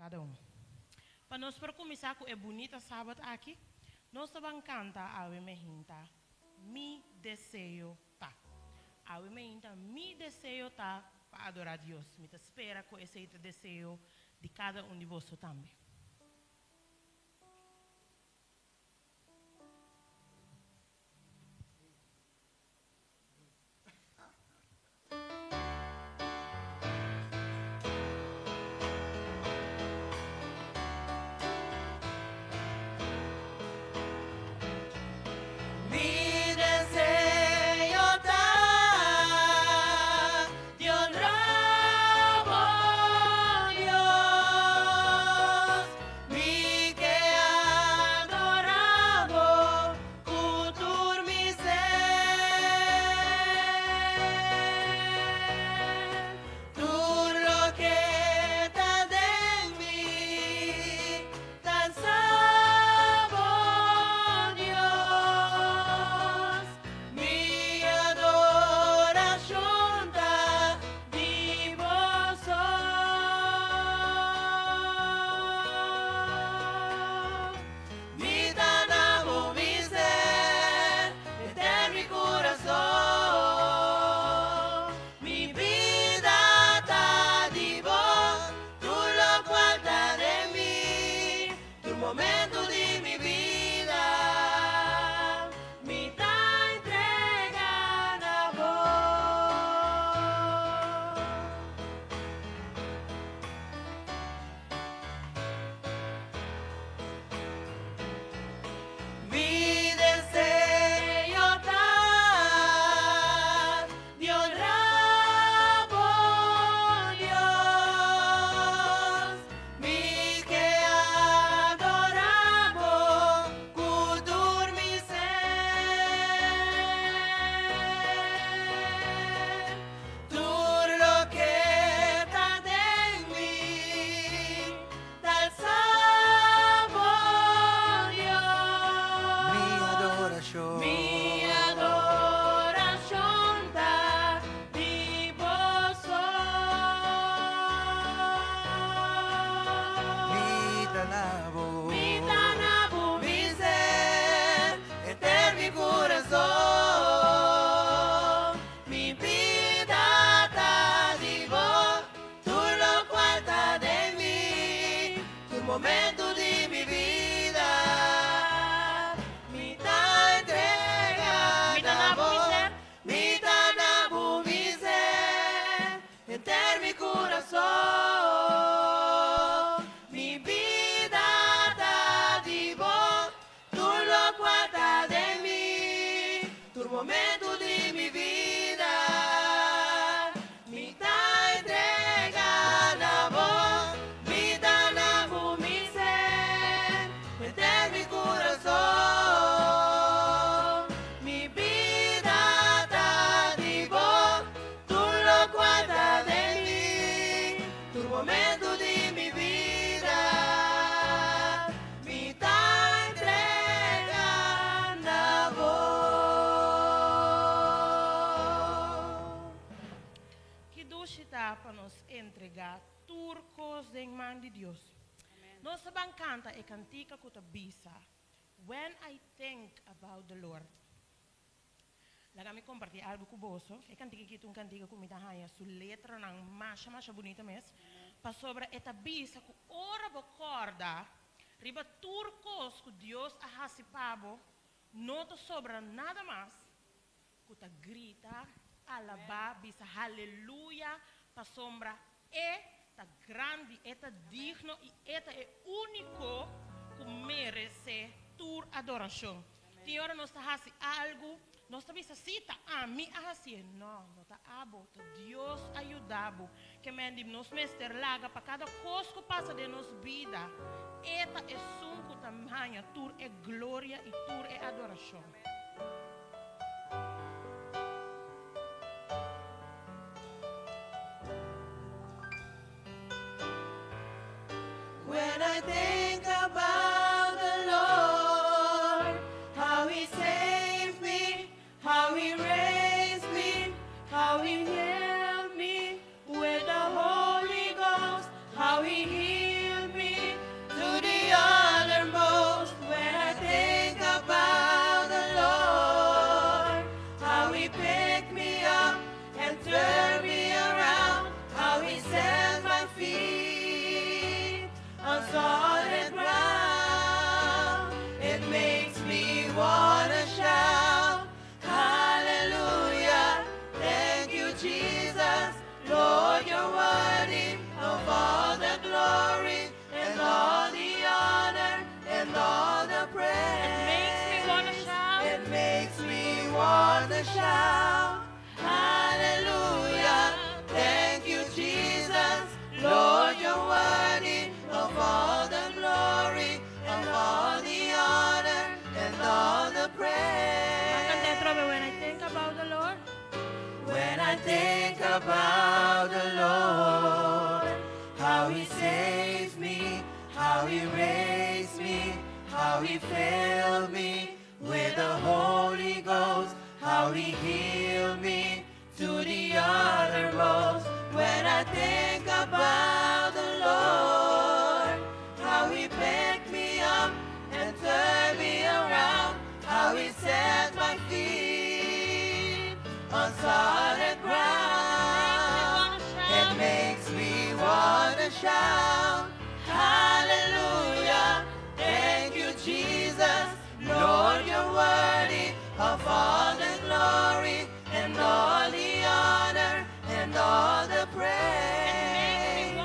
cada um. Para nós para começar com a bonita sábado aqui, nós vamos cantar a minha mi desejo tá. A mi desejo tá para adorar a Deus. Me espera com esse desejo de cada um de vocês também. Nossa bancanta é cantica com a bisa. When I think about the Lord. Laga me compartilhar algo com você. É cantica que tu cantica com muita raia. Sua letra não macha bonita mesmo. Para sobre esta bisa que ora bocorda. Riba turcos que Deus a hasipabo. Não te sobra nada mais. Que ta grita, alaba, bisa, aleluia. Para sombra Eta grande, eta digno e eta é único que merece tua adoração. Senhora, nós está algo, nós também cita a mim assim, não está abo, Deus ajudabo, que mende nos mestre laga para cada coisa que passa de nos vida. Eta é sunco tamanho, tua é glória e tua é adoração. When I think about the Lord, how He saved me, how He raised me, how He healed me with the Holy Ghost, how He healed me. wanna shout, hallelujah. Thank you, Jesus. Lord, you're worthy of all the glory, of all the honor, and all the praise. When I think about the Lord, When I think about the Lord, how He saved me, how He raised me, how He filled me with the Holy Ghost, how He healed me to the uttermost. When I think about the Lord, how He picked me up and turned me around, how He set my feet on solid ground. It makes me wanna shout, hallelujah. Thank you, Jesus. Lord, you're worthy of all the glory and all the honor and all the praise.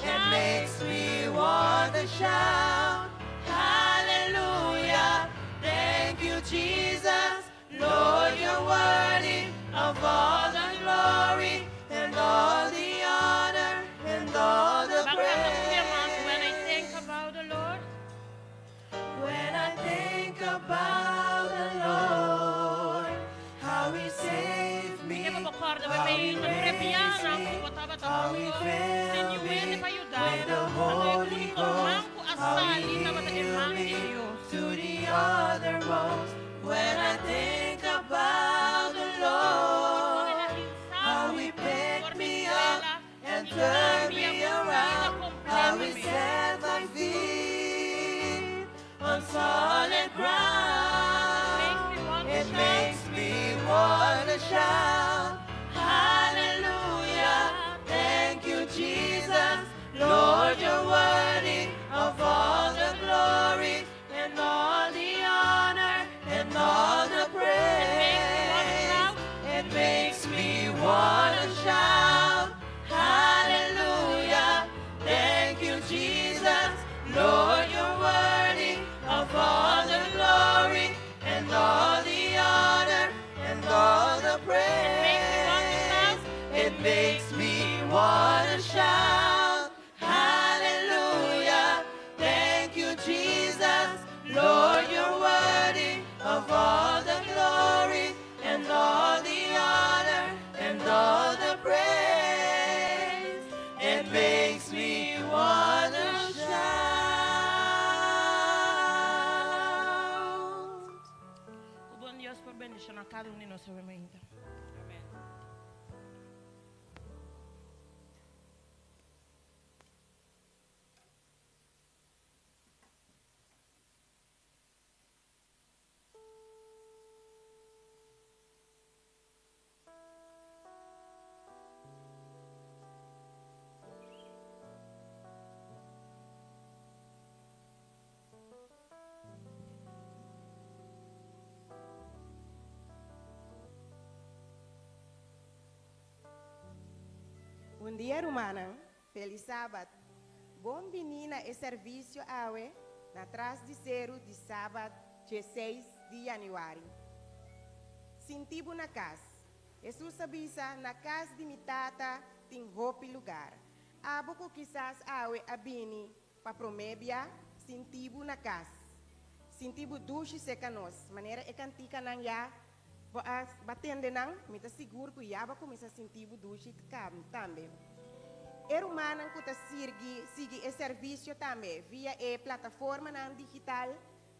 It makes me wanna shout, hallelujah. Thank you, Jesus. Lord, you're worthy of all the glory and all the honor and all the when I praise. think about the Lord, When I think about the Lord, how He saved me, io mi ricordo how He che raised me, how He filled me with the Holy Ghost, how He healed me to the uttermost. When I think about the Lord, how He picked me up and turned me around, how He set my feet on solid ground. It makes me wanna shout, hallelujah. Thank you, Jesus. Lord, you're worthy of all the glory and all the honor and all the praise. It makes me wanna shout, hallelujah. Thank you, Jesus. Lord, you're worthy of all the glory and all the honor and all the praise. It makes me wanna shout, hallelujah. Thank you, Jesus. Lord, you're worthy of all the glory and all the honor and all the praise. It makes me wanna shout. o bom Deus por bendição a cada de nós sobre mim. Amen. Bom dia, Romana. Feliz sábado. Bom menina e serviço awe na trás de zero de sábado, 16 de janeiro. Sintibo na casa. Jesus avisa na casa de mitata tem roupa e lugar. Abo ko quizás awe abini pa promebia sintibo na casa. Sintibo dushi secanos. Maneira e cantica nang ya batende nang mita seguro que yaba começa a sentir o duche também. É humano que tá sigue e serviço também via e plataforma na digital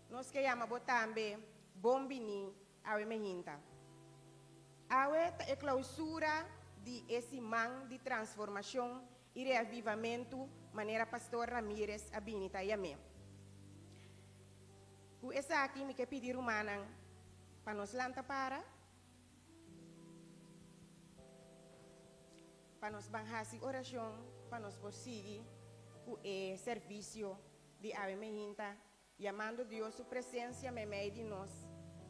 nós que chama também bombini awe mehinta. Awe é clausura de esse man de transformação e reavivamento maneira pastor Ramírez abinita yame. Ku essa aqui me quer pedir humana para nos lanta para nos banhar oração, para nos prosseguir com o serviço de Ave Mehinta, chamando Deus sua presença no meio de nós,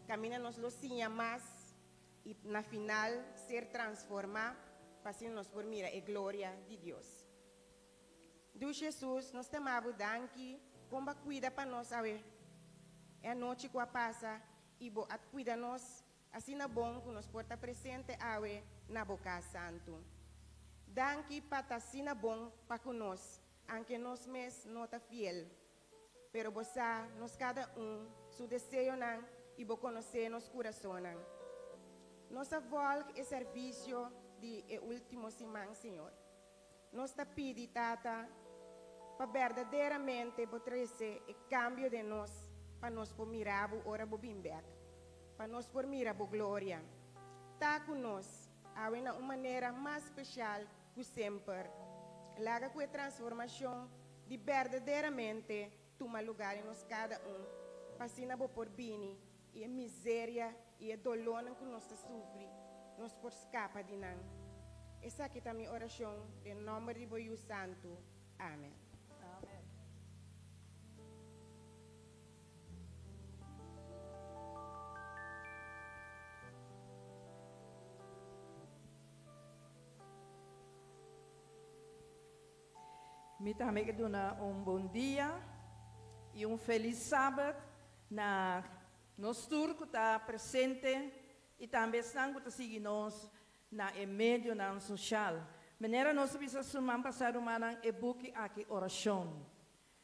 camina nos lo sinha mais e na final ser transformado para ser nos por mira a glória de Deus. Do Jesus, nós temamos danke, como cuida para nós, Ave, é a noite que passa, e bo at cuida nós assim na bom que nos porta presente awe na boca santo. Danke para assim na bom para conosco, aunque nós mes nota fiel. Pero você, nos cada seu desejo não e vou conhecer nos coração. Nossa volta é serviço de último semana, Senhor. Nós te pedi, Tata, para verdadeiramente trazer o cambio de nós, para nós por mirar a hora bimbeck, para nós por mirar a glória. Tá conosco, há uma maneira mais especial que sempre. Laga com a transformação de verdadeiramente tomar lugar em nós cada para assim não por bini e a miséria e a dolor que nós sofre, nós por escapar de não. Essa aqui é a minha oração, em nome de Deus Santo. Amém. Amen. Me também que dona bom dia e feliz sábado na nós turco está presente e também estão que seguir nós na meio na social. Maneira nós precisa sumar passar uma e-book aqui oração.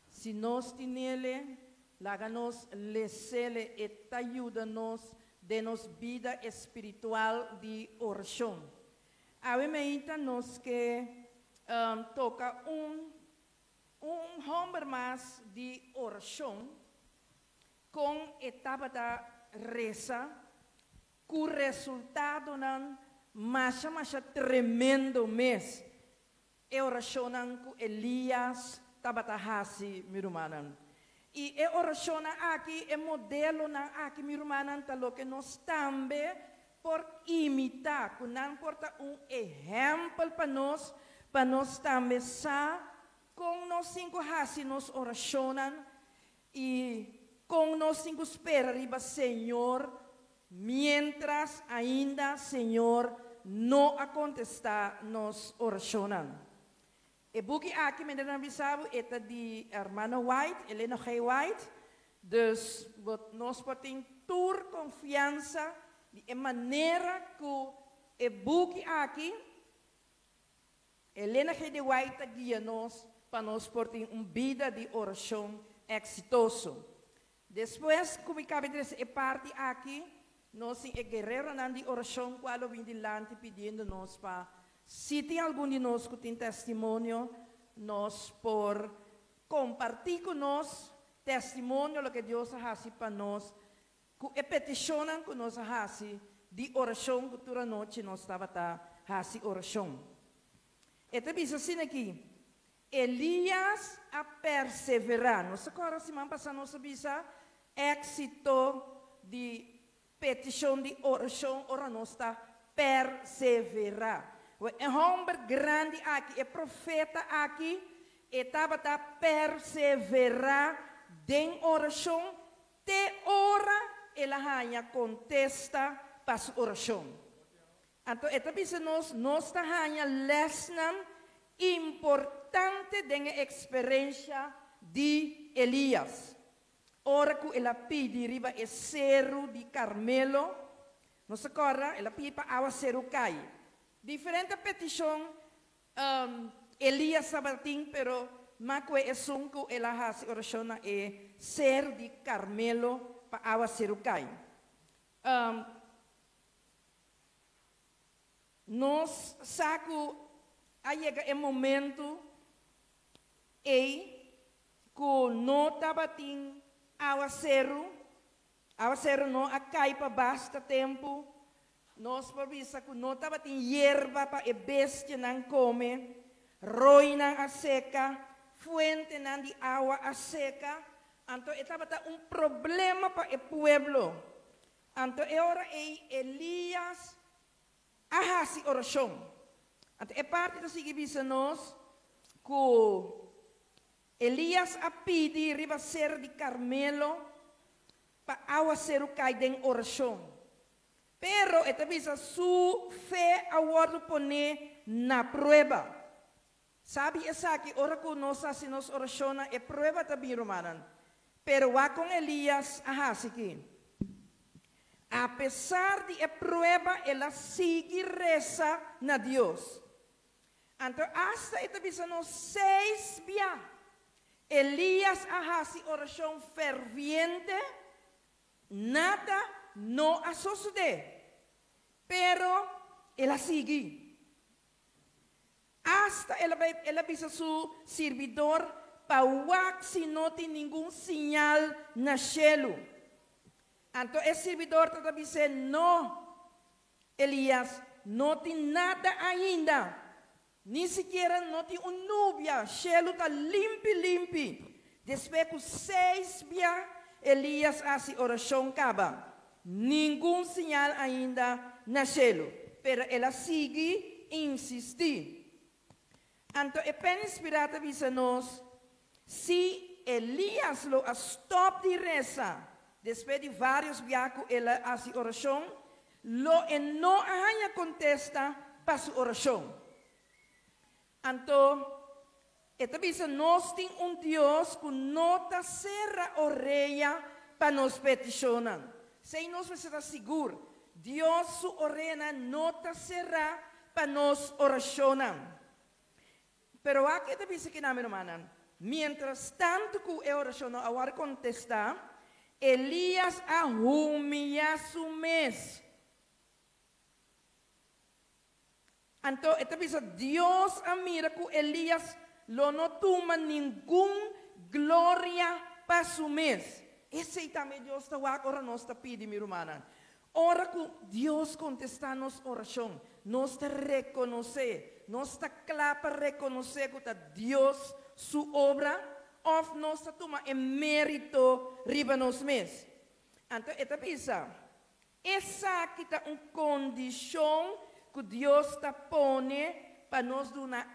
Se nós tinele, laga nós lesele e ajuda nós de nos vida espiritual de oração. Awe meita nós que toca homem mais de oração com etapa da reza, com resultado não mas tremendo mês. E oração com Elias tabatahasi mirumanan. E oração aqui é modelo na aqui mirumanan talo que nós também por imitar, que não porta exemplo para nós também sa com nós cinco hasi nos oracionan e com nós cinco espera riba Senhor, mientras ainda Senhor não a contestar nos oracionan. E buki aqui me deram avisado é de hermana White, Helena G. White, dus nós podemos ter confiança de maneira que e buki aqui Helena G. White guia nós para nós portem vida de oração exitoso. Depois, como cabe dizer, parte aqui, nós é guerreiro de oração, qual vem delante pedindo nós para, se tem algum de nós que tem testemunho, nós por compartilhar com nós testemunho lo que Deus faz para nós, que peticionam que nós faz de oração que toda noite nós estava fazendo oração. E também assim aqui, Elias a perseverar. Nós agora semana passada nós visa êxito de petição de oração, ora nós está perseverar. É um homem grande aqui, é profeta aqui, e estava a perseverar em oração, te ora, ela rainha contesta para a oração. Então, é também nós está rainha lesson importante da experiência de Elias. Ora que ela pede riba e cero de Carmelo, não se corra, ela pede para água cero cai. Diferente petição, Elias sabatim, pero maque é sunco, ela faz oração e cero de Carmelo para água cero cai. Nós saco aí é o momento que não estava tendo água zero não cai para basta tempo, nós por isso que não estava tendo hierba para a bestia não come, roina a seca, fuente não de água a seca, então estava problema para o pueblo. Então agora Elias a fazer oração. É parte da seguinte nós que Elias a pedir riba ser de Carmelo para água ser o cai em oração. Pero esta visa su fé agora pone na prueba. Sabe essa que ora que nós assim nos oração é prova também romana. Pero va com Elias a aqui. Apesar de a prueba, ela sigue reza na Deus. Então, hasta esta bisa nos 6 dias, Elias hace oração ferviente, nada não a suceder, pero ela sigue. Hasta ela bisa su servidor para se não tem nenhum sinal na cielo. Então, o servidor está dizendo, não, Elias, não tem nada ainda. Nem sequer não tem uma nuvem. O cielo está limpo. Depois de 6 dias, Elias faz oração acaba. Nenhum sinal ainda na cielo. Pero ela sigue insistir. Então, é bem inspirado diz-nos, se Elias lo stop de reza, depois de vários dias que ela faz oração, lo não ainda contesta para sua oração. Então, esta vez nós temos Deus que não está cerra a orelha para nos peticionar. Se nós estamos seguros, Deus sua orelha não está cerra para nos oracionar. Pero aqui esta vez que não, irmã, mientras tanto que a oração não agora contesta, Elias humilha su mês. Então, esta vez Deus mira que Elias não toma nenhuma glória para su mês. Esse também Deus está agora nós está pedindo, minha irmã. Ora que Deus contesta nossa oração, nós está reconhecer, nós está claro para reconhecer que Deus sua obra, ou nós está tomando mérito riba nos mês. Então, esta vez, essa aqui é uma condição que Deus está pondo para nós dar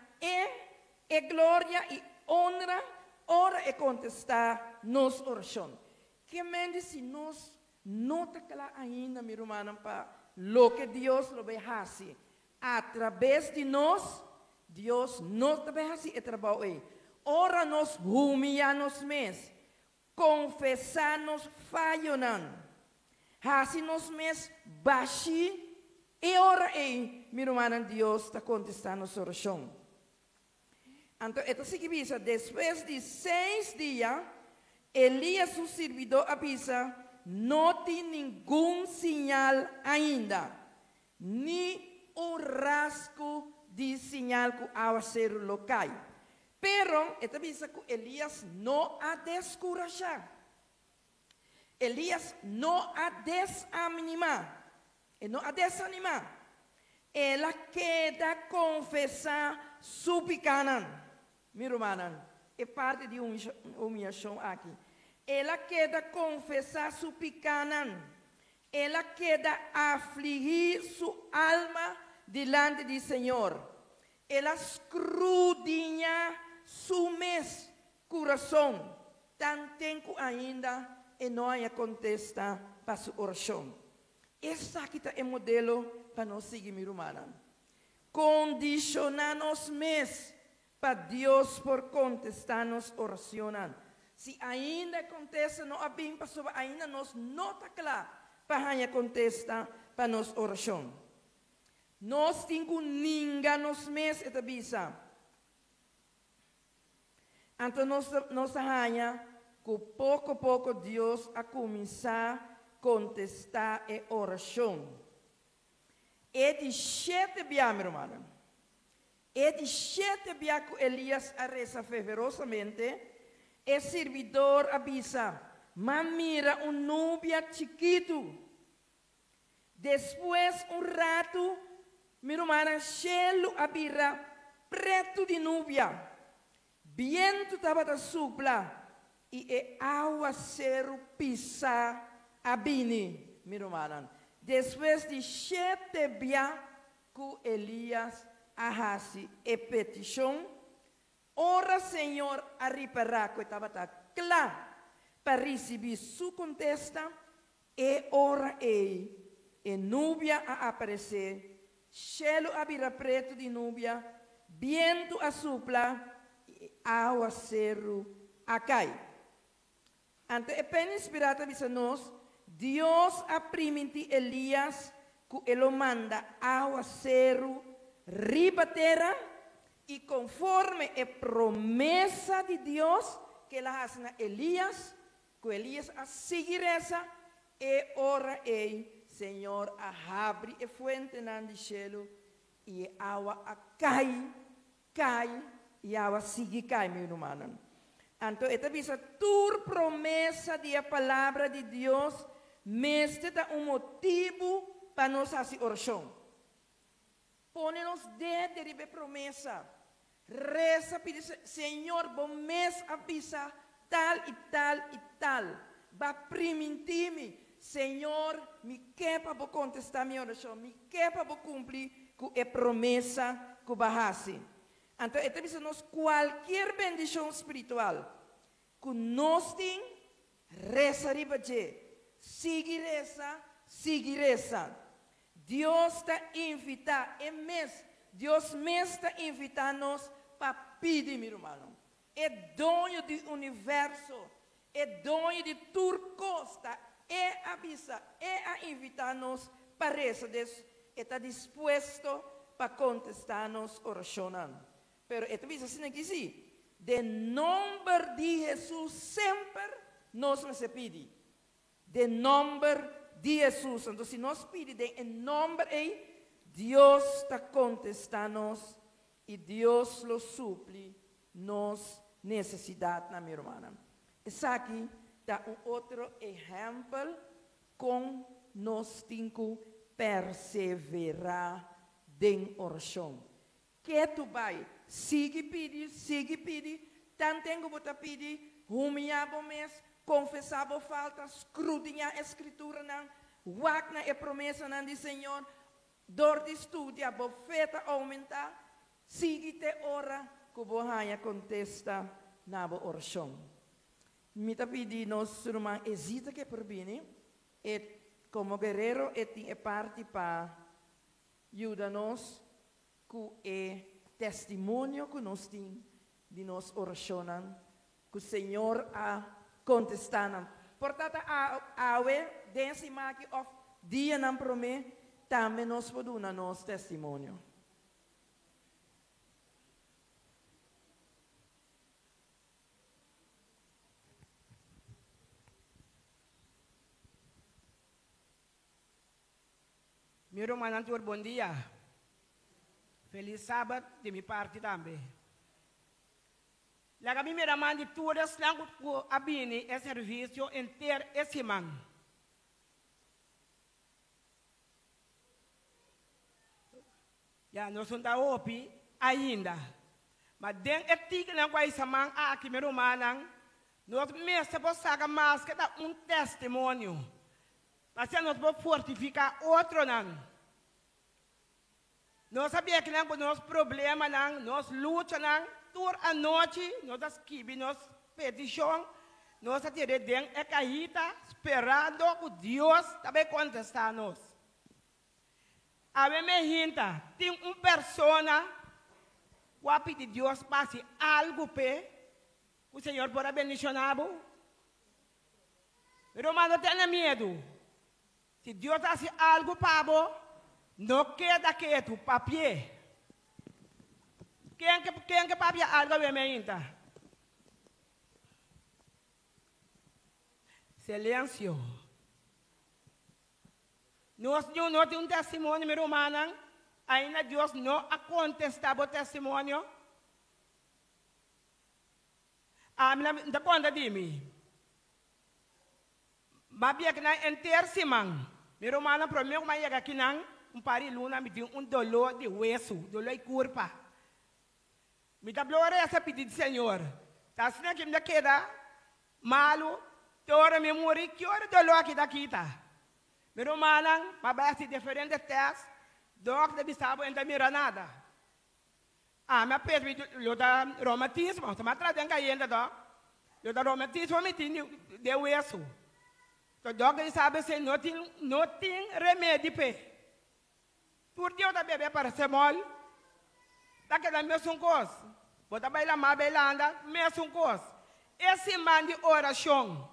glória e honra, ora e contestar nossa oração. Que mente se nós não está claro ainda, minha irmã, para o que Deus lo vai fazer. Através de nós, Deus não vai fazer o trabalho aí. Ora nos humilhamos mesmo, confessar-nos falhando, fazer-nos mesmo baixi. E ora aí, minha irmã, Deus está contestando a oração. Então, esta significa, depois de 6 dias, Elias, o servidor, avisa, não tem nenhum sinal ainda, nem um rasgo de sinal que ao ser local. Pero, esta avisa que Elias não a descorajar. Elias não a desanimar. E não a desanimar. Ela queda confessar sua pecado. Minha irmã, é parte de humilhação aqui. Ela queda confessar sua pecado. Ela queda afligir sua alma diante do Senhor. Ela escrudinha seu coração. Tanto tempo ainda e não contesta para sua oração. Essa aqui é o modelo para nós seguir, minha irmã. Condicionar-nos mesmo para Deus por contestar nos orações. Se ainda acontece, não há bem para ainda nós não está claro para contestar para nos oração. Nós temos ninguém nos mesmos esta bisa. Então nós arranha que pouco a pouco Deus a começar contestar a oração. É de 7 dias, minha irmã. É de 7 dias que Elias a reza fervorosamente. O servidor avisa, mas mira nuvem chiquito. Depois rato, minha irmã, cielo abrirá preto de nuvem. Viento estava a soplar e a aguacero pisar a bini, minha irmã. Depois de 7 dias que Elias arrase a petição, ora Senhor a reparar que estava claro para receber sua contesta e ora e nuvem a aparecer, cielo abrirá preto de nuvem, viento a soplar e aguacero a cair. Ante a pena inspirada diz-nos, Deus aprimiti Elias, que ele manda aguacero riba terra, e conforme a promessa de Deus que ele faz a Elias, que Elias a seguir essa, e ora ei, Senhor, abre a fuente no céu, e a água cai, e a água sigue cai, meu irmão. Então, esta visa tua promessa de a palavra de Deus, mestre dá motivo para nós fazer oração. Põe-nos dentro de promessa. Reza, pede, Senhor, bom mês avisa tal e tal e tal. Va priminti-me, Senhor, me quepa para contestar minha oração, me quepa para cumprir com a promessa que vai. Então, esta vez nós qualquer bendição espiritual que nós temos, reza riba de, sigue reza. Deus está invitando, Deus mesmo está invitando-nos para pedir, meu irmão. É dono do universo, é dono de tudo costa, é avisa, é a invitar-nos para rezar, está disposto para contestar-nos oracionando. Pero esta vez assim aqui sim, de nome de Jesus sempre nos se pede, de nome de Jesus. Então se nós pedimos em nome de Deus está contestando e Deus lo suple nos necessidades, minha irmã. Essa aqui está outro exemplo com nós temos que perseverar em oração. Que tu vai, sigue pedir, tanto tempo você pedir, humilhar o mês, confessar a falta, escrutinhar a escritura, wagner a promessa do Senhor, door de estudia, a feta aumentar, sigue te ora, que você contesta na oração. Me está pedindo, nosso irmão, hesita que por bem, e como guerreiro, é parte para ajudar-nos com o testemunho que nós temos de nossa oração, que o Senhor a contestado. Portanto, a desse maqui of dia não promete, também nós podemos dar nosso testemunho. Meu irmão Antur, bom dia. Feliz sábado de minha parte também. Laga mi mera mandi todas langu ku abini e serviço inteiro esse man. Já nós não da opi ainda. Mas den etik langu ai samang aqui meu manang. Nós mesmo vou sacar mais que dá testemunho. Mas nós vamos fortificar outro não. Nós sabemos que nós problema não, nós luta não, toda a noite nós escrevemos nossa petição, nós atiramos a caída, esperando que Deus também contestar nós. A minha gente tem uma pessoa que pede Deus passe algo para o Senhor pode abençoar. Mas não tenha medo. Se Deus faz algo para você, não queda quieto, papel. Quem que papel algo bem ainda? Silêncio. Nós não temos testemunho, meu irmão. Ainda Deus não a contestar o testemunho. Da conta de mim. Mas bem que na intersimão, meu irmão, para mim, como é que não, pari luna me tem dolor de hueso, dolor de curva. Me dá glória essa pedido do Senhor. Tá assim que me queda malo, toda memória que hora dolor aqui daqui tá. Meu irmão, mas vai diferentes testes, doc de bisabo ainda mira nada. Me pede me da reumatismo, tá trazendo caindo doc. Eu da reumatismo me tem de hueso. O doc sabe se não tem remédio para. Por Deus da bebê para ser mole. Daqui da mesma coisa. Bota baila má bailanda, mesma coisa. Esse man de oração.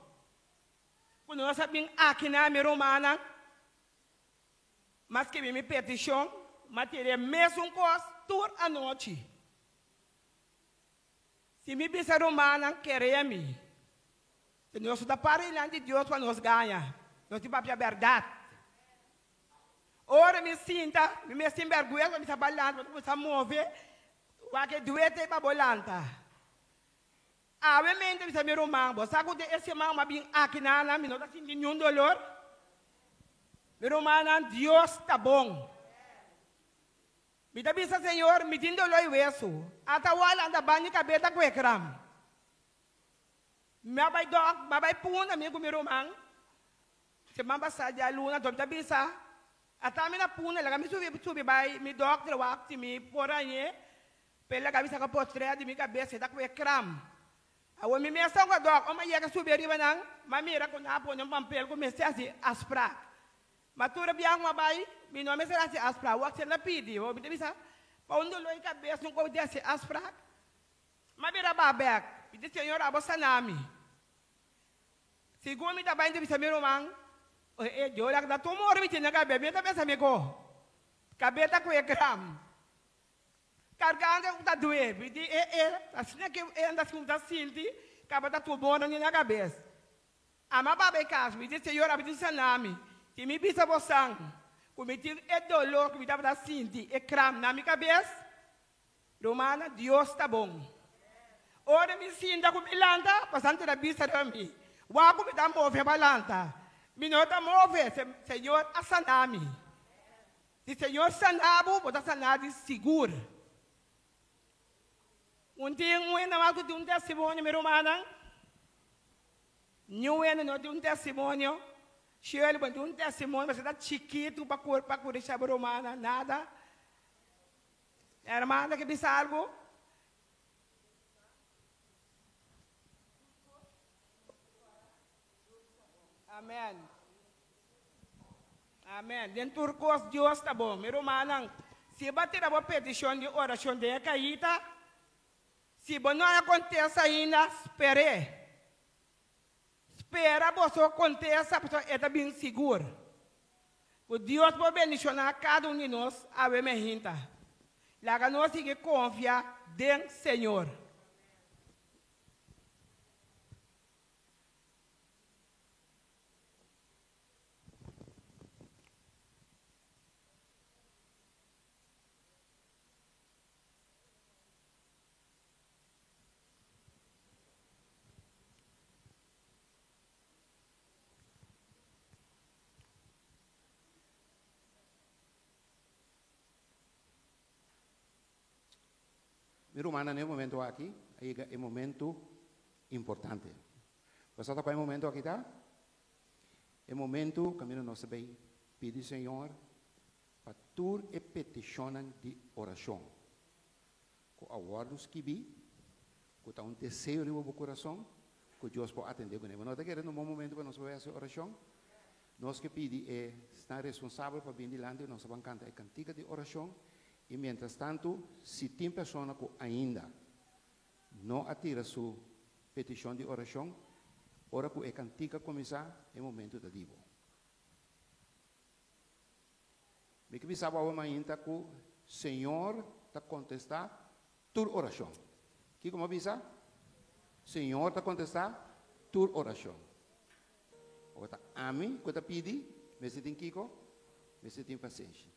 quando nós sabemos aqui na minha romana, mas que minha petição, mas teria mesmo coisa toda a noite. Se me pensa romana, querer-me. Se nós estamos partilhando de Deus para nós ganhar, nós temos a verdade. Ora me sinta vergonha, me trabalhando, me está mover, porque doente para bolanta. Obviamente, me está romano, você sabe que esse irmão me bem aqui na me não está sentindo nenhum dolor. Meu romano, Deus está bom. Me dá bisa, Senhor, me dindo dolor e isso. Até o ala anda banho cabeça com ecrã. Me vai dog, me vai puna, amigo meu romano. Se me passar de aluna, tô me dá bisa. Até me na puna, ela me subi, vai, me dog, trewak, me por aí. Pela cabeça com postre de minha cabeça, tá com ecrã. Awo me mesa com a dog, uma ia que subir riba nang, mas mira com a pôr um papel, comecei a se asprar. Matura biang mabai, mi nome será se aspra, o que ela pede, o me bisa, para onde loi cabeça não pode se aspra. Mas mira babek, pedi senhor abo sanami. Segundo me também de bisa meu irmão, eu lá da tumor me tinha cabeça, me também sabe co, cabeça com ecrã. Cargando da doer, pedi assim que anda com da sinti, acaba da tumor na cabeça. Ama babek caso, me disse senhor abo sanami. Se me bisa bosang, cometi dolor que me dava da sinti, cram na minha cabeça, romana, Deus está bom. Ora me sinta como lanta, passando da bisa de mim. Wapo me dá move balanta. Me não dá move, Senhor, a sanami. Se Senhor sanabo, pode sanar de seguro. Dia não há de testemunho, minha romana. Não é de testemunho. Cheio de um testemunho, mas está chiquito para curar a romana, nada. Irmã, que diz algo? Amém. Amém. Dentro do curso, Deus está bom. Meu irmão, se bater a petição de oração de caída, se não acontece ainda, espere. Espera você aconteça, porque é bem seguro. O Deus vai bendicionar cada de nós, a ver me lá nós tem que confiar no Senhor. Meu irmão, nesse momento aqui, é um momento importante. Você está com um momento aqui, tá? É um momento que nós sabemos pedir, Senhor, para tu e peticionam de oração. Com aguardos que vi, com um desejo no meu coração, que Deus pode atender com ele. Nós estamos querendo um bom momento para nós fazer essa oração. Nós que pedimos é estar responsável para vir diante, nós vamos cantar a cantiga de oração. E, mientras tanto, se tem pessoa que ainda não atira sua petição de oração, ora que a cantiga começar, é o momento da divo. Me que pensava ainda que o Senhor está contestar tua oração. Que como avisa? Senhor está contestar tua oração. Agora, a mim, que está pedindo, me se tem Kiko, me se tem paciência.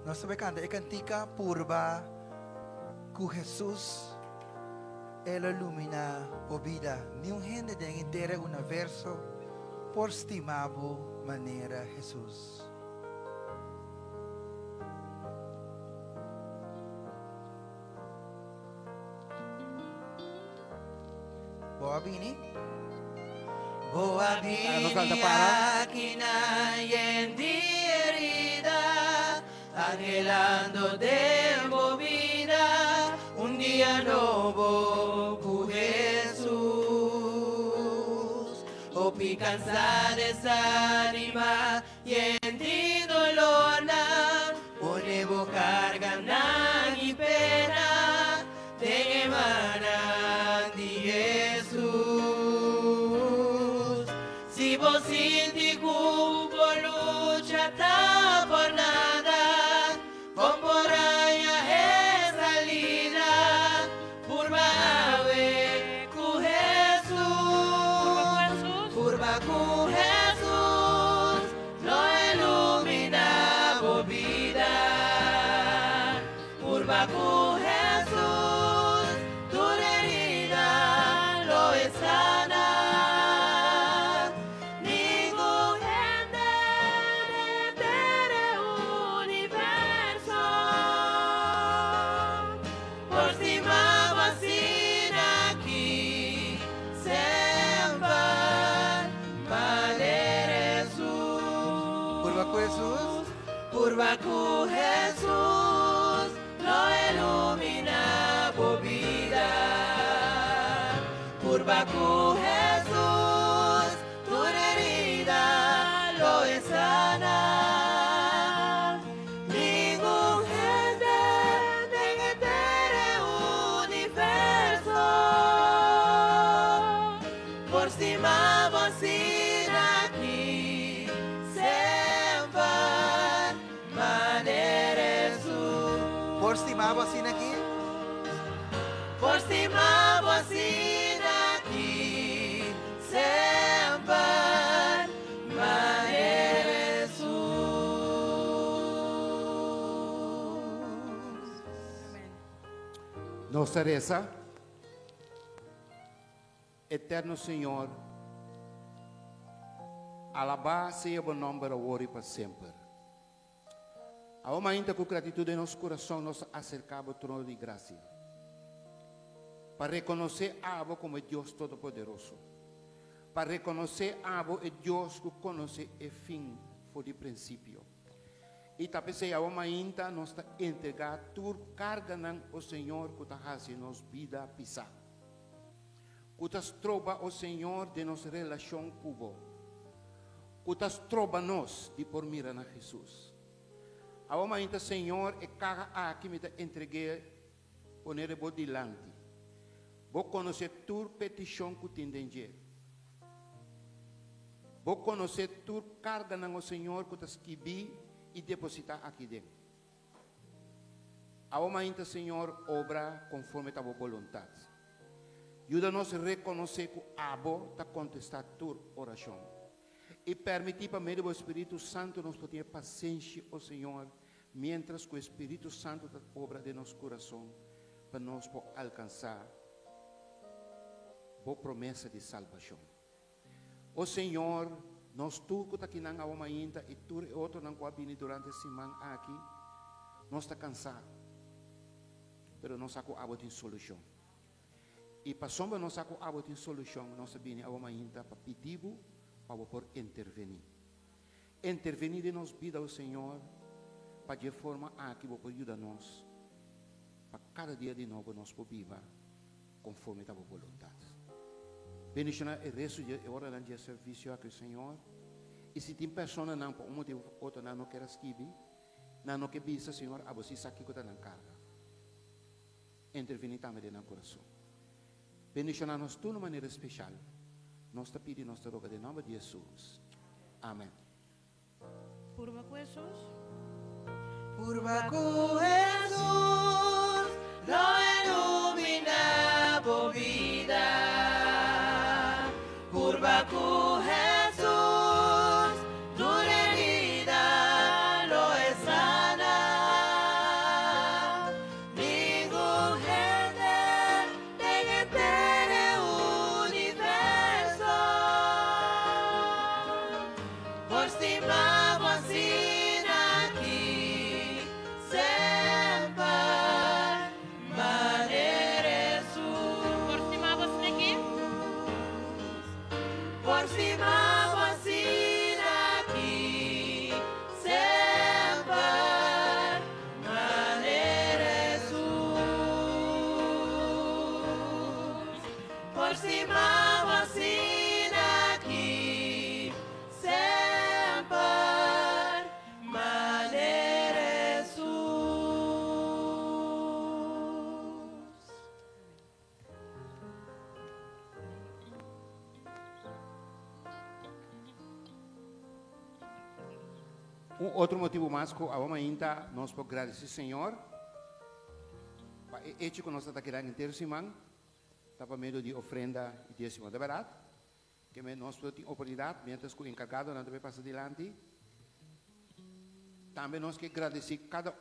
Nós sabemos cantar a cantiga purba que Jesus ele ilumina a vida. Nenhum gente tem inteiro universo por estimado maneira Jesus. Boa Bini. Boa Bini aquí na yendi herida, anhelando de vida un día nuevo con Jesús. Popi cansar desanima y en ti dolor na ponebo carga na y pena te emanan de Jesús. Si vos sin ti cupo lucha ta por nada, con poraya es salida, purbawe cu Jesús, purba cu Jesús, lo ilumina por vida, purba cu Jesús, tu herida lo es sana. Ningún gente del universo por cima vacina aquí sempre manera Jesús. Curva con Jesús, lo ilumina por vida. Curva con Jesús, tu herida lo es sana. Ningún gente del universo por cima vacina aquí sempre manera Jesús. Por cima assim aqui. Por cima vacina aquí sempre manera Jesús. Nossa reza, eterno Senhor, alabá seja o nome para agora e para sempre. A uma ainda com gratidão em nosso coração, nos acercamos ao trono de graça, para reconhecer a Abo como Deus Todo-Poderoso, para reconhecer a Abo é Deus que conhece o fim, foi de princípio. E também se a uma ainda nos entregar tur carga ao Senhor que está fazendo nos vida pisar, que está trova o Senhor de nossa relação com o, que está trova nós de por mirar na Jesus. A uma ainda Senhor é cara aqui me entreguei poner bo dilante. Vou conhecer tur petição que te entendi. Vou conhecer tur carga no Senhor que te escrevi e depositar aqui dentro. A uma ainda Senhor obra conforme a tua vontade. Ajuda-nos a reconhecer que a Abo está contestar tur oração. E permitir para meio do Espírito Santo nos ter paciência, o Senhor, mientras que o Espírito Santo está obra de nosso coração, para nós alcançar a promessa de salvação. O Senhor, nós tu que está aqui na alma ainda e tu e outro não coabine durante a semana aqui, nós está cansado, mas nós saco a boa solução. E para sombra nós saco a boa solução, nós sabemos a alma ainda para pedir para por intervenir. Intervenir em nossa vida, o Senhor, para de forma que você ajuda nós, para cada dia de novo nós viver conforme a tua vontade. Bendicionar o resto de hora de serviço aqui, Senhor. E se tem pessoas não por um motivo ou outro não quer escrever, não quer bisa, Senhor, a você sabe que está na carga. Intervenir também no coração. Bendicionar-nos de uma maneira especial. Nós te pedimos, nós te rogamos, em nome de Jesus. Amém. Purva com Jesus. Purva con Jesús, lo ilumina por vida. Purva con Jesús, tu herida lo es sana. Ningún gente en este universo por cima vacina aquí sempre manera Jesús. Por cima você aqui. Por cima vacina aquí sempre manera Jesús. Por cima vacina aquí outro motivo mais que a mãe ainda nós podemos agradecer Senhor para hecho que nós está querendo inteiro semana está para meio de ofrenda e dízimo de verdade que nós temos oportunidade mientras que o encargado não deve passar adiante também nós queremos agradecer cada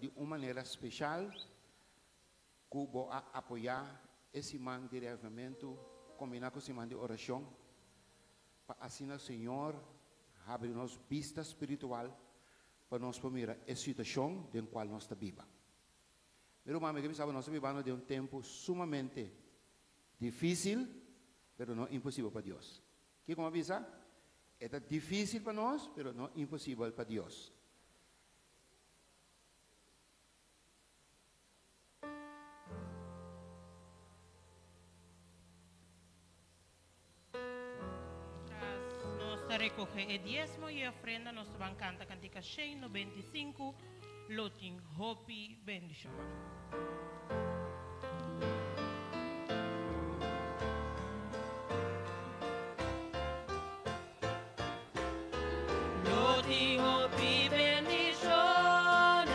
de uma maneira especial que vai apoiar esse man de reavivamento combinar com esse man de oração para assim o Senhor abrir nos vista espiritual para nós mirar a situação em qual nós está viva. Pero mami, que pensava nós vivendo de tempo sumamente difícil, pero não impossível para Deus. Que como avisa? É difícil para nós, pero não impossível para Deus. Recoge el diezmo y ofrenda nos van canta cantica 695 Loting Hopi bendición. Loting Hopi bendición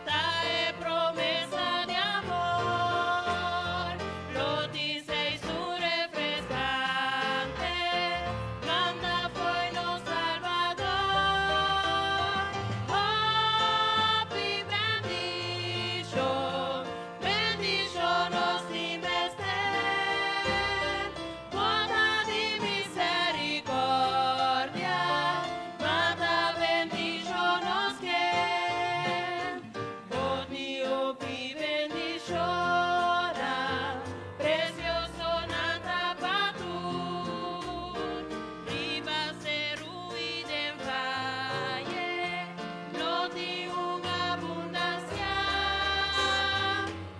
trae promesa de amor. Loting sei su refrescante. Manda foi no Salvador. Hopi bendición, bendición nos invester. Boda de misericordia. Manda bendición nos que. Boni Hopi bendición. Precioso nada patur. Riba seru y den valle. No di una abundancia.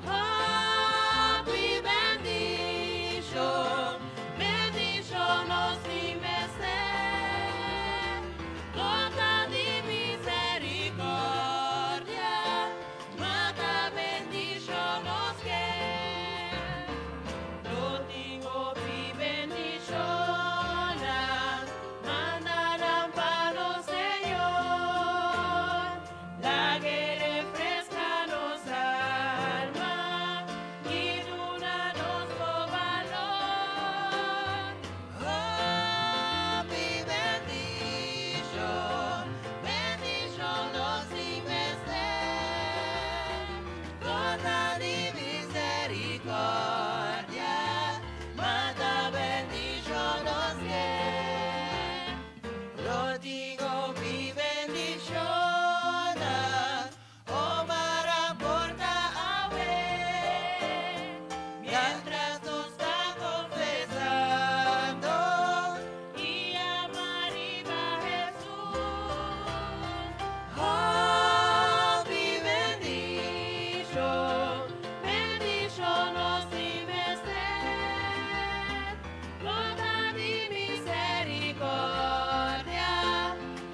Hopi bendición. Bendición nos invester. Gota de misericordia. Mata bendición nos que. No tengo bendición, mandarán para Señor, la que refresca nos alma y duna nos valor. Hopi bendición, bendición nos invester, gota de misericordia, mata bendición nos que. Lo digo mi bendición, Omar aporta a ver, mientras nos está confesando y amar iba Jesús. Hopi bendición, bendición nos invester, gota de misericordia,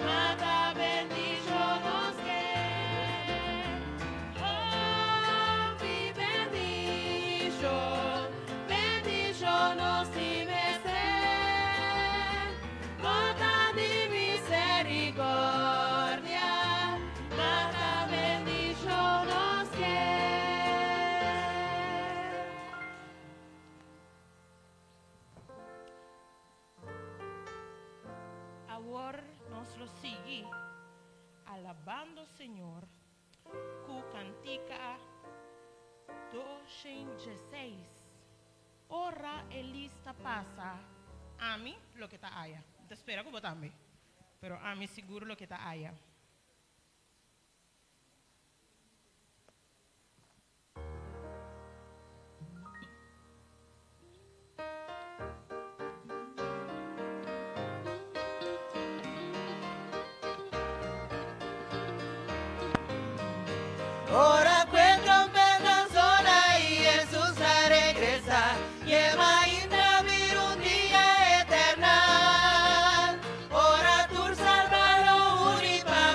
mata bendición nos que. Hopi bendición, bendición nos invester, gota de misericordia, mata bendición nos que. Ahora nos lo sigue alabando Señor cu cantica 216. Ora e lista pasa a mí lo que está allá. Te espera como también, pero a mí seguro lo que está allá. Ora que trompeta sola y Jesús a regresar. Lleva a vivir un día eterno. Ora tu salvador unipa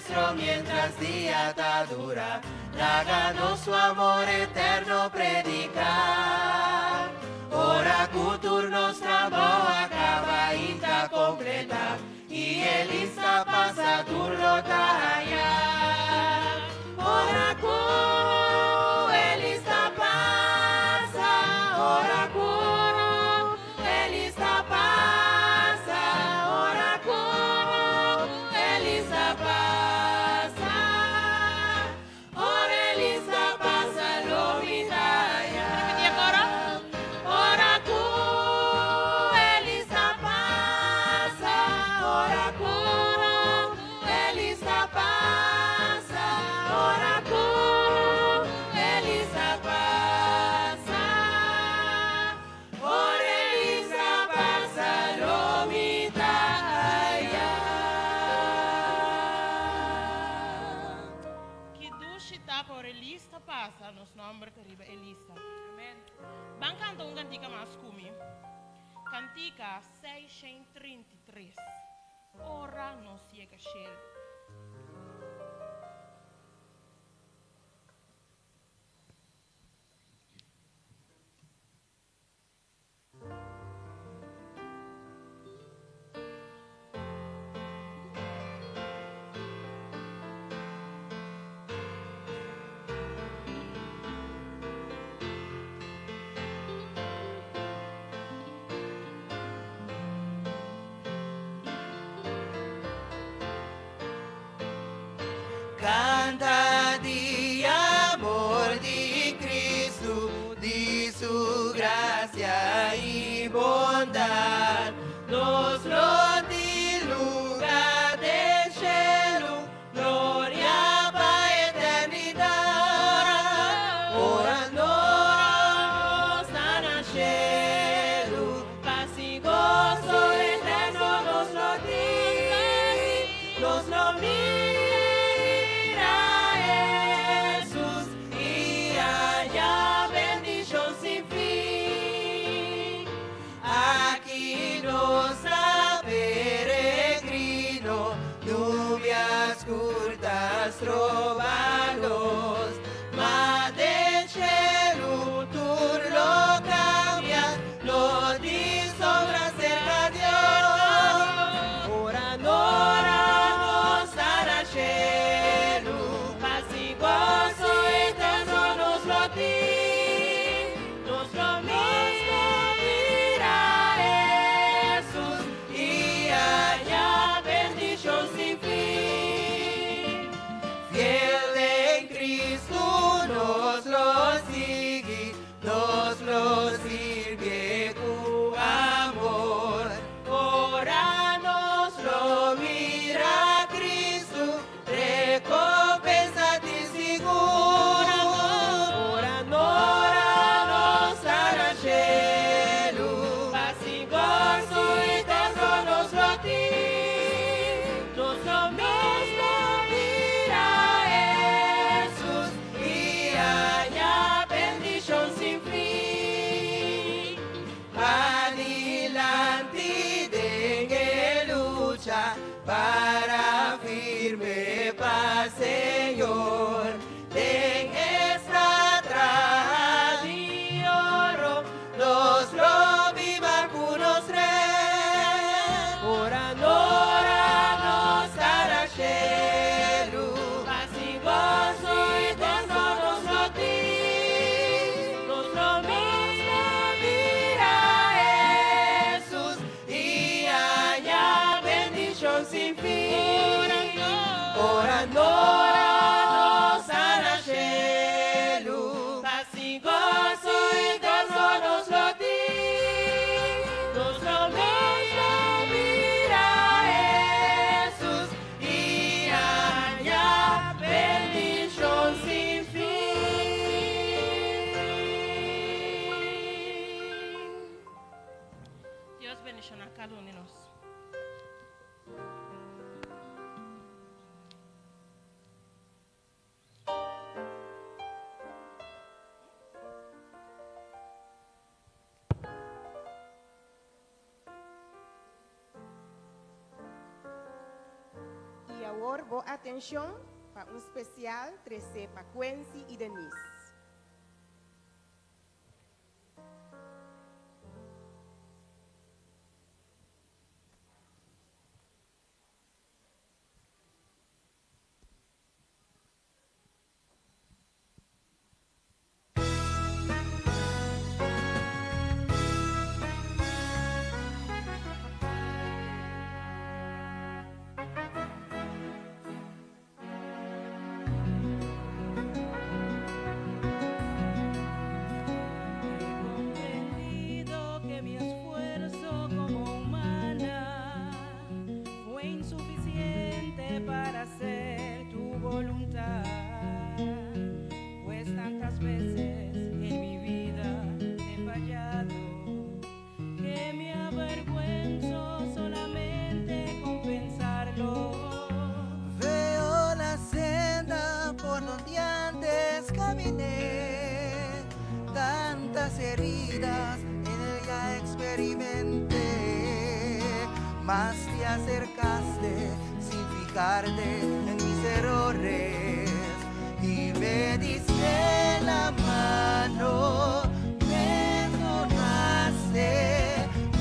nuestro mientras día dura, tráganos su amor eterno predicar. Ora cultur nostra boa acaba inta completa, y el ista pasa turno taya. Ora coro, el ista pasa, ora coro, el ista pasa, ora coro, el ista pasa, ora el ista pasa, lo mitaya. Ora coro, el ista pasa, ora coro, el ista pasa, ora coro, el ista pasa, ora el ista pasa, lo mitaya. Kiddush está por Elista passa, nos nombre terrible Elista. Amém. Van cantar uma cantica mais comigo. Cantica 633. Ora nos chega shell. Canta di amor di Cristo, di su gracia y bondad, nos lo di lugar del cielo, gloria para eternidad. Ora nos sana cielo, paz y gozo eterno nos lo di, nos lo mira Jesús y haya bendición sin fin. Aquí nos ha peregrino, lluvias curtas trovanos, ma del cielo tú lo cambias, lo di sobra cerca Dios. Ora nos hará cielo, paz y gozo eterno nos lo di, nos lo mira Jesús y haya bendición sin fin. Fiel en Cristo nos lo sigue, nos lo sirve con amor. Ora nos lo mira Cristo, recompensa ti segura. Ora nos hará cielo, paz y gozo eterno nos lo di, nos lo mira Jesús y haya bendición sin fin. Adelante dengue lucha para firme paz, Señor. Den esta traja de oro, nos lo vivan unos tres. Ora nos hará cielo, paz y gozo eterno nos lo di, nos lo mira Jesús y haya bendición sin fin. Ora ahora voy atención para un especial 13 para Quincy y Denise. Heridas en ella experimenté, mas te acercaste sin fijarte en mis errores y me diste la mano, me perdonaste,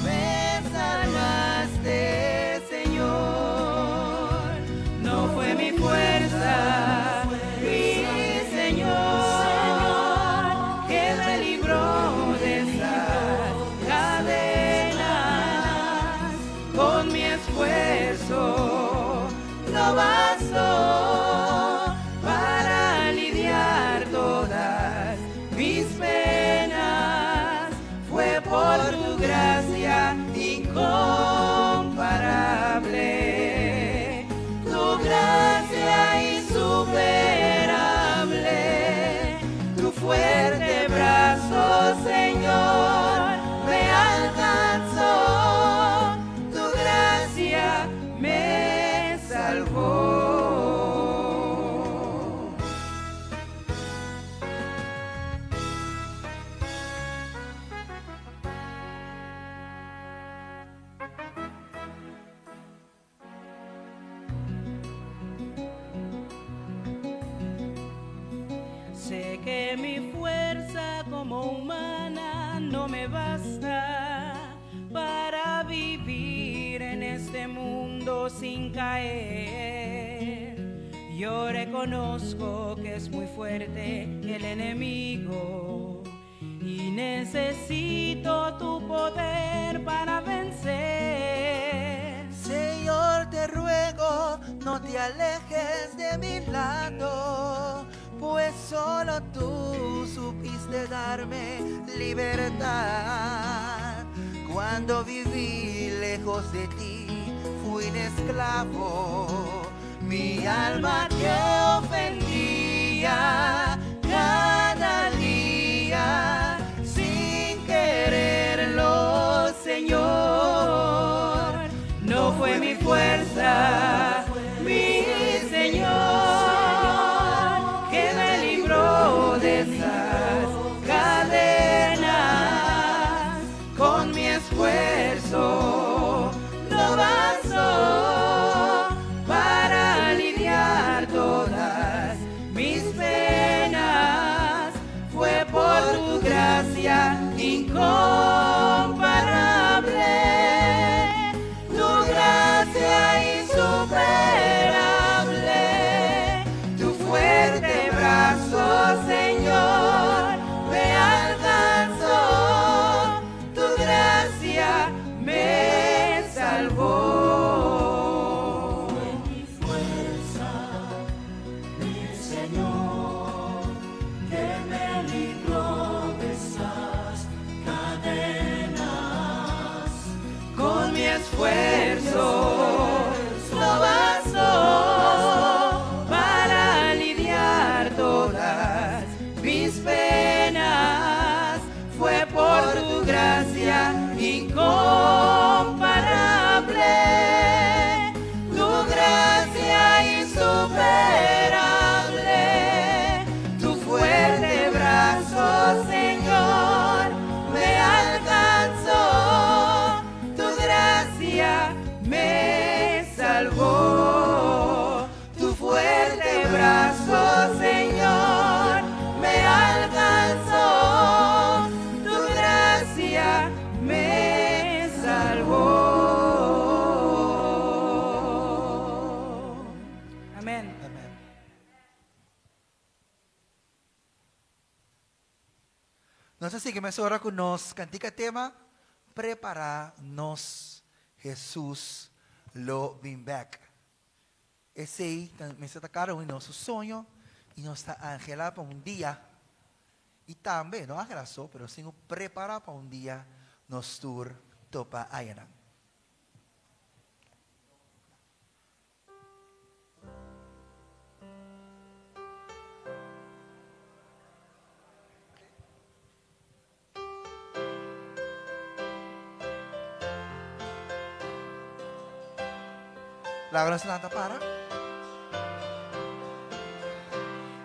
me salvaste, Señor. No fue mi fuerza, mi Señor, que me libró de esas cadenas. Con mi esfuerzo no bastó para lidiar todas mis penas. Fue por tu gracia incomparable, tu gracia insuperable, tu fuerte brazo, Señor, me alcanzó, tu gracia me salvó. Sé que mi fuerza como humana no me basta para vivir en este mundo sin caer. Yo reconozco que es muy fuerte el enemigo y necesito tu poder para vencer. Señor, te ruego, no te alejes de mi lado, pues solo tú supiste darme libertad. Cuando viví lejos de ti, fui un esclavo. Mi alma te ofendía cada día, sin quererlo, Señor. No fue mi fuerza, mi Señor, que me libró de esas cadenas. Con mi esfuerzo no bastó para lidiar Amén. Amén. Nós seguimos agora com nós, cantica tema, preparar-nos, Jesus lo vem back. Esse aí, me está caro em nosso sonho, e nós está angela para dia, e também, não angela só, mas sim preparar para dia, nos tour topa ayanan. Lágrimas na para.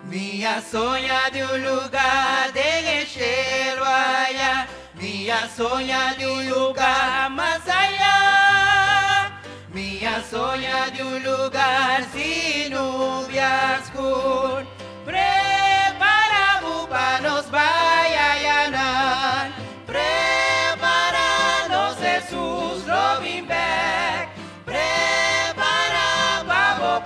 Minha sonha de lugar de cielo allá, minha sonha de lugar más allá, minha sonha de lugar sin nubes con preparamos para nos vayan, preparanos Jesús Robin back, prepara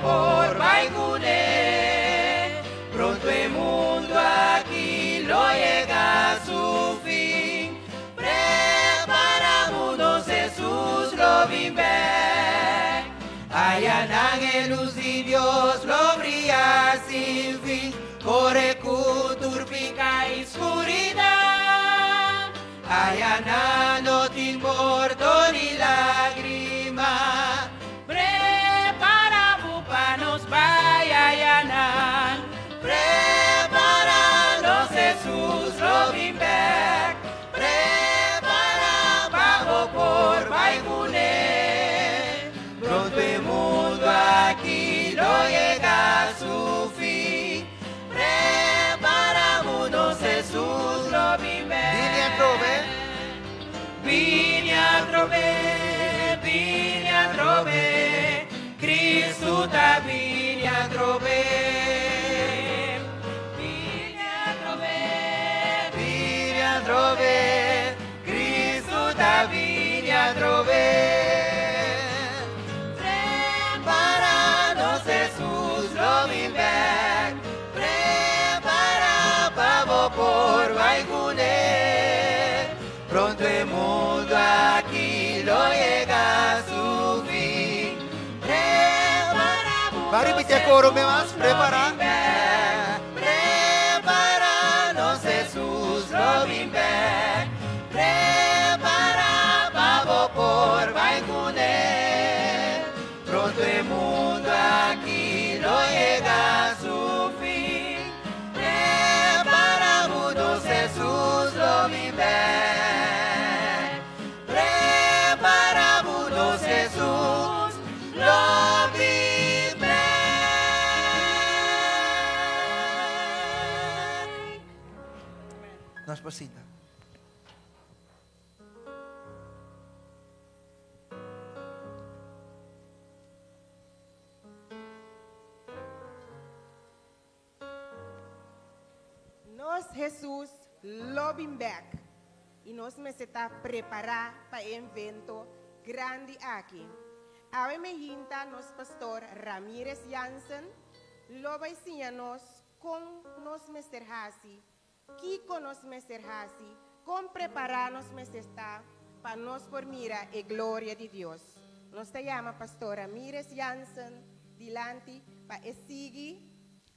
por Baigune, pronto el mundo aquí lo llega a su fin, preparámonos Jesús Robin back, allá en luz y Dios lo brilla sin fin, corre turpica y oscuridad, allá no timor ni lágrima, preparamos para nos vayan, preparanos Jesús Robin back, prepara vamos por Baigune, pronto el mundo aquí lo llega a su fin, preparámonos Jesús Robin back. Vini a trove, Cristo ta vini a trove, Cristo ta vini a trove, preparanos Jesús Robin back, prepara pavo por Baigune, pronto el mundo aquí lo llega a su fin, preparamos Mari repetir coro me más, prepara. Preparanos Jesús Robin back, prepara pavo por Baigune, pronto el mundo aquí lo llega a su fin, preparamos Jesús Robin back, preparamos Jesús Robin back. Nós pasita. Nós, Jesus, loving back. E nós me está preparar para o evento grande aqui. Agora me hinta nosso pastor Ramírez Jansen, lo vai ensinar-nos com nos Mr. Hassi, que com nos Mr. Hassi, como preparar-nos Mr. está para nós por mira a glória de Deus. Nós te chama pastor Ramírez Jansen, dilante para seguir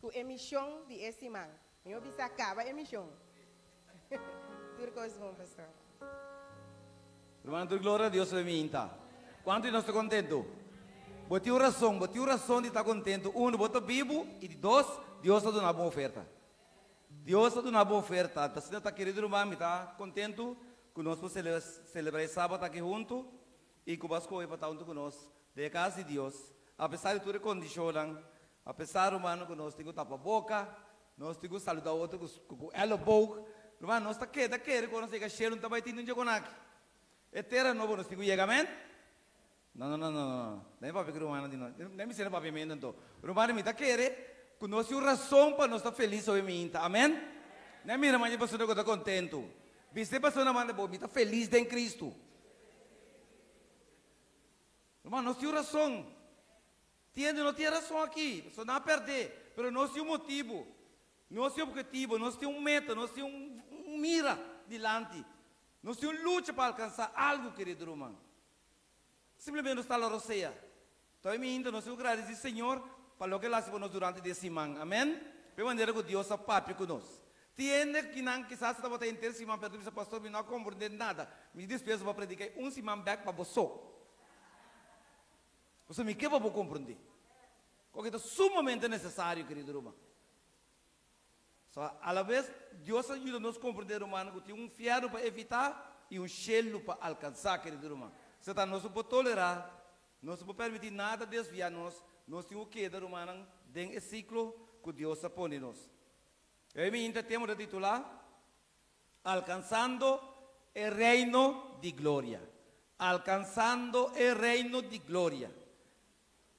com a emissão de esse man. Eu bisa acaba a emissão. Turcos bom, pastor. Hermano, tu gloria a Dios le minta. ¿Cuánto y no está contento? Botiu razão de estar contento. Um, botou vivo. E dois, Deus está dando uma boa oferta. Deus está dando uma boa oferta. Então, se está querido, irmão, está contento conosco celebrar sábado aqui junto. E que vas para estar junto conosco. De casa de Deus. Apesar de tudo condição, apesar, irmão, que nós temos tapa boca, nós temos que saludar o outro com ela boca. Irmão, nós está querendo, quando nós chega cheiro, não está vai ter ninguém com aqui. Etera novo nós temos que chegar, amém? Não. Nem para pegar rumana de nós. Nem me serve para pegar então. Rumana me está querendo, que nós temos razão para nós estar felizes hoje me amém? Nem mira mais pessoa que está contento. Viste pessoa na mão me está feliz em Cristo. Irmão, nós temos razão. Tiene, não tem razão aqui, só não perder, mas nós temos um motivo, nós temos um objetivo, nós temos uma meta, nós temos um mira dilante, nós temos luta para alcançar algo, querido irmão. Simplesmente não está na roceia. Então, nós temos que agradecer, Senhor, para o que Ele faz por nós durante esse semana. Amém? De maneira que Deus é papi conosco. Tiene que não, quizás você está inteiro semana, perto pastor, não compreende nada. Me despeço para predicar semana back para você. Você me quer para compreender. Porque é sumamente necessário, querido irmão. Só, à la vez, Deus ajuda-nos a compreender, humano, que tem um fierro para evitar e um gelo para alcançar, querido irmão. Você está, nós não podemos tolerar, nós não podemos permitir nada desviar-nos, nós temos que quedar, humano, dentro desse ciclo que Deus põe em nós. Eu me temos de titular, Alcanzando el reino de gloria. Alcanzando el reino de gloria.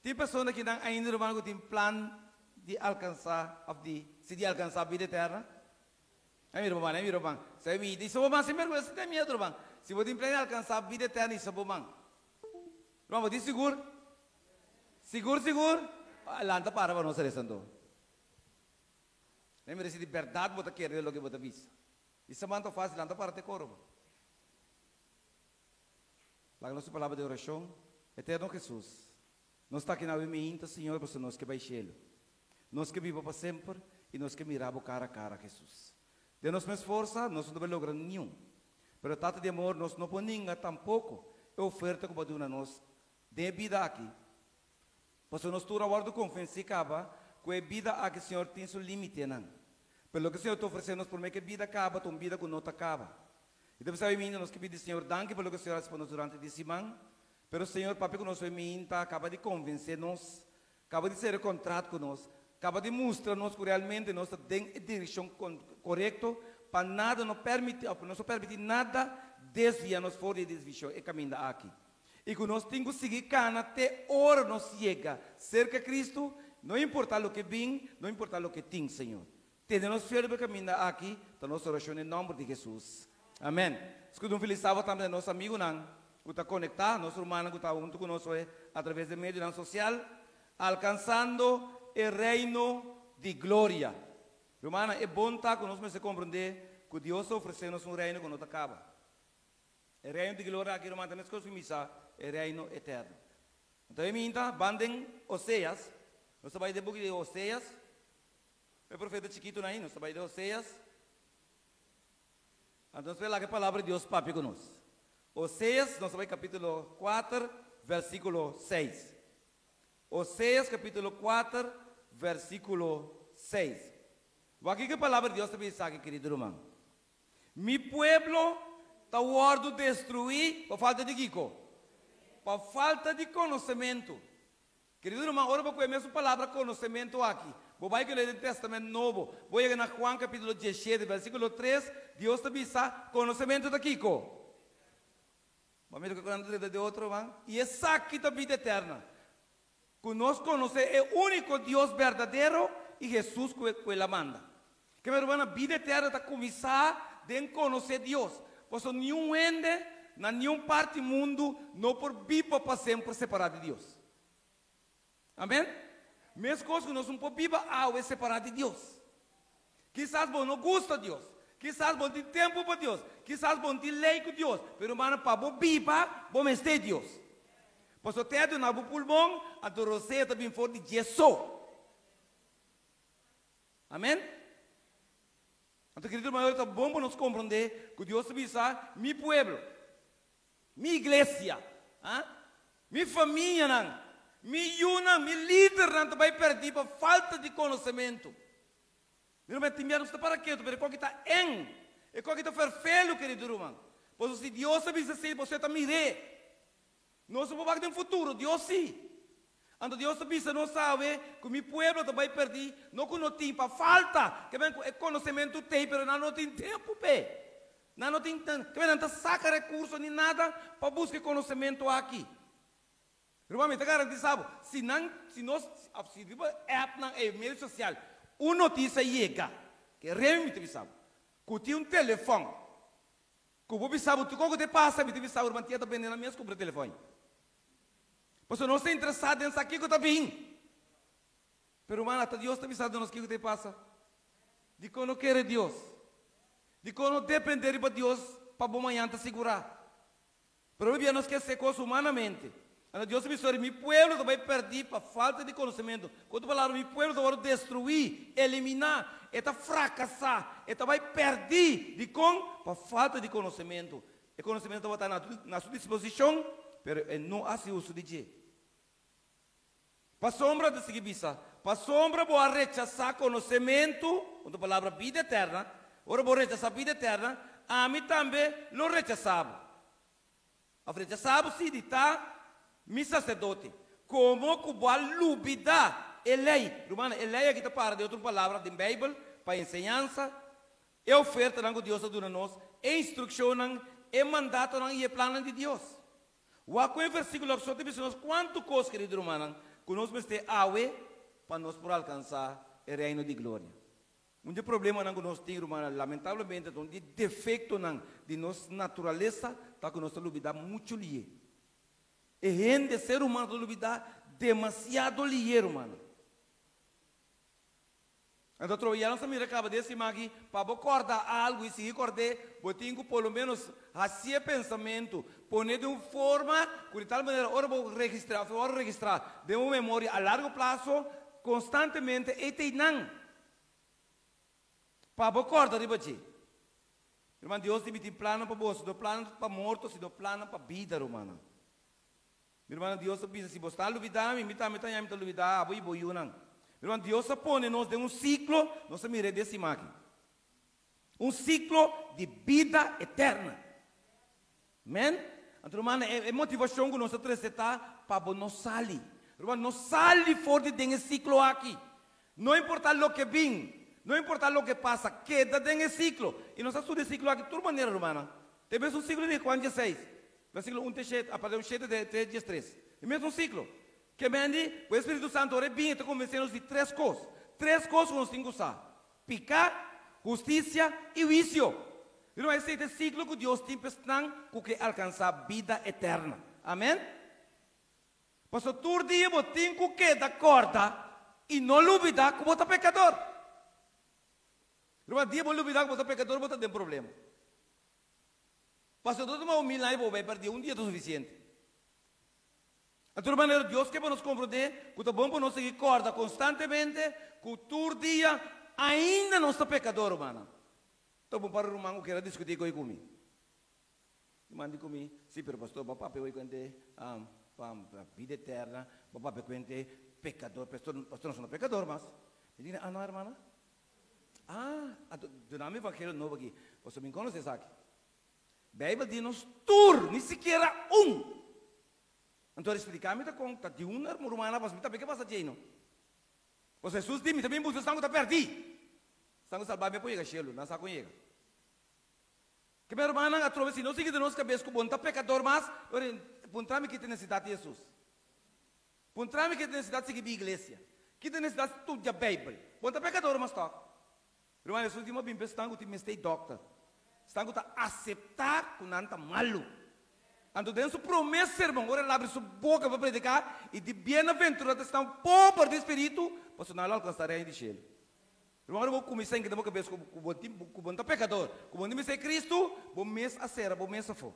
Tem pessoas que ainda, irmão, que tem plano de alcançar, de alcançar a vida eterna. É meu irmão. Se me diz, irmão, se mergulha, você tem medo, irmão. Se você tem plano de alcançar a vida eterna, isso é irmão. Irmão, você seguro? Seguro? Lanta para nós, Alessandro. Nem merece de verdade, você quer o que você diz. Isso é muito fácil, lanta para te coro. Lá nossa palavra de oração, eterno Jesus. Nós está aqui na minha Senhor, para nós que vai cielo. Nós que vivamos para sempre e nós que miramos cara a cara a Jesus. De nossa força, nós não vamos lograr nenhum. Pero tanto de amor, nós não podemos tampouco a oferta que pode dar nós de vida aqui. Porque nós estamos agora confiança que a vida aqui o Senhor tem seu limite, não. Pelo que o Senhor está oferecendo, por meio que a vida acaba, a vida que não acaba. Então, sabe, nós que pedimos, Senhor, danke pelo que o Senhor responde durante esse semana. Pero o Senhor, papi, que nós acaba de convencer-nos, acaba de ser contrato com nós, acaba de mostrar-nos que realmente nós estamos em direção correta, para nada não permitir nada desviar-nos fora de desviação e caminhar aqui. E que nós temos que seguir cana até a hora nos chega, cerca de Cristo, não importa o que vem, não importa o que tem, Senhor. Temos fiel para caminhar aqui, da nossa oração em nome de Jesus. Amém. Escuta feliz sábado também nosso amigo, não. Que está conectado, nosso irmão que está junto conosco através do meio social, alcançando o reino de glória. Irmã, é bom estar conosco, mas se compreender que Deus oferece-nos um reino que não acaba. O reino de glória, aqui, irmã, também se missa, é o reino eterno. Então, eu me inta, bandem Oséias, nós vamos de book de Oséias, o profeta chiquito aí, nós vamos de Oséias. Então, vamos lá que a palavra de Deus papi conosco. Oséias, nós vamos capítulo 4, versículo 6. Oséias, capítulo 4, versículo 6. Aqui que a palavra de Deus também está aqui, querido irmão. Mi pueblo está ordo destruir por falta de Kiko. Por falta de conhecimento. Querido irmão, agora vou conhecer a palavra conhecimento aqui. Vou que ler o Testamento Novo. Vou ir na Juan, capítulo 17, versículo 3. Deus também está conhecimento de Kiko. Vamos ver o que de outro, irmão. E essa aqui da vida eterna. Que nós conhecemos é o único Deus verdadeiro e Jesus que ele manda. Que, meu irmão, a vida eterna está começando a conhecer Deus. Porque nenhum ende, na nenhuma parte do mundo, não por viver para sempre separado de Deus. Amém? Mesma coisa que nós não podemos viver algo separado de Deus. Quizás você não gosta de Deus. Quizás você tem tempo para Deus. Quizás você tem lei com Deus. Pero, irmão, para você viver, você está Deus. Porque o teto na pulmão, a roseta também for de Jesus. Amém? Então, querido irmão, é bom para nós compreender que Deus sabe meu povo, minha igreja, minha família, minha líder não vai perder por falta de conhecimento. Meu irmão, tem medo para quê? Para qual que está em, e qual que está perfeito, querido irmão. Porque se Deus sabe assim, você está mirando. Nós não vamos ter um futuro, Deus sim. Então Deus não sabe que o meu povo vai perder, não que não tem para falta, que bem conhecimento tem, mas não tem tempo, não tem tempo, que bem não saca recursos nem nada para buscar conhecimento aqui. Irmão, me garanto, sabe, se nós app na meio social, uma notícia chega, que realmente sabe, que tem um telefone, que você sabe, tu como te passa, me sabe, irmão, tinha também na minha compra telefone. Você não está interessado em saber o que está bem. Pero, mano, até Deus está avisando nos o que te passa. De que não quer Deus. De que não depender de Deus para bom amanhã te segurar. Pero bien nos esquecer coisas humanamente. Deus me disse, meu povo vai perder por falta de conhecimento. Quando falaram, meu povo vai destruir, eliminar, está fracassar, está vai perder de por falta de conhecimento. O conhecimento vai estar na sua disposição, mas não faz uso de ele. Para sombra de seguir visa, para sombra vou rechazar conhecimento, com a palavra vida eterna, ora vou rechazar vida eterna, a mim também não rechazava. A rechazava se de mi sacerdote, como que vou lubida a lei. Romana, a lei é que está para de outra palavra da Bíblia, para ensinança, é oferta que Deus dá a nós, é instrução, é mandato e é plano de Deus. O aqui versículo que só te diz quanto coisa, querido Romana, que nós vamos ter para nós por alcançar o reino de glória. Um problema que nós temos, Romana, lamentavelmente, um defeito de nossa natureza, está que nós lubida muito lié. E gente, ser humano, lubida demasiado lié, Romana. Então, trabalhando essa minha acaba desse aqui, para acordar algo e se recordar, eu tenho pelo menos assim pensamento, poner de uma forma, de tal maneira, ora vou registrar, de uma memória a largo prazo, constantemente, e tem não. Para acordar, ribachi. Irmão, Deus tem plano para você, do plano para mortos e do plano para vida, Romana. Irmão, Deus diz, se você está luvidando, me está luvidando, vou ir, não. Irmão, Deus põe nos de um ciclo, nós mire desse aqui. Um ciclo de vida eterna. Amém? Então, irmão, é motivação que nós acrescentar para não sair. Irmão, não sai fora desse ciclo aqui. Não importa o que vem, não importa o que passa, queda desse ciclo. E nós estamos nesse ciclo aqui de toda maneira, irmão. Tem mesmo um ciclo de quando 16. Versículo 1, a partir do 7 de 3. É mesmo um ciclo. Que mende, o Espírito Santo é bem, está convencendo de três coisas. Três coisas que nós temos que usar: pecado, justiça e vício. E não é esse ciclo que Deus tem para que alcançar a vida eterna. Amém? Pastor, todo dia você tem que dar corda e não duvidar que você é pecador. Irmão, dia você duvidar que você é pecador, você tem problema. Pastor, todo mundo milagre vai perder um dia é suficiente. A tua maneira, Deus quer nos compreender que é bom para nós seguir corda constantemente, que todo dia ainda não está pecador, mano. Então, bom para o irmão que quer discutir comigo. Mande comigo, sim, pero pastor, papai, eu conte a vida eterna, papai, eu conte pecador, pastor não sou pecador, mas. Ele diz, não, irmã? Do nome evangelho novo aqui, você me conhece aqui. Bíblia diz-nos, nem sequer um. Então, explicar-me da conta de uma romana, mas me também que passa de não. Você Jesus diz, também busca sangue da perdi. Sangue salvar me põe gachelo, não sabe conhega. Que minha irmã a trova se não sigue de nós cabeça com bom tá pecador, mas puntrame que tem necessidade de Jesus. Puntrame que tem necessidade de seguir a igreja. Que tem necessidade de estudar a Bíblia. Bom tá pecador, mas tá. Irmã, Jesus diz, mas bem pensando que me stay doctor. Sangue tá aceitar que não tá malo. Então, dentro da promessa, irmão, agora ele abre sua boca para predicar e de bem-aventurado estão pobre de espírito, para não alcançar a de cielo. Irmão, eu vou começar em que eu cabeça com o bom pecador, com o bom de Cristo, bom mês a ser, bom mês a for.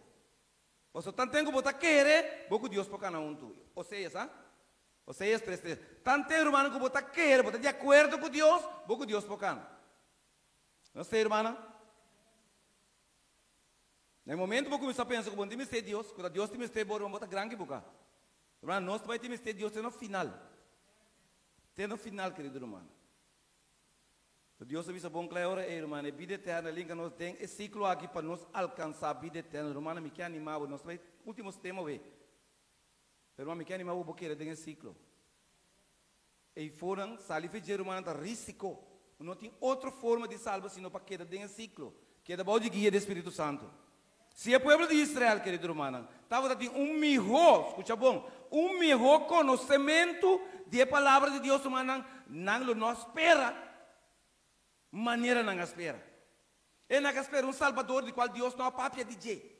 Você tanto tempo você quer, vou com Deus para cada um. Ou seja, 3:3. Tanto tempo, irmão, que você quer, você de acordo com Deus, vou com Deus para cada. Não sei, irmã? No momento que começar a pensar que Deus tem Deus, quando Deus tem Deus, vamos botar grande boca. Nós também temos Deus até no final. Até no final, querido irmão. Deus avisa bom claro, irmão, a vida eterna, ali que nós temos, esse ciclo aqui para nós alcançar a vida eterna. Irmão, me quer animar, nós também, últimos temas, irmão, me quer animar, vou querer ter esse ciclo. E foram, sabe, irmão, está risco. Não tem outra forma de salvar, senão para querer ter esse ciclo. Que é da boa de guia do Espírito Santo. Se o povo de Israel, querido irmão, estava tendo melhor, escuta bom, melhor conhecimento da palavra de Deus, irmão, não espera, maneira não espera. E não espera Salvador, de qual Deus não há papia de jeito.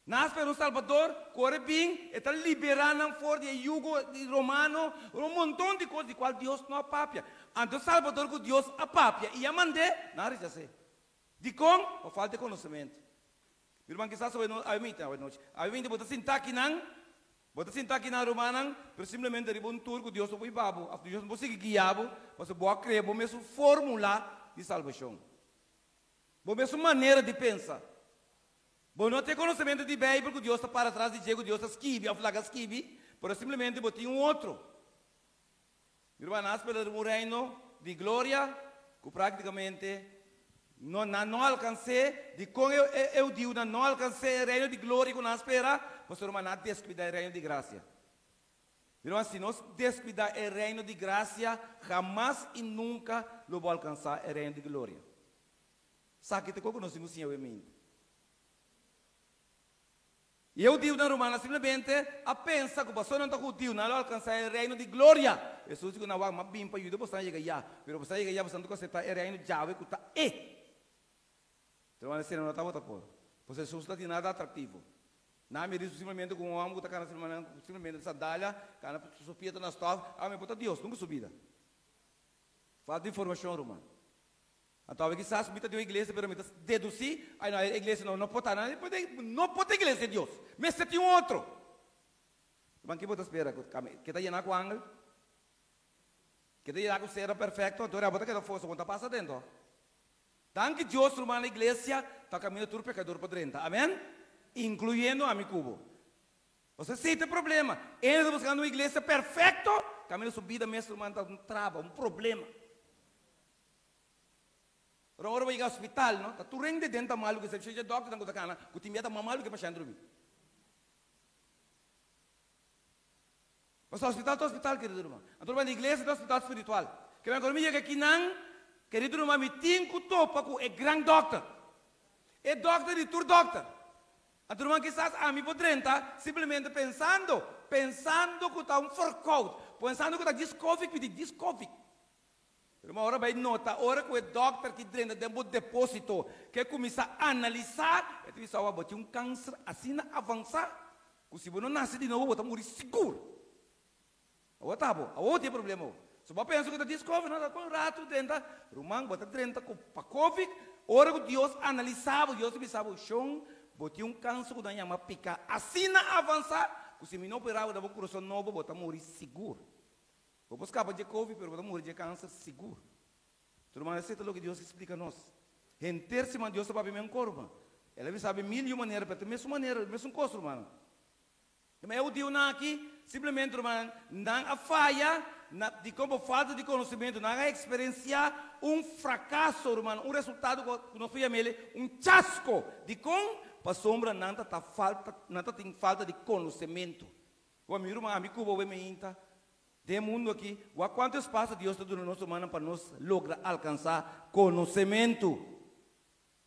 Nós para o Salvador, corre bem, está liberando fora de jugo de romano, montão de coisas de qual Deus não apapia. Então Salvador com Deus apapia e a mandé, nada já sei. De como? Falta de conhecimento. Meu irmão, que está sobre nós, a mim bota sentar aqui na romana, pero simplesmente de um tour com Deus sobre babo, a Deus não pode guiar, você pode criar, bom mesmo fórmula de salvação. Bom mesmo maneira de pensar. Bom, não tem conhecimento de Bíblia, que Deus está para trás de Diego, Deus está esquive, a flaga esquive, mas simplesmente botar outro. Meu irmão, nós pelo um reino de glória, que praticamente não alcancei, de como eu digo, não alcancei o reino de glória que nós espera, mas o irmão não descuidar o reino de graça. Meu irmão, se nós descuidar o reino de graça, jamais e nunca lo vou alcançar o reino de glória. Sabe que nós temos sim em mente. E eu digo na romana simplesmente a pensar que o pastor não está contigo, não vai alcançar o reino de glória. Jesus diz que não vai mais bem para ajudar, você não chega já. Mas você chega já, você não consegue o reino de Yahweh que está Então, você não está por. Você Jesus está de nada atrativo. Não me diz simplesmente com um homem que está simplesmente sandália, que está subindo na estova, me bota Deus, nunca subida. Falta de informação, romana. Então, que sabe subida de uma igreja, pero me deduzir, aí na igreja não pode estar, não pode ter igreja de Deus. Mas você tem um outro. Mas que você espera? Que está llenado com ángel? Que está llenado com ser perfeito? Então, você quer força, quando passa dentro. Tanto que Deus, romano, na igreja, está caminhando todo pecador por dentro. Amém? Incluindo a mi cubo. Você sente problema. Ele está buscando uma igreja perfeita, caminho subida mesmo, romano, está um trava, um problema. Agora vai chegar ao hospital, não? Tá tu rende dentro malu que você chega doctor tanto cana, que te meta malu que para chandrubi. Mas o hospital querido irmão. A turma da igreja é hospital espiritual. Que vem agora me chega aqui não, querido irmão, me tem que topa com é grande doctor. É doctor de tur doctor. A turma que está a mim podrenta simplesmente pensando que está um forcout, pensando que está discofic. Uma hora vai notar, hora que o doctor que treina dentro do depósito, que começa a analisar, ele vai botar um câncer assim avançar, que se você não nasce de novo, você vai morrer seguro. Agora tá bom, agora tem problema. Se você pensa que está descobre, não está com rato dentro, rumang, você treina com Covid, hora que Deus analisava, Deus pensava, o chão, botar um câncer que não chama picar, assim avançar, que se não operar, você vai coração novo, você vai morrer seguro. Vou escapar de Covid, mas vou morrer de câncer seguro. Tudo mais é o que Deus explica a nós. Em terceiro, Deus sabe bem corpo. Ele sabe mil e uma maneiras, para ter a mesma maneira, a mesma coisa, irmão. Mas eu digo aqui, simplesmente, irmão, não a falha, de como falta de conhecimento, não a experienciar um fracasso, irmão, um resultado que nós fizemos ele, um chasco, de como para sombra não tem falta de conhecimento. O meu irmão, amigo, vou ver de mundo aqui, quanto espaço Deus está dando no nosso humano para nós lograr alcançar conhecimento.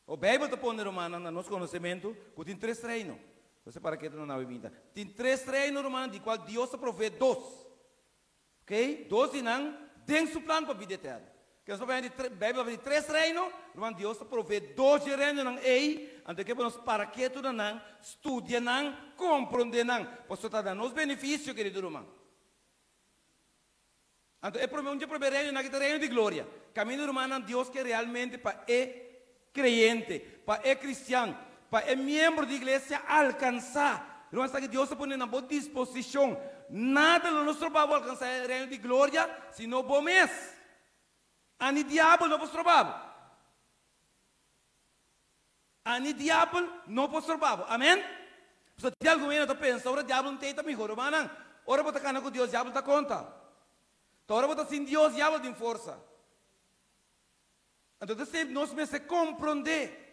O Bíblia está pondo humano no nosso conhecimento, que tem 3 treinos. Você para que não na Bíblia. Tem 3 treinos, humano, de qual Deus provê 2. Ok? 2 e não, tem seu plano para a vida eterna. Que nós vamos ver, Bíblia vai de 3 treinos, humano, Deus provê 2 treinos, não é? Antes que nós para que não, estudia não, compreender não. Posso estar dando os benefícios, querido irmão. Então, é reino na reino de glória. Caminho humano, Deus que realmente para crente, para cristiano, para membro de igreja alcançar. Não é que Deus está pondo na boa disposição. Nada no nosso trabalho alcançar o reino de glória, senão bom mês. Ani diabo não pode trabalhar. Ani diabo não pode trabalhar. Amém? Se tem alguém que pensa, ora diabo não tem também, irmão. Ora você cana com Deus, diabo está conta. Agora você sem Deus, diabo tem força. Então, nós precisamos compreender.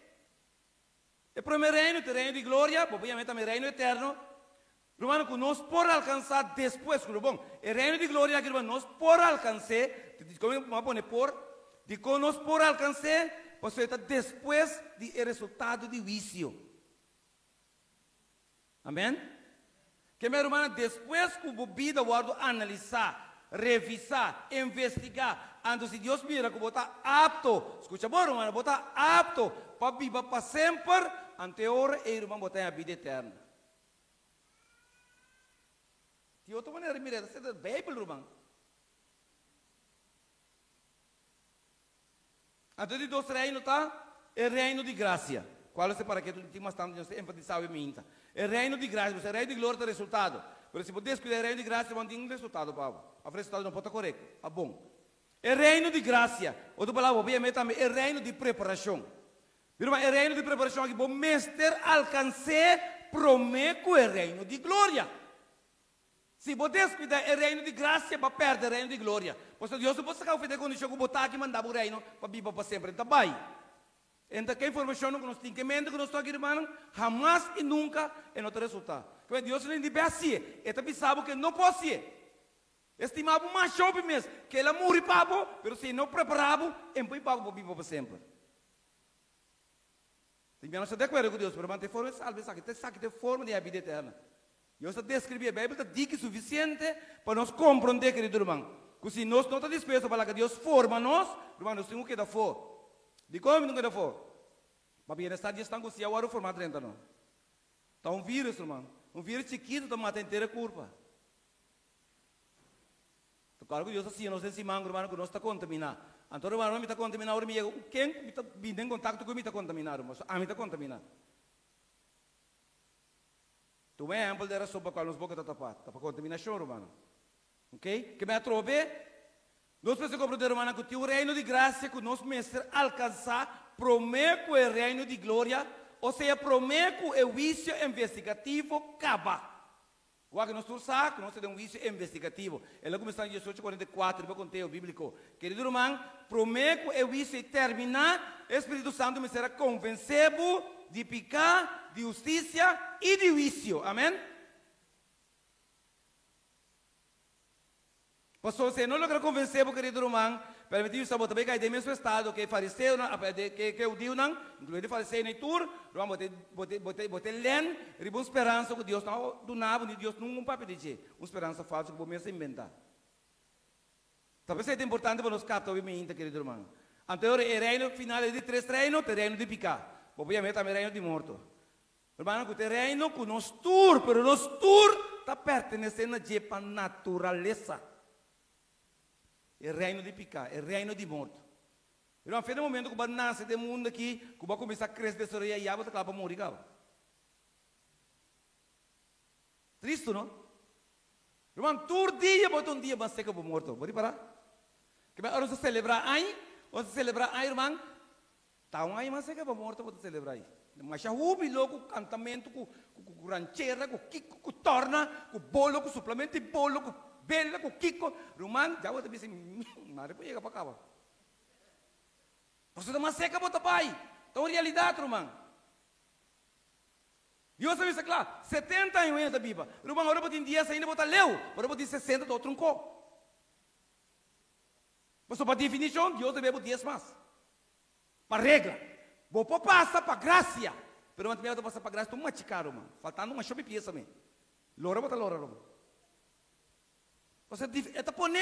O primeiro reino, o reino de glória, obviamente, o reino eterno. Romano, que nós por alcançar depois, bom, o reino de glória, que nós por alcançar, como vamos poner por, de que nós por alcançar, você está depois do resultado de vício. Amém? Que, meu irmão, depois que a vida guarda analisar, revisar, investigar, antes se Deus mira que você está apto, escucha bom, irmão, você está apto para viver para sempre, anterior e irmão botar a vida eterna. De outra maneira, mira, essa é a Bíblia, irmão. Então, de dois reinos, tá? É reino de graça. Qual é para que tu tinha bastante enfatizar em mim? É reino de graça, é reino de glória do resultado. Mas se você descuidar reino de graça, você não tem um resultado, Paulo. O resultado não pode estar correto. Ah, bom. É reino de graça. Outra palavra, obviamente, também é reino de preparação. Irmão, é reino de preparação aqui. O mestre alcançar, promete é reino de glória. Se você descuidar é reino de graça, vai perder reino de glória. Porque Deus não pode sacar o fim de condição que botar aqui e mandar o reino para viver para sempre. Então, vai. Então, que informação que nós temos, que mente que nós estamos aqui, irmão, jamais e nunca é nosso resultado. Porque Deus não deve assim. Ele também sabe que não pode ser. Estimava mais jovem mesmo, que ele morre para você, mas se não preparava, ele vai para viver para sempre. Tem que não de acordo com Deus, para manter forma de salvação, tem forma de vida eterna. Eu estou descrevendo a Bíblia, está dica suficiente para nós compreender, querido irmão. Que se nós não estamos dispostos para que Deus forma nós, irmão, nós temos que dar fora. De como não quer dar fora? Para bem-estar de estar com si, agora o formato dentro não. Está um vírus, irmão. Um vírus chiquito, está matando inteira a curva. Claro que Deus assim, nós temos irmão, irmão, que nós está contaminado. Então, irmão, me está contaminado, quem está vindo em contato com me está contaminado, mas a mim está contaminado. Tu é exemplo da sopa qual nos boca está tapado, está para contaminação, irmão. Ok? Que me atrobe? Nós precisamos compreender, irmão, que o reino de graça que nós mestre alcançar, promete o reino de glória, ou seja, promete o vício investigativo acaba. Agora que nós trouxemos, nós temos um vício investigativo. Ela começou em 1844, eu contei o bíblico. Querido irmão, promete o vício terminar, o Espírito Santo me será convencido de pecar, de justiça e de vício. Amém? Pastor, se não logra convencer, querido irmão, permitiu saber também que é do mesmo estado que fariseu, que o Deus não, incluindo fariseu nem tur, irmão, bote len, ribo esperança que Deus não do nabo, Deus não vai pedir, uma esperança falsa que você inventar. Talvez seja importante para nós captar obviamente, querido irmão. Anterior, o reino final é de 3 reinos, o reino de picar. Obviamente, também o reino de morto. Irmão, o reino que nós tur, pero nós tur está pertencendo a natureza. É reino de picar, é reino de morto. Irmão, foi no momento que você nasce do mundo aqui, que você começa a crescer dessa orelha e você acaba morrer. Triste, não? Irmão, todo dia você um dia você acaba morto. Pode parar? Que vai você celebrar aí, você celebrar aí, irmão. Tá um aí, mas você acaba morto, você celebrar aí. Mas já houve logo cantamento, com rancheira, com kiko, com torna, com bolo, com suplemento de bolo, com bela, com kiko. Irmão, já você disse, não depois chega para cá. Você não seca para o pai. Então, realidade, irmão. Deus sabe isso, claro. 70 anos da Bíblia. Irmão, agora eu tenho 10 ainda, botar leu. Agora eu tenho 60 do outro tronco. Mas para definição, Deus deve 10 mais. Para regra. Vou passar para graça. Pero antes de passar para graça, estou machucado, irmão. Faltando uma chave pieza também. Lora, bota lora, irmão. Você está pondo.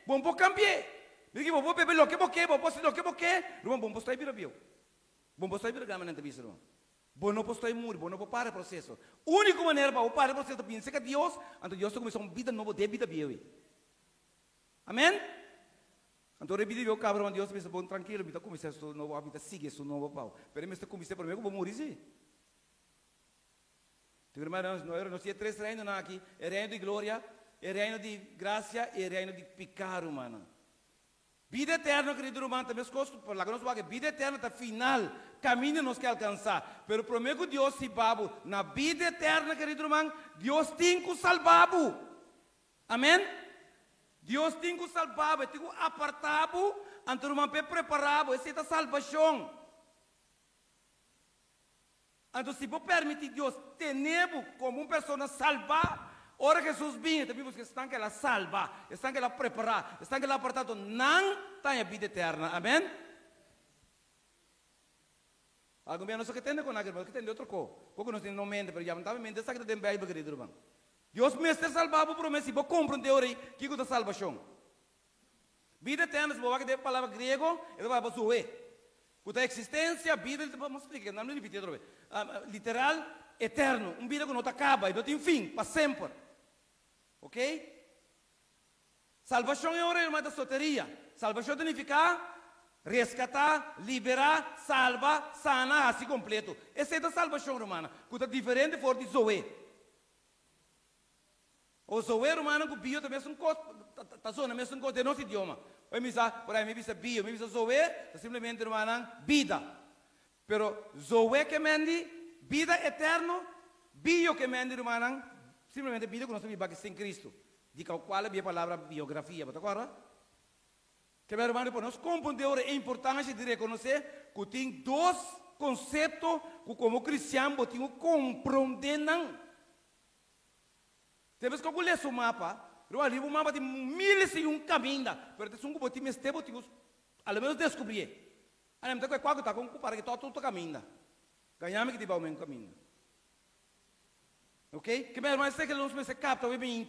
Bom, vou cambiar. Porque vou beber lo que vou querer, vou postar lo que vou querer. Irmão, bom, postar vira bio. Bom, postar vira gama na entrevista, irmão. Bom, não postar muri, bom, não vou parar o processo. Única maneira para parar o processo, pensa que Deus, então Deus começou uma vida nova, de vida bio. Amém? Então, eu pedi ao cabrão, Deus pensa, bom, tranquilo, me está começando a nova vida, siga esse novo pau. Pero me está começando para mim, eu vou morrer, sim. Então, irmão, nós temos 3 reinos aqui, é reino de glória, é reino de graça e é reino de pecado, humano. Vida eterna, querido irmão, também as coisas, por lá que nós falamos, vida eterna está final, caminho nós quer alcançar. Pero prometo que Deus se babo, na vida eterna, querido irmão, Deus tem que salvá-lo. Amém? Deus tem que salvá-lo, tem que apartar-lo, antes o irmão preparar-lo, essa é a salvação. Então, se você permitir Deus ter-lo como uma pessoa salva, ora Jesus vinha, também que estão que ela salva, estão que ela preparar, estão que ela apartar, não tem a vida eterna. Amém? Algo menos que tem com aquilo, que tem de outra coisa. Porque nós não mente, mas já não está mente, sabe que tem Bíblia, querido irmão. Deus mestre salvava por mim, se você compreender que é a salvação. Vida eterna, se você tem a palavra grego, ele vai para zoe. Cuta existência, vida, vamos explicar, não me repetir outra vez. Literal, eterno, vida que não acaba e não tem fim, para sempre. Ok? Salvação é uma irmã da soteria. Salvação significa resgatar, liberar, salvar, sanar, assim completo. Essa é a salvação romana, que é diferente de Zoe. O Zoe romano, que o bio também é um costo, está só na mesma coisa, é nosso idioma. Oi, por aí, me visa bio, me visa Zoe, é simplesmente romana, vida. Pero Zoe que mende, vida eterno, bio que mende romana, simplesmente vida que nós vivemos sem Cristo. De qual é a palavra biografia, está claro? Que meu irmão, nós compreendemos a importância de reconhecer que tem dois conceitos que como cristiano temos que compreender. Temos que ler o mapa, o mapa tem 1001 caminhos, mas tem um que temos ao menos descobrir. A gente tem que estar com para que todo caminho. Ganhamos que o mesmo caminho. Ok? Que meu irmão, sei que nós se capta o bem.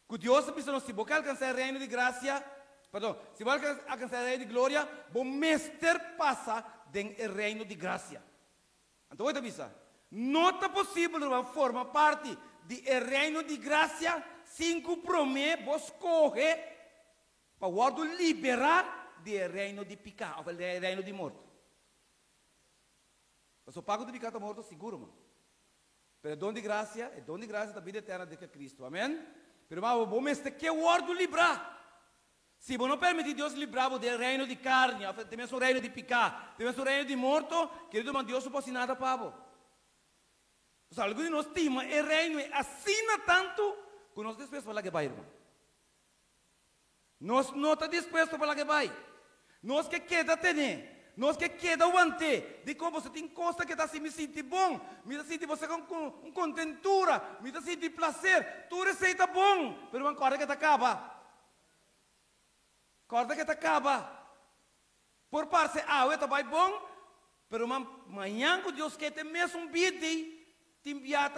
Que Deus precisa nos boca alcançar o reino de graça, perdão, se vai alcançar o reino de glória, o mestre passa no reino de graça. Então, oi, Tabisa, não é possível formar parte do reino de graça sem que promete vos correr para o liberar do reino de pecado, do reino de morte. Mas o pago de pecado morto seguro, mano. Pero dom de graça é dom de graça da vida eterna de Cristo. Amém? Pero vamos mestre que o ordo livrar. Se você não permite Deus livrar do reino de carne, temos o reino de pecado, temos o reino de morto, querido, mas Deus não pode nada para você. Então, alguns de nós temos o reino assina tanto que nós dispostos para lá que vai, irmão. Nós não estamos dispostos para lá que vai. Nós que queda ter. Nós que queda aguante, de como você tem coisa que está assim, me sente bom, me sente você com contentura, me sente prazer, tudo receita bom, mas uma corda que te acaba. Corda que te acaba. Por parte, está bem bom, mas amanhã que Deus quer ter mesmo um bide, te enviar,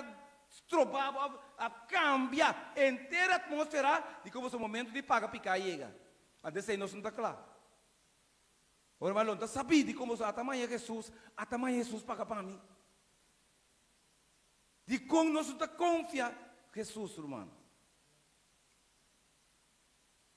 estrobar, a cambiar inteira a atmosfera, de como o momento de pagar picar chega. A desse não está claro. O irmão não sabia de como amanhã Jesus paga para mim. De como nós confiamos em Jesus, irmão.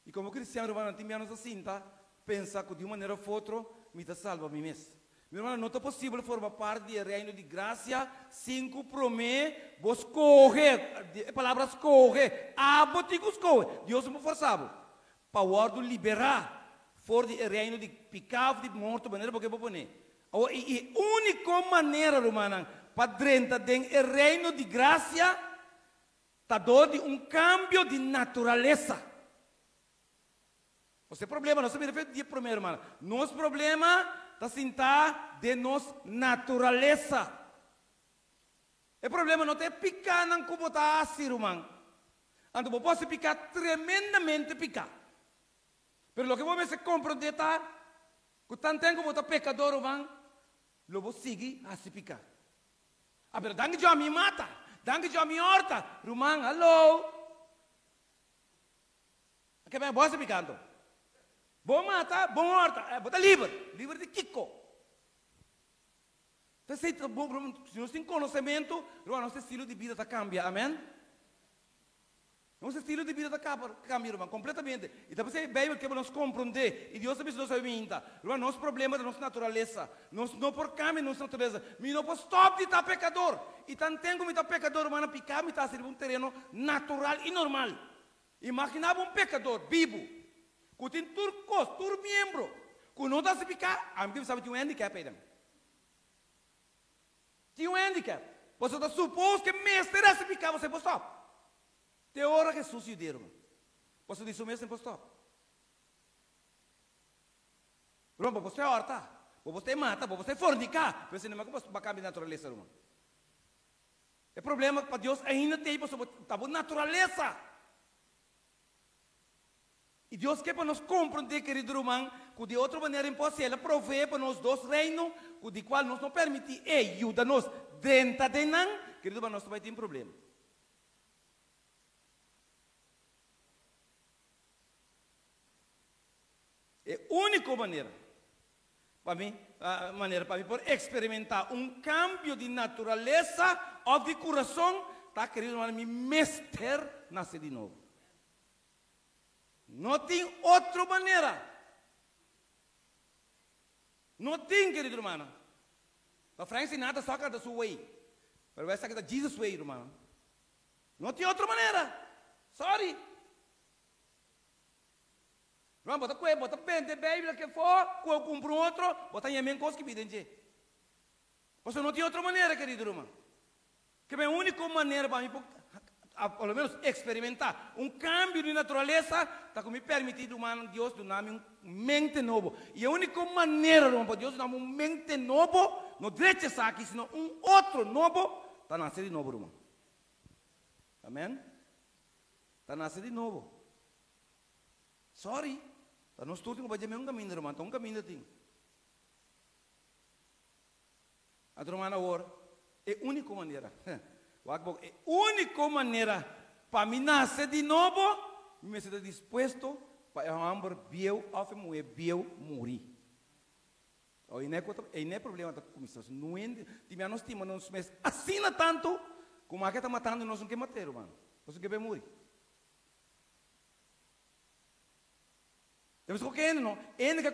E como cristiano, irmão, temos assim, tá? Pensa que de uma maneira ou outra, me salva a mim mesmo. Meu irmão, não é possível formar parte do reino de graça sem que promete vos correr. Palavras correr. Boticos correr. Deus me forçava. Para o ordo liberar. For de reino de pecado, de morte, maneira porque vou poner. E a única maneira, irmão, para dentro do reino de graça, está dando cambio de natureza. O seu problema, não se me refere a primeiro, irmão. Nosso problema está sentar de nossa natureza. O problema não é picar não como está assim, irmão. Então, você pode picar tremendamente picar. Pero lo que vos me compreender está, que tanto tempo você é pecador, irmão, lo vos sigue a se picar. Pero dangue já me mata, dangue já me horta, irmão, alô. Que bem, você picando. Bom mata, bom horta, você livre de Kiko. Então, se nós temos conhecimento, nosso estilo de vida está cambia, amém? Nosso estilo de vida cambia, irmão, completamente. E também é bem que nós compreender. E Deus também nos ajuda. Irmão, nosso problema da nossa natureza. Nós não por caminho nossa natureza. Mas não por stop de estar pecador. E tanto tempo que estar pecador, irmão, picar, me está servindo um terreno natural e normal. Imaginava um pecador vivo. Que tem todo membro. Que não está se picar. A mim sabe que tem um handicap aí. Tinha um handicap. Você está suposto que mestre se picar, você pode stop. Tem hora que Jesus sucederam. Você disse o mesmo, pastor? Irmão, você é horta, você mata, você fornicar. Você não é como para cambiar a natureza, irmão. O problema para Deus ainda tem a natureza. E Deus quer para nós compreender, querido irmão, que de outra maneira impossível, Ele provê para nós dois reinos, de qual nós não permite e ajuda-nos dentro de nós, querido irmão, nós vai ter um problema. É a única maneira para mim, maneira para mim poder experimentar cambio de natureza ou de coração, tá querido, mas me mester nascer de novo. Não tem outra maneira. Não tem, querido irmão. A França nada só que da sua way. Mas vai ser que da Jesus way, irmão. Não tem outra maneira. Sorry. Irmão, bota pente, Bíblia que for, eu compro outro, bota em minha coisa que pidem. Você não tem outra maneira, querido irmão. Que é a única maneira para mim, pelo menos, experimentar cambio de natureza, está me permitido, humano, Deus, dar-me mente novo. E a única maneira, irmão, para Deus dar-me mente novo, não deixa isso aqui, senão outro novo, está nascendo de novo, irmão. Amém? Está nascendo de novo. Sorry. Está nos turnos para dizer caminho, irmão. Está caminho assim. A tua irmã agora, é a única maneira. É a única maneira para mim nascer de novo, me estou disposto para eu amar biel, ou me biel morrer. E não é problema da comissão. Não é, nós temos assina tanto, como a que está matando, nós não queremos matar, mano. Nós não queremos morrer. Temos que não, ele que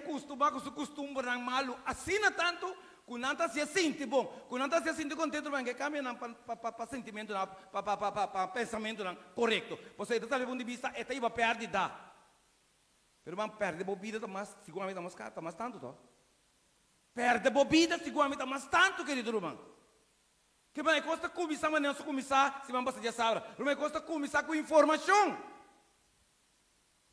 costuma dar malo, assina tanto, que não está se sente bom, que não está se sente contente, mas que cambia para sentimento, para pensamento correto. Você está levando de vista, é que perde dá. Pero man perde bebida, mas seguramente está mais tanto, tá? Perde bebida, seguramente está mais tanto, querido irmão. Que vai costa começar, mas não começar, se vamos passar de sabra. Vai costa começar com informação.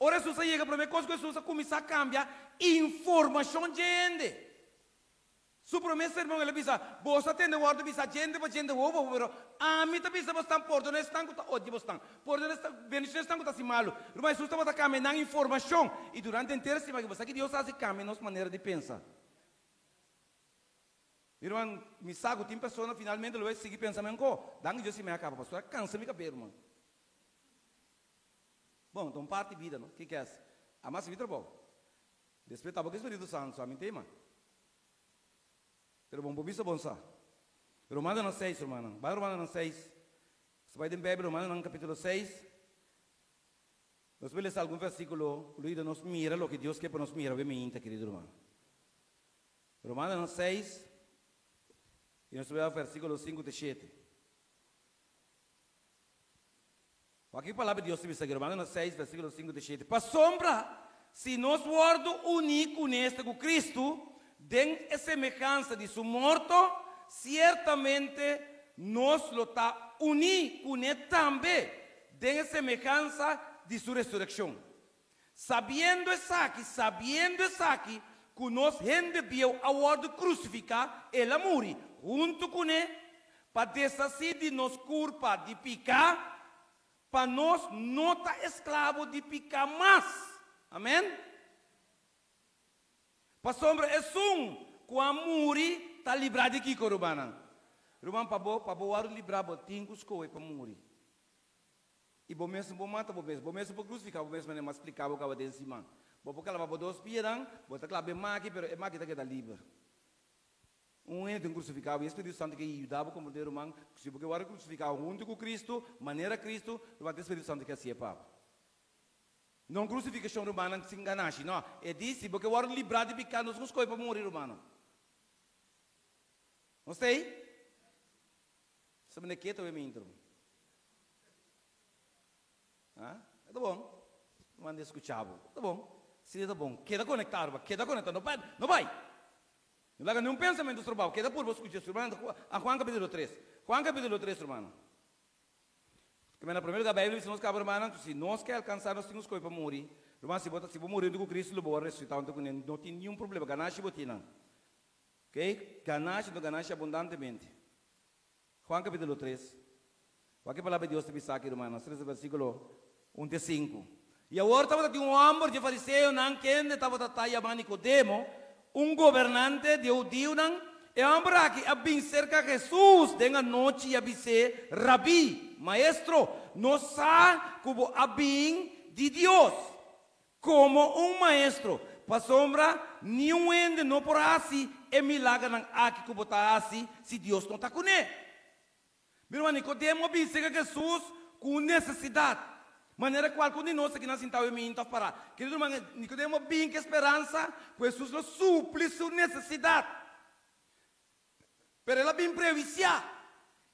Ora, Jesus chega para mim, coisa que Jesus começa a cambiar informação de gente. Sua promessa, irmão, ele diz: você tem o ordem de gente para gente, pero a mim também está bastante por onde estão, está ótimo bastante. Por onde está, bendição está assim malo. Irmão, Jesus está caminhando informação e durante a inteira semana que você que Deus faz caminho nossa maneira de pensar. Irmão, me sago, tem pessoas finalmente ele vai seguir pensamento, dá-me Deus se me acaba, pastor, cansa me cabelo, irmão. Bom, então parte de vida, não? O que é isso? A massa vida é bom. Despertar o Espírito Santo, só me tema. Pero bom, isso é bom, só. Romanos 6, irmão. Vai Romanos 6. Você vai em Bíblia, Romanos no capítulo 6. Nós vamos ler algum versículo, Luísa nos mira, o que Deus quer para nos mirar, obviamente, querido irmão. Romanos 6, e nós vamos ver o versículo 5 e 7. Aqui a palavra de Deus se diz, Romanos 6, versículo 5 e 7. Para sombra, se nós guardo único neste com Cristo, den a semelhança de sua morte, certamente nós lo está unido com ele também, den a semelhança de sua ressurreição. Sabendo isso aqui, que nós gente viu a ordem crucificar, ele morre, junto com ele, para desfazer de nos culpa de pecar, para nós não estar escravo de pecar mais. Amém? Para sombra é quando morrer, está livrado de que, Corubana? Irmão, para boa livrar, tem que escolher para morrer. E bom mesmo, bom mata, bom mesmo para crucificar, bom mesmo não explicar o que eu disse, irmão. Bom, porque ela vai dois pirang, bota claro bem maqui, pero é maqui que está livre. Ele tem crucificado, e o Espírito Santo que ajudava como der irmão, se porque agora crucificado junto com Cristo, maneira Cristo, vai ter o Espírito Santo que assim é papo. Não crucificação romana se enganasse, não. É disse porque agora livrar de pecado, nós nos para morrer, romano. Não sei? Sabe nem que eu me intro. Ah, tá bom. Manda escutar, tá bom. Se tá bom, queda conectado, não vai. Não laga nenhum pensamento do trabalho, queda por você escutar, irmão. A Juan capítulo 3. Juan capítulo 3, irmão. Que na primeira da Bíblia, se nós queremos, irmão, se nós queremos alcançar, nós temos coisa para morrer. Irmão, se você morrer com Cristo, ele vai ressuscitar, não tem nenhum problema. Ganância, você não. Ok? Ganância abundantemente. Juan capítulo 3. Aqui a palavra de Deus te diz aqui, irmão, 3 versículo 1 e 5. E agora estava de homem de fariseu, não quem estava chamando Nicodemo, governante de judeu, e homem aqui a bem cerca de Jesus, denga noite e a dizer, Rabi, maestro, nós sabemos como a bem de Deus, como maestro, para sombra, nenhum ende não por assim, é milagre não aqui que botar assim, se Deus não está com ele. Meu irmão, Nicodemo disse que Jesus com necessidade. Maneira qual quando nós aqui nós então me então parar. Querido irmão, Nicodemo bem que esperança, pois Jesus não suple sua necessidade. Pero ela bem previsia.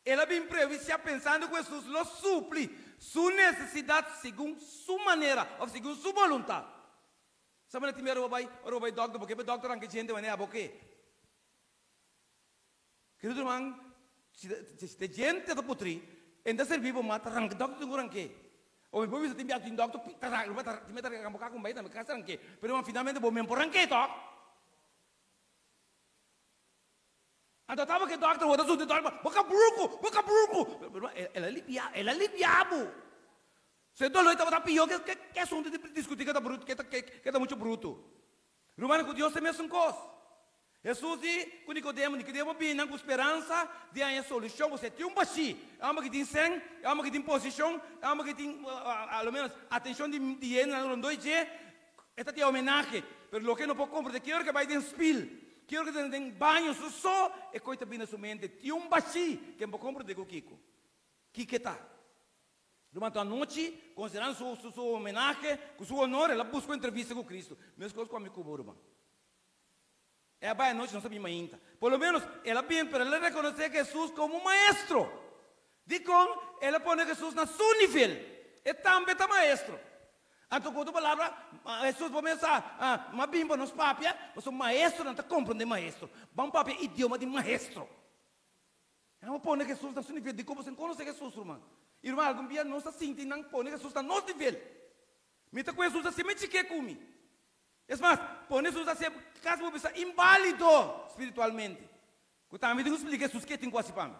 Ela bem previsia pensando que Jesus não suple sua necessidade segundo sua maneira, ou segundo sua vontade. Sabe na primeira eu vai doctor, porque o doctor não quer gente maneira porque. Querido irmão, se tem gente da putri, ainda servir para matar rank doctor do rank. Ou me pode ter um doctor, tarak, lupa tarak, time tarak kamu kaku baik, tapi kasar rank. Pero finalmente bom mesmo rank toh. Anda tahu que doctor, o doctor doctor, boca burco. Ela aliviado. Se dolo estava tá pior que assunto de discutir que tá bruto, que tá muito bruto. Rumana com Deus é mesmo coisa. Jesus disse com Nicodemo bem com esperança de a solução. Você tem baixi, ama que tem sangue, ama que tem posição, ama que tem, ao menos, atenção de ele nos dois dias. Esta é homenagem, mas o que não pode compreender, quero que vai ter spill, quero que tem banho, só e coisa bem na sua mente. Tem baixi que não pode compreender o Kiko. Que tá? Durante a noite, considerando sua homenagem, com seu honor, ela busca entrevista com Cristo. Mesmo coisa com a minha irmão. É a noite não sabia ainda. Por lo menos, ela bem para ela reconhecer Jesus como maestro. De com, ela põe Jesus na seu nível. E também está maestro. Então, quando a palavra, Jesus começa, mas bem para nós papia, mas o maestro não está compreendendo maestro. Vamos papia idioma de maestro. Ela põe Jesus na seu nível. De como você conhece Jesus, irmão. Irmão, algum dia não está sentindo, não põe Jesus na nosso nível. Me está com Jesus assim, me chique comigo. Es más, por Jesus assim, caso você está inválido espiritualmente. Eu também tenho que explicar Jesus que tem quase para mim.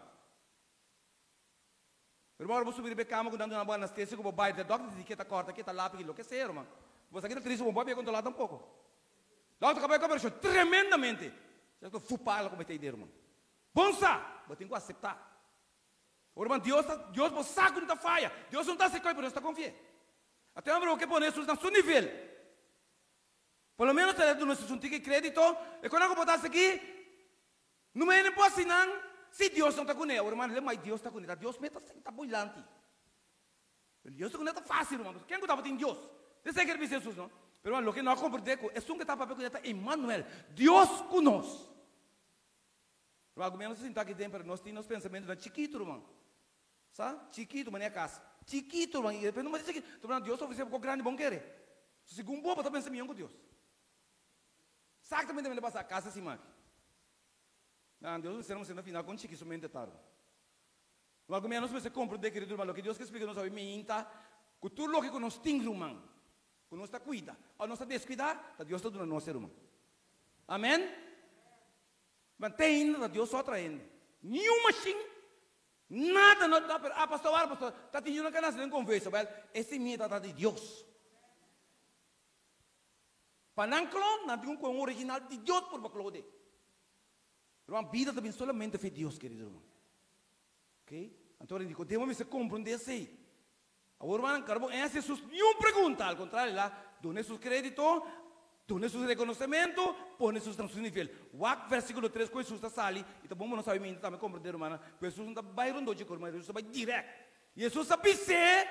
Irmão, eu vou subir para a cama, quando uma boa anestesia, como vai, o doctor diz que está corta, que está lápis, o que seja, irmão. Você aqui está triste, vou bem controlado um pouco. O doctor acabou de conversar tremendamente. Eu estou fupado como tem irmão. Bonsa, eu tenho que aceitar. Irmão, Deus o saco não está falha. Deus não está se coisa, mas está confia. Até o que põe Jesus na seu nível. Por lo menos ele não se sentir crédito. E quando eu botasse aqui, não me pode assinar se Deus não está com ele. Irmão, mas Deus está com ele. Deus me está boilante. Deus está com ele, está fácil, irmão. Quem estava tem Deus? Você quer dizer Jesus, não? Pero, irmão, o que não compreende é que está para pegar Emmanuel. Deus conosco. Irmão, algo menos assim, está aqui dentro, nós temos pensamentos de chiquito, irmão. Sabe? Chiquito, mas não é casa. Chiquito, irmão. E depois não mais chiquito. Então, Deus ofereceu com grande bom querer. Segundo boa, está pensando em com Deus. Exatamente, passa a casa assim, mano. Não, Deus será no final com chique somente tarde. Logo menos você compreende, querido irmão, que Deus que explica nos sabe minta, que tudo o que nós temos, irmão, que nós está cuida, ou nós está descuidar, Deus está dando nosso irmão. Amém? Mas tem ainda, Deus só trazendo. Nenhuma machine, nada não dá para. Pastor, está tendo uma canasta de conversa, velho. Esse minha está de Deus. Pananclo, não tem um original de Deus por baclode. Irmão, a vida também solamente foi Deus, querido irmão. Ok? Então, ele diz, temos que compreender assim. Agora, irmão, é Jesus, nenhuma pergunta. Ao contrário, lá, done seus créditos, done seus reconhecimentos, põe seus no seu nível. O versículo 3, com Jesus está sali, e tá bom, não sabe ainda, também compreender, irmão. Jesus não está bairando de cor, mas Jesus vai direto. Jesus sabe ser,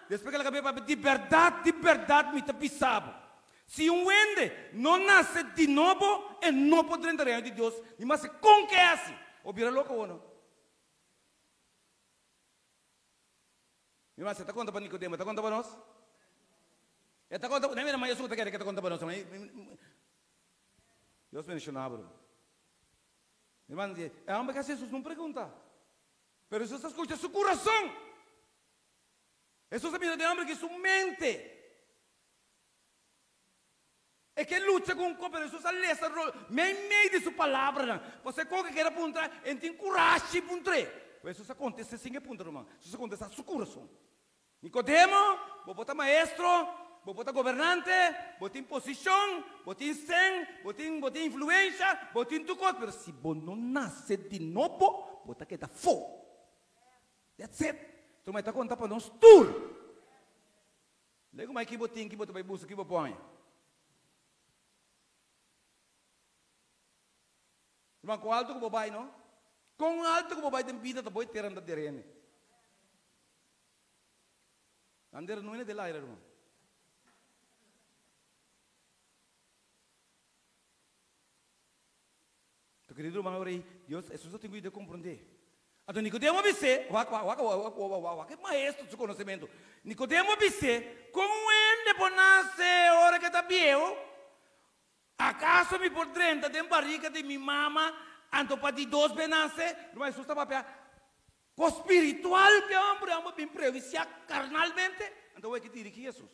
depois que ele acabou de verdade, me está pisado. Se um ende não nasce de novo, ele não pode entrar no reino de Deus. Mas com que é assim? Ou vira louco ou não? Irmão, você está contando para Nicodemo? Está contando para nós? Está contando para nós? Não, mas eu quero que está contando para nós. Deus me mencionava, bro. Irmão, é algo que Jesus não pergunta. Mas Jesus escuta seu coração. Jesus sabe de hambre que sua mente. É que luta com o corpo de Jesus, alessa, meio de sua palavra. Você qualquer queira apontar, ele tem coragem para apontar. Mas isso acontece sem apontar, irmão. Isso acontece a seu coração. Nicodemo, vou botar maestro, vou botar governante, vou ter posição, vou ter sen, vou ter influência, vou ter tudo. Mas se você não nasce de novo, vou ter que dar fogo. That's it. Então, mas está contando para nós tudo. Lego mais que você tem que você vai buscar, que você põe. Irmão, com alto que bobai, não? Com alto que bobai tem vida, tá boi terando da terreno. Andera não é de lá, irmão. Tu querido irmão, Deus, isso eu tenho que compreender. Então, Nicodemo disse, que maestro do conhecimento. Nicodemo disse, como ele por nascer, hora que está viejo, acaso me por dentro da barriga de minha mama, anto para de dois benasce, mas isso está para com espiritual que homem, amo bem previsar carnalmente, então é que tira que Jesus.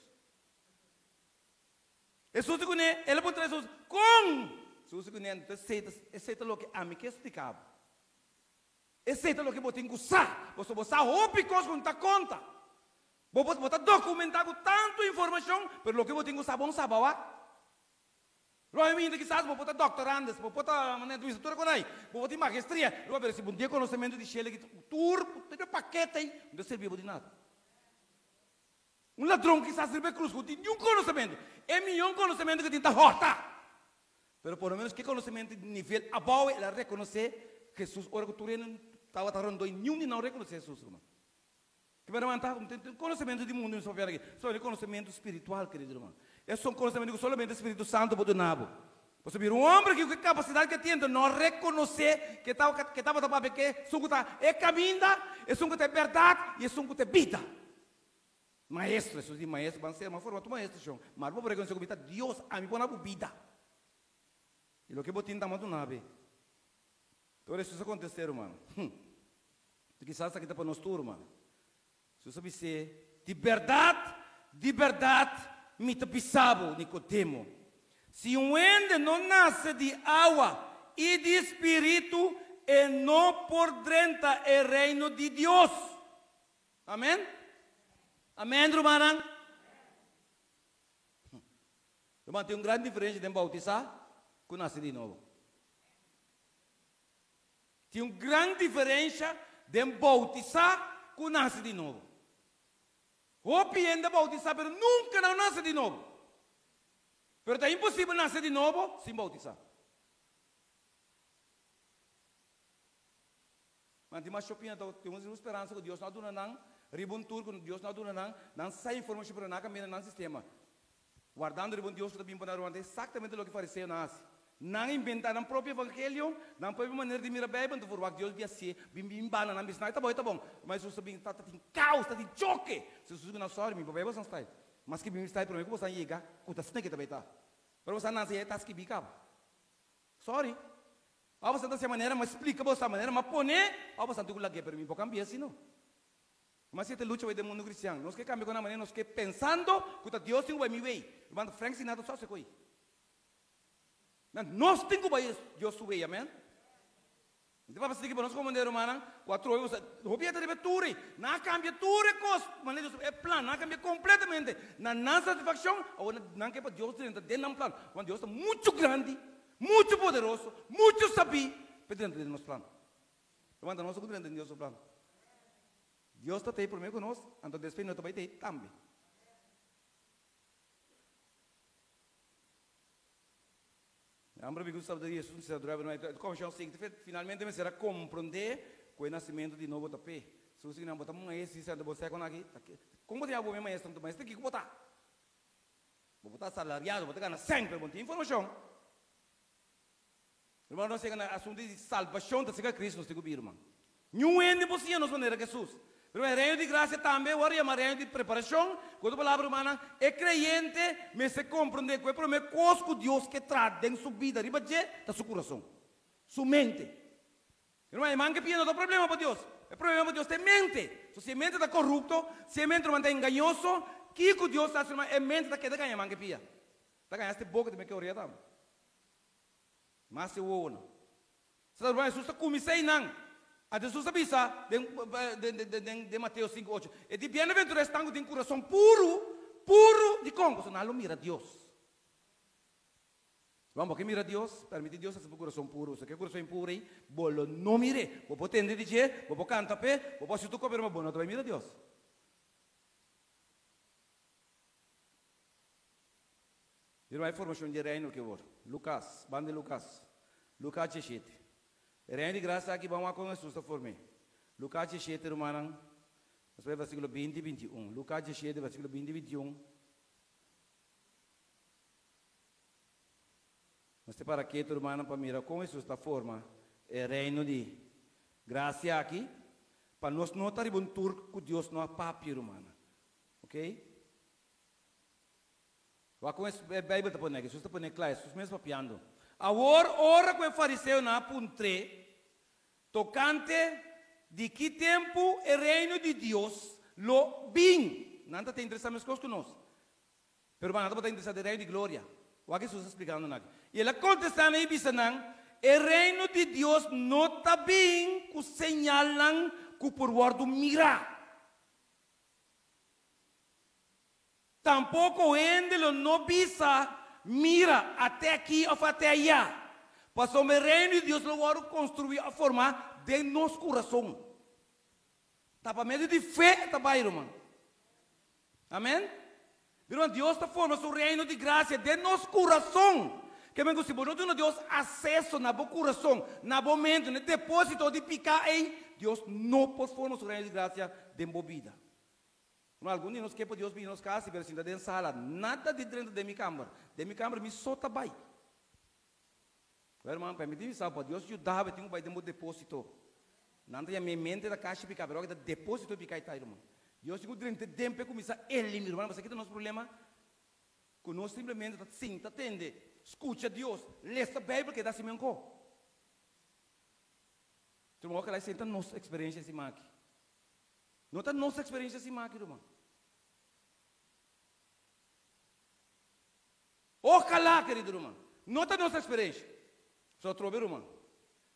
Jesus te conhece, ele pode trazer Jesus com. Jesus te conhece, aceita o que a mim que explicava. Aceita o que você tem que usar. Você roupa coisas que não conta. Você está documentado tanto informação, mas o que você tem que usar, bom saber, Realmente, quizás, você está doutorando, você está administrador com aí, você tem magistria, você tem um dia conhecimento de Shelley, turbo, tem um paquete aí, não serve de nada. Um ladrão que está servindo cruz, não tem nenhum conhecimento. É melhor conhecimento que tem que horta. Mas, pelo menos, que conhecimento de nível abaixo, ela reconhecer Jesus, ora que tu estava tratando, nenhum não reconhecer Jesus, irmão. Que vai levantar, tem conhecimento de mundo, só é conhecimento espiritual, querido irmão. É só um conhecimento que somente o Espírito Santo pode dar. Você vira um homem que a capacidade que tem de não reconhecer que estava para que só é caminho, é só é verdade e é só é vida. Maestro, isso de maestro, vai ser uma forma de maestro, João. Mas vou reconhecer que Deus a mim põe na vida. E o que botin está muito nave. Então isso aconteceu, irmão. Tu quizás está aqui para nós turma, irmão. Se você disser de verdade, me te pisabo, Nicodemo. Se um ende não nasce de água e de espírito, e não por dentro é reino de Deus. Amém? Amém, irmão? Irmão, tem uma grande diferença de bautizar com nascer de novo. Tem uma grande diferença de bautizar com nascer de novo. Hopi ainda bautizar, mas nunca não nasce de novo. Mas é impossível nascer de novo sem bautizar. Mas tem uma chopinha, temos uma esperança que Deus não dá nada, ribuntur que Deus não dá nada, não sai informação para nada, no sistema. Guardando ribun Deus que está bem para nós, exatamente o que fariseu nasce. Não inventar o próprio evangelho, não pode maneira de mirar bem, então por Deus via ser, bim bana, não bisnai, tá bom. Mas você bem está em caos, está em choque. Se você não sorri, meu pai você não está. Mas que bim está para mim, você chega, o tá sendo que também tá. Para você não ser, tá que bicava. Sorry. A você dessa maneira, mas explica você maneira, mas pone, a você não tem que para mim, porque cambia assim não. Mas se te luta do mundo cristiano, nós que cambia com a maneira, nós que pensando que Deus tem o me ver. Irmão Frank Sinatra só se coi. Nós temos que Deus subir, amém? Então, para seguir para nós como maneira humana, 4 anos, o que é de veturi, não cambia tudo, é plano, não cambia completamente. Não satisfação, ou não que Deus dentro de plano. Quando Deus é muito grande, muito poderoso, muito sábio, dentro do nosso plano. Quando nós estamos dentro do nosso plano. Deus está aí por meio conosco, então depois nós também também. Ambra me gusta de Jesus, se adorava no meio. Como já sei, finalmente me será compreender com o nascimento de novo tapé. Se você não botar uma esse, se você com aqui, como tem algo mesmo mais tanto mais, tem que botar. Vou botar salariado, botar ganhar sempre, bom tem informação. Irmão, nós chegamos no assunto de salvação, da chega Cristo, nós temos que ir, irmão. Nenhum ende possível nos maneira Jesus. Pero é reino de graça também, agora é reino de preparação. Quando a palavra humana é crente, mas se compreende que é para mim coisa que Deus que traz dentro da sua vida, riba de seu coração, sua mente. Irmão, é que não é problema para Deus. É problema para Deus, tem mente. Se a mente está corrupto, se a mente está enganoso, que Deus está fazendo? É mente que está ganhando, que pia. Está ganhando esta boca de me que orienta. Mas se o ouve. Se a irmã Jesus está comissando, não. A Jesus avisa de Mateus 5:8. E de bem-aventurado estão com coração puro de como? Você não mira Deus. Vamos, porque mira Deus, permite Deus esse coração puro. Se quer coração impuro aí, bolo não mire. Vou entender dizer, vou cantar pé, vou se tu comer uma boa, não vai mirar Deus. Irmã, informação de reino que eu vou. Lucas, bande Lucas 17. Reino de graça aqui, vamos com Jesus está formando. Lucas 17, irmão. Nós vamos versículo 20 e 21. Lucas 17, versículo 20 e 21. Nós temos para aqui, irmão, para mirar como Jesus está formando. É reino de graça aqui. Para nós não estar em tour com Deus não é papi, irmão. Ok? Vai com a Bíblia está pondo, Jesus está pondo claro, Jesus mesmo papiando. Agora, ora com o fariseu na puntre, tocante de que tempo o reino de Deus lo bem. Não está interessado nas coisas conosco. Pero não está interessado no reino de glória. O que Jesus está explicando aqui. E ele contestando aí, bisanang, o reino de Deus não está bem com señalan que por guardo mira. Tampouco ele não bisa mira até aqui ou até allá. Passou o reino de Deus lo guardo construir a formar de nosso coração. Tá para meio de fé, tá para irmão. Amém? Irmão, Deus está formando o reino de graça de nosso coração. Que me gusta, não tem Deus acesso na bom coração, na bom mente, no depósito de picar em Deus não pode formar o reino de graça de boa vida. Alguns de nós que Deus vir nos casa, mas assim, dentro da sala, nada de dentro da minha câmara. Da minha câmara, me solta bem. Irmão, para me dizer, Deus ajudava, tem um bai de meu depósito. Nada de minha mente da caixa picar, mas da depósito picar está, irmão. Deus tem um dentro de tempo começa a eliminar, irmão, mas aqui tem nosso problema. Que nós simplesmente está sim, está atende, escuta Deus, lê a Bíblia que dá assim mesmo. Tu não vai sentar nossa experiência assim aqui. Não está nossa experiência assim aqui, irmão. Ojalá, querido irmão. Não está nossa experiência. Só trove, irmão.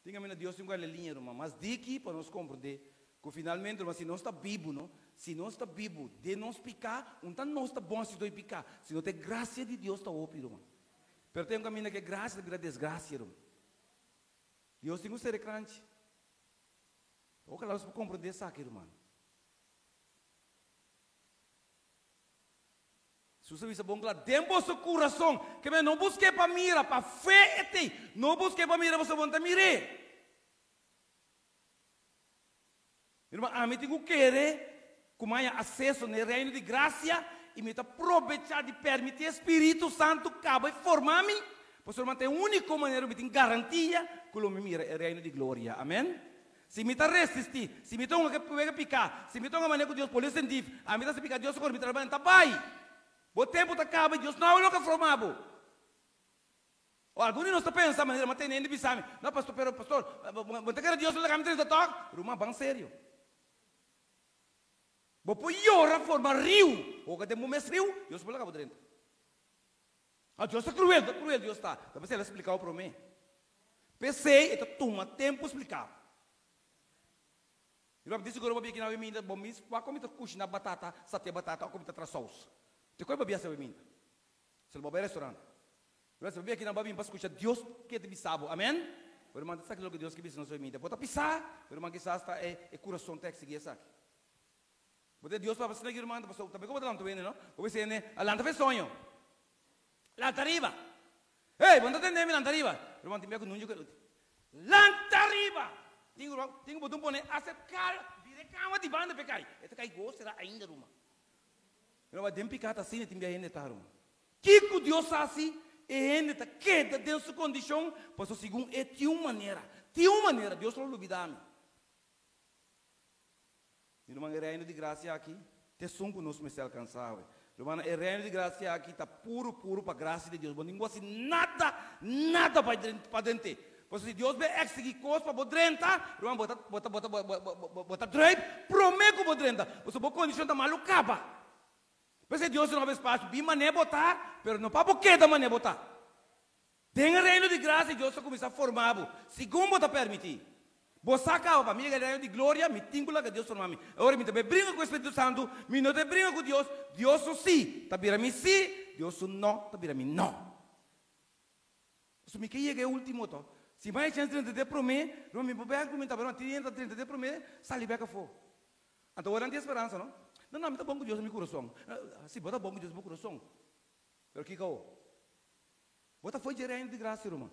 Tinha menos Deus tem uma linha, irmão. Mas daqui para nós compreender que finalmente, irmão, se não está vivo, não? Se não está vivo, de nós picar, não está bom se nós picar. Se não tem graça de Deus, está ópio, irmão. Pero tem um caminho que é graça vira desgraça, irmão. Deus tem um ser crente. Ojalá nós compreender isso aqui, irmão. Se você visse bom, claro, dentro do seu coração, que não busque para mirar, para fé, não busque para mirar, você vai mirar. Irmão, a mim tem que querer, como há acesso no reino de graça, e me aproveitar de permitir o Espírito Santo acabar e formar-me, porque irmão, tem a única maneira, me tem garantia, que eu me mira o reino de glória. Amém? Se me está resistir, se me está que picar, se me está uma maneira que Deus pode sentir, a mim está se picar, Deus agora me trabalha, está bem. O tempo está acabando, Deus não é o que formava. Alguns de nós estão pensando, mas tem nem de bisame. Não, pastor, você quer Deus levar me dentro da toca? Irmão, bem sério. Vou pôr a formar rio. Ou que tem um mês rio, Deus pode levar dentro. Ah, Deus está cruel, Deus está. Então você explicar para mim. Pensei, então toma tempo explicar. Irmão, disse que eu vou vir aqui na minha, vou comer coxinha, batata, satê batata, ou comer traços. Te coisa babia essa bebida. Se ele vai ao restaurante. Você vai aqui na babinha para escutar Deus que te bisabo. Amém? O irmão está aquilo que Deus que bisabo na sua bebida. Bota pisar. O irmão que está é coração tem que seguir essa aqui. Bota Deus para você seguir irmão. Também como está lá também, não? O você né? A lanta fez sonho. Lanta arriba. Ei, quando tem nome lanta arriba. O irmão tem medo não digo. Lanta arriba. Tenho botão pone acercar. Vire cama de banda pecai. Esse cai gosto será ainda irmão. Eu vou dempicar assim, tem bem ainda tarde. Que Deus assim, e ainda tá queda dentro da condição, pois o segundo é de uma maneira, Deus não olvida-me. Irmão, é reino de graça aqui, te som que nós me se alcançar. Irmão, é reino de graça aqui, tá puro para a graça de Deus. Não tem assim nada para dentro. Pois se Deus vai exigir coisas para bodrenta, irmão, bota drive, promete que bodrenta. Pois a boa condição tá malucaba. Mas Deus não vai espaço, bem mané botar, mas não para porque da mané botar. Tem o reino de graça e Deus está começando a formar, segundo está permitir. Você acaba para mim, o reino de glória, me tincula que Deus formar-me. Agora, me também brinca com o Espírito Santo, me não te brinca com Deus, Deus o sim, está virando sim, Deus o não, está virando não. Isso me quer é o último, tá? Se mais chance de 30 para mim, não me pode argumentar, mas 30 para mim, sai beca fogo. Então, agora não tem esperança, não? Não, está bom com Deus no meu coração. Sim, bota bom com Deus no meu coração. Mas o que é? Bota foi de reino de graça, irmão.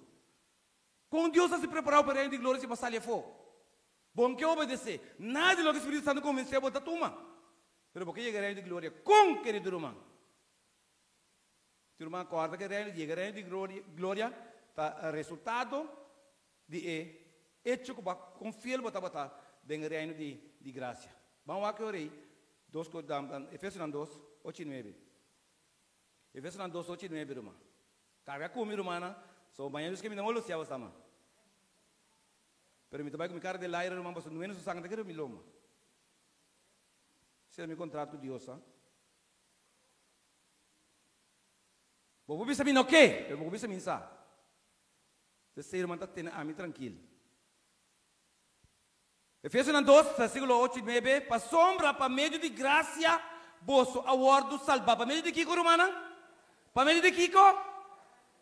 Com Deus a se preparar para o reino de glória se passar ali fogo. Bom que obedecer. Nada do que o Espírito Santo convenceu a botar tuma. Mas porque chega o reino de glória com, querido irmão. O irmão acorda que o reino de glória está resultado de hecho com fiel botar bem o reino de graça. Vamos lá que eu orei. Efésios 2, 8 e 9. Efésios 2, 8 e 9, irmão. Carga comigo, irmã. So, banyak que me dão olho se a sama. Pero me trabalho com cara de lá, irmão, mas não é necessário que eu me loma. Se é meu contrato com Deus, ah. Vou ver se me não quer, eu vou ver se me sa. Se irmão está tendo a mim tranquilo. Efésios 2, versículo 8 e 9, para sombra, para meio de graça, vosso awardo salvar. Para meio de Kiko, irmã? Para meio de Kiko?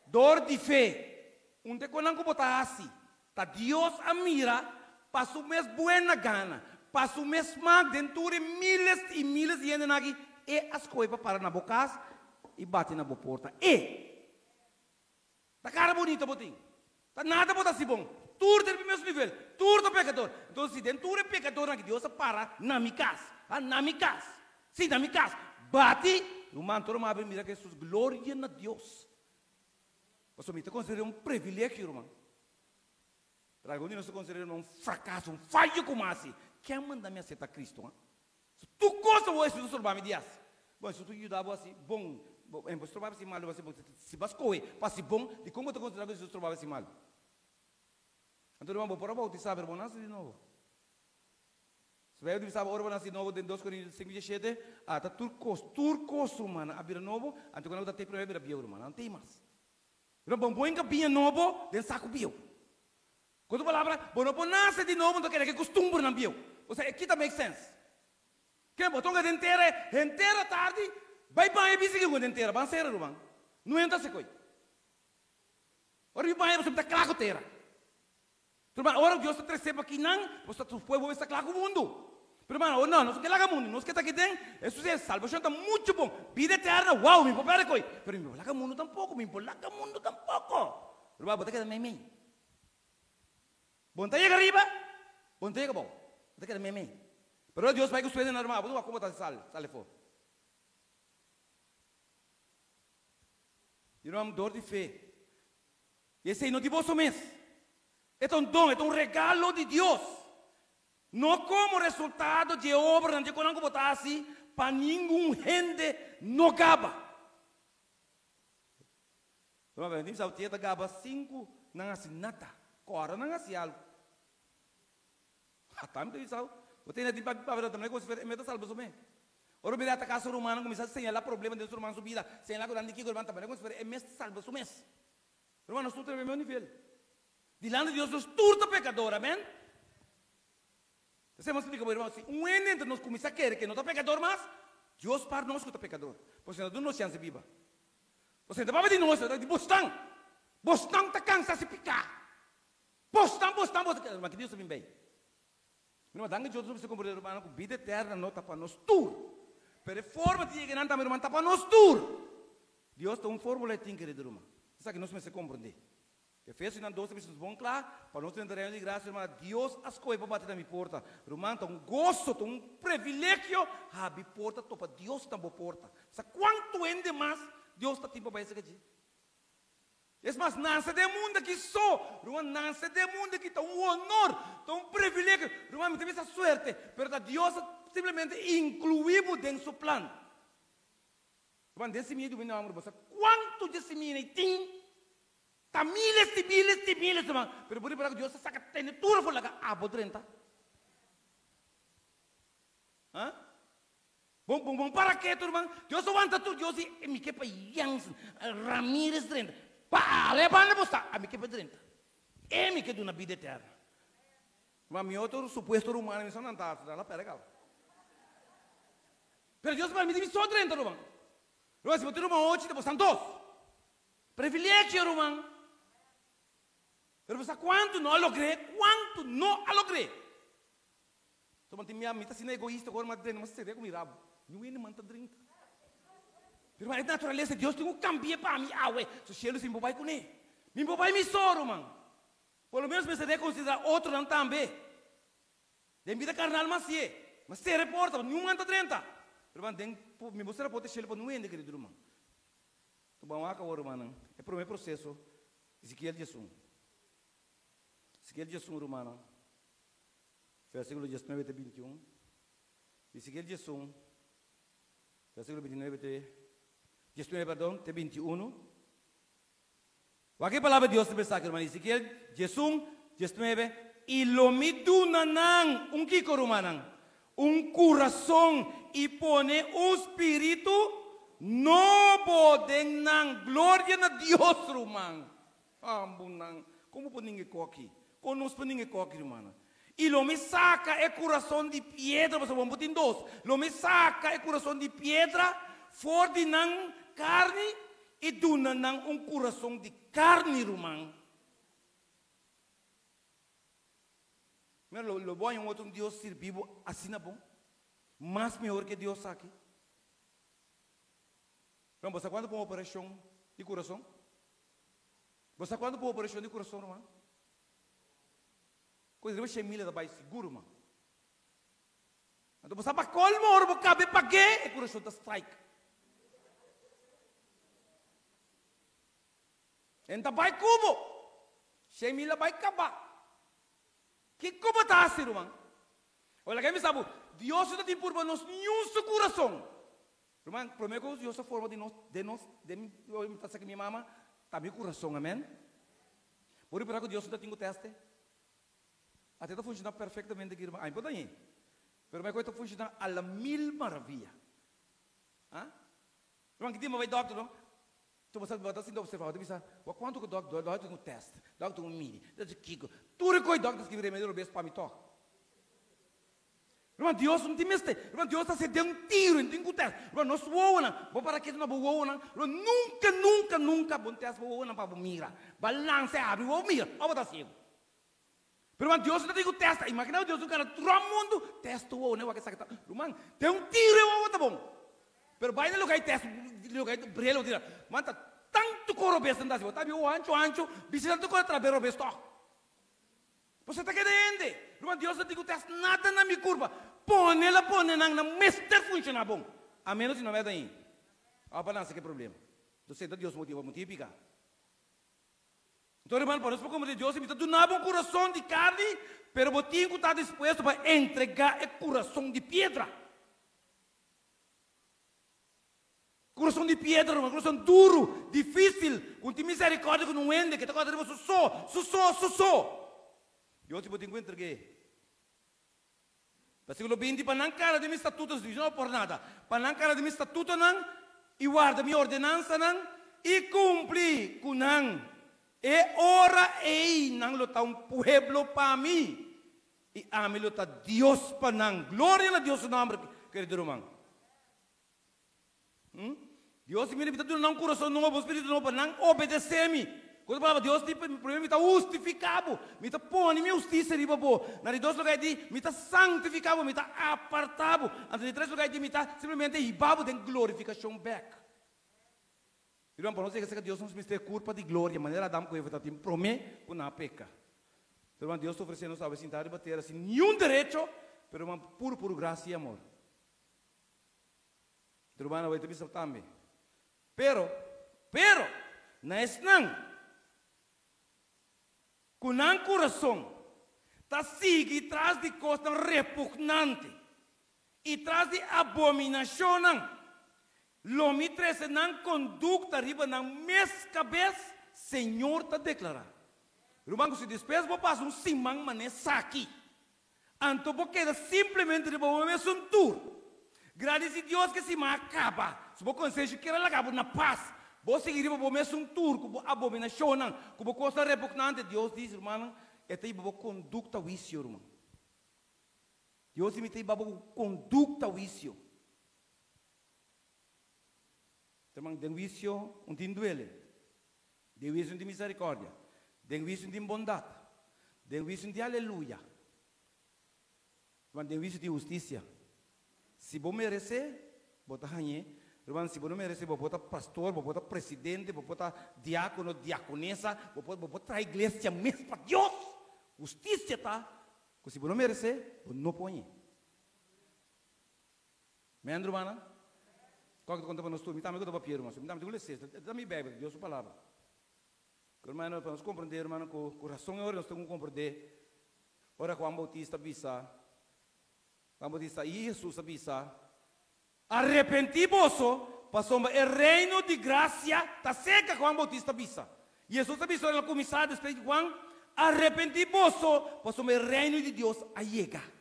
Dor de fé. Onde quando não botar assim, tá Deus a mira, para o mês buena gana, para o mês mag dentro de miles e miles de gente aqui, e as coisas para na boca e bate na porta. Tá cara bonita botinho. Tá nada botar assim bom. Tudo do mesmo nível, tudo pecador. Então se dentro de pecador aqui Deus para na minha casa, na minha casa. Sim, na minha casa. Bate, o manto não abre mira que Jesus glória na Deus. Mas me considera um privilégio, irmão. Para alguns nós consideramos um fracasso, um falho como assim. Quem manda me aceitar Cristo? Se tu gosta de Jesus, tu vai me dizer. Bom, se tu ajudava assim, bom, você trabalha assim mal, se vas correr, passe bom, de como tu considera que Jesus trabalha assim mal? Então, irmão, por favor, tu sabe, irmão, nasce de novo. Se vai utilizar agora nasce de novo, dentro de 2 Coríntios 5:17, tá turcos, irmão, a vida novo, antes quando eu te primeiro vida bio, irmão, não tem mais. Irmão, bom que binha novo, dentro saco bio. Quando palavra, bom, não nasce de novo, então quer que costumbre não bio. Ou seja, aqui também make sense. Quem botou que inteira tarde, vai para a bicicleta com inteira, vai ser, irmão. Não entra se coi. Ora, vai para você está claro inteira. Ora, Deus está trazendo aqui não, você o povo está claro com o mundo. Irmão, não, nós que lá o mundo, nós que está aqui dentro, isso é salvação está muito bom. Vida eterna, uau, me popera coi. Pero me lá o mundo tampouco, me lá o mundo tampouco. Irmão, bota que é meme. Bom, tá aí arriba, bom tá aí bom. Bota que é meme. Pero Deus vai que os na irmã, bota como tá sale fora. Irmão, dor de fé. Esse aí não de vosso mês. É um dom, é um regalo de Deus. Não como resultado de obra, não quando botar assim, para nenhum gente não gaba. Então, a gente sabe que gaba 5, não assim nada. Cora não assim algo. Tá, me sabe? Você tem para ver também, como se meta salvo também. Ora, mira, a casa humana começa a señalar problema de ser humano subida, señalar que o que o também, como se é mês salvo o mês. Irmão, nós estamos no mesmo nível. Dilante de Deus, nós turta pecador, amém? Você me explica, irmão, se um entre nós começa a querer que não está pecador mais, Deus para nós que está pecador. Porque senão não chance viva. Você não vai de nós, de bostão. Bostão está cansado de picar. Bostão, mas que Deus vem bem. Irmão, dá que Deus não se compreender, irmão, que vida eterna não está para nós tur. Pero forma de chegar na irmã está para nós tur. Deus tem uma fórmula que tem, querido irmão. Isso aqui nós não se compreender. Efésios 2, versículos bom claro, para nós termos de graça, irmão, Deus as coisas para bater na minha porta. Irmão, tem um gosto, tem um privilégio, abrir porta, topa Deus está na porta. Sabe quanto ende mais Deus está tipo para isso aqui? É mais, nasce do mundo que sou, irmão, nasce do mundo que está um honor, está um privilégio, irmão, me teve essa sorte, mas Deus simplesmente incluído dentro do seu plano. Irmão, desse medo, quanto desse medo tem? Tá miles de miles, irmão. Pero por isso Deus saca tem tudo fora lá, abo 30. Hã? Bom para que tu, irmão? Deus aguenta tu, Deus e me que para Jans Ramírez 30. Pa, levanta você, a me que para 30. E me que do na vida eterna. Mas meu outro suposto humano me só não tá, lá pera gal. Pero Deus vai me dizer só 30, irmão. Irmão, se botar irmão hoje, depois são 2. Privilégio, irmão. Pero você quanto não logrei, quanto não logrei. Então, minha mãe está sendo egoísta agora, mas você vê como irá. Não é nem manta 30. Pero a natureza de Deus tem um cambio para mim. Ah, ué, se o cielo se vai com ele. Me vai me soro, mano. Pelo menos você deve considerar outro não também. De vida carnal mas se reporta, nenhum anda 30. Irmão, me mostrar pode ser para não ende, querido irmão. Tu bom acá o irmão, é para o meu processo. Ezequiel 11. Ezequiel 11, irmão. Versículo 19 até 21. Ezequiel 11. Versículo 19 até 21. Aqui a palavra de Deus se pensa, irmão. Ezequiel 11, 19. E lo me dunanang, kiko rumanang, coração e pone espírito novo de nang glória na Deus, irmão. Ambunang, como por ninguém coque? Conosco por ninguém coque, irmão. E lo me saca coração de pedra, você vamos botar em dois. Lo me saca coração de pedra, for de nang carne e dunanang coração de carne, irmão. Mas lo bom é um outro Deus ser vivo assim é bom. Mais melhor que Deus aqui. Então, você quando põe operação de coração? Você quando põe operação de coração, irmão? Coisa de milha da bai seguro, irmão. Então, você para colmo, ou para caber para quê? É coração da strike. Então, vai cubo. 100 milha vai acabar. Que como está assim, irmão? Olha, quem me sabe, Deus está te por nós nenhum seu coração. Irmão, prometo que Deus está forma de nós, eu me que minha mama, está meu coração, amém? Por isso que Deus está tendo teste. Até está funcionando perfeitamente aqui, irmão. Ainda aí. Mas que está funcionando a la mil maravilha. Ah? Irmão, que dia vai doctor, não? Tu você vai assim observar, tu pensa, quanto que o doctor tem um teste, doctor um mini, doctor Kiko, tu recolhe doctor que remédio no beijo para me tocar. Irmão, Deus não tem mestre. Irmão, Deus está se dando um tiro, não tem que teste. Irmão, nós voamos, vou para aqui não voamos, nunca, bom teste voamos para mira, balance abre, vou mira, vou botar cego. Irmão, Deus não tem que teste. Imagina Deus, o cara todo mundo testa o né, o que sabe. Irmão, tem um tiro, eu vou botar bom. Pero vai no lugar teste, lugar brelo tira. Manta tanto coro besta andar, tá viu ancho, visita tu coro trabalho besta. Você está querendo? Irmão, Deus não tem que teste nada na minha curva. Põe na mestre funciona bom. A menos que não é daí. A balança que é problema. Você está Deus motiva picar. Então, irmão, por isso como Deus me dá um coração de carne, pero botinho que está disposto para entregar o coração de pedra. Coração de pedra, um coração duro, difícil, com misericórdia que não ende, que está com sussô. Eu te botinho que entreguei. Versículo 20, para não cara de meus estatutos, não por nada, para não cara de meus estatutos, e guarda minha ordenança, e cumprir com e ora não lo tá um pueblo para mim, e ame lo tá Deus para não, glória a Deus no nome, querido irmão. Deus me dá um coração novo, espírito novo, para não obedecer-me. Quando a palavra Deus tem problema, me está justificado, me está pondo minha justiça de bobo. Na de dois lugares me está santificado, me está apartado. Na de três lugares me está simplesmente ibado de glorificação back. Irmão, para nós que Deus nos tem culpa de glória, maneira Adão que está tendo promete por não pecar. Irmão, Deus está oferecendo a sentar e bater assim, nenhum direito, mas irmão, puro graça e amor. Irmão, vai ter visto também. Pero, não é não. Com um coração, está sigue traz de coisa repugnante e traz de abominação. Lo me trece não conduta riba na mes cabeça, Senhor está declarando. Irmão, se depois vou passar simão mané aqui, então vou quedar simplesmente riba o meu tour. Graças a Deus que se me acaba, se vou conseguir que ela acaba na paz. Vou seguir o mesmo tour, com abominação, com coisa repugnante. Deus diz, irmão, é ter uma conduta vício, irmão. Deus me tem uma conduta vício. Irmão, tem vício, não tem duele. Tem vício de misericórdia. Tem vício de bondade. Tem vício de aleluia. Irmão, tem vício de justiça. Se vou merecer, vou ganhar. Irmão, se você não merece, você bota pastor, você bota presidente, você bota diácono, diaconesa, você bota a igreja mesmo para Deus. Justiça, tá? Se você não merece, você não põe. Meandro, irmão? Qual que tu conta para nós tu? Me dá meu papel, irmão. Me dá meu sexta. Dá-me bebe, Deus sua palavra. Irmão, para nós compreender, irmão, com o coração agora nós temos que compreender. Ora, Juan Bautista avisa, Juan Bautista e Jesus avisa, arrepenti-vosso, passou o reino de graça, está seca, Juan Bautista avisa. E Jesus avisou na comissão depois de Juan, arrepenti-vosso, passou o reino de Deus a chegar.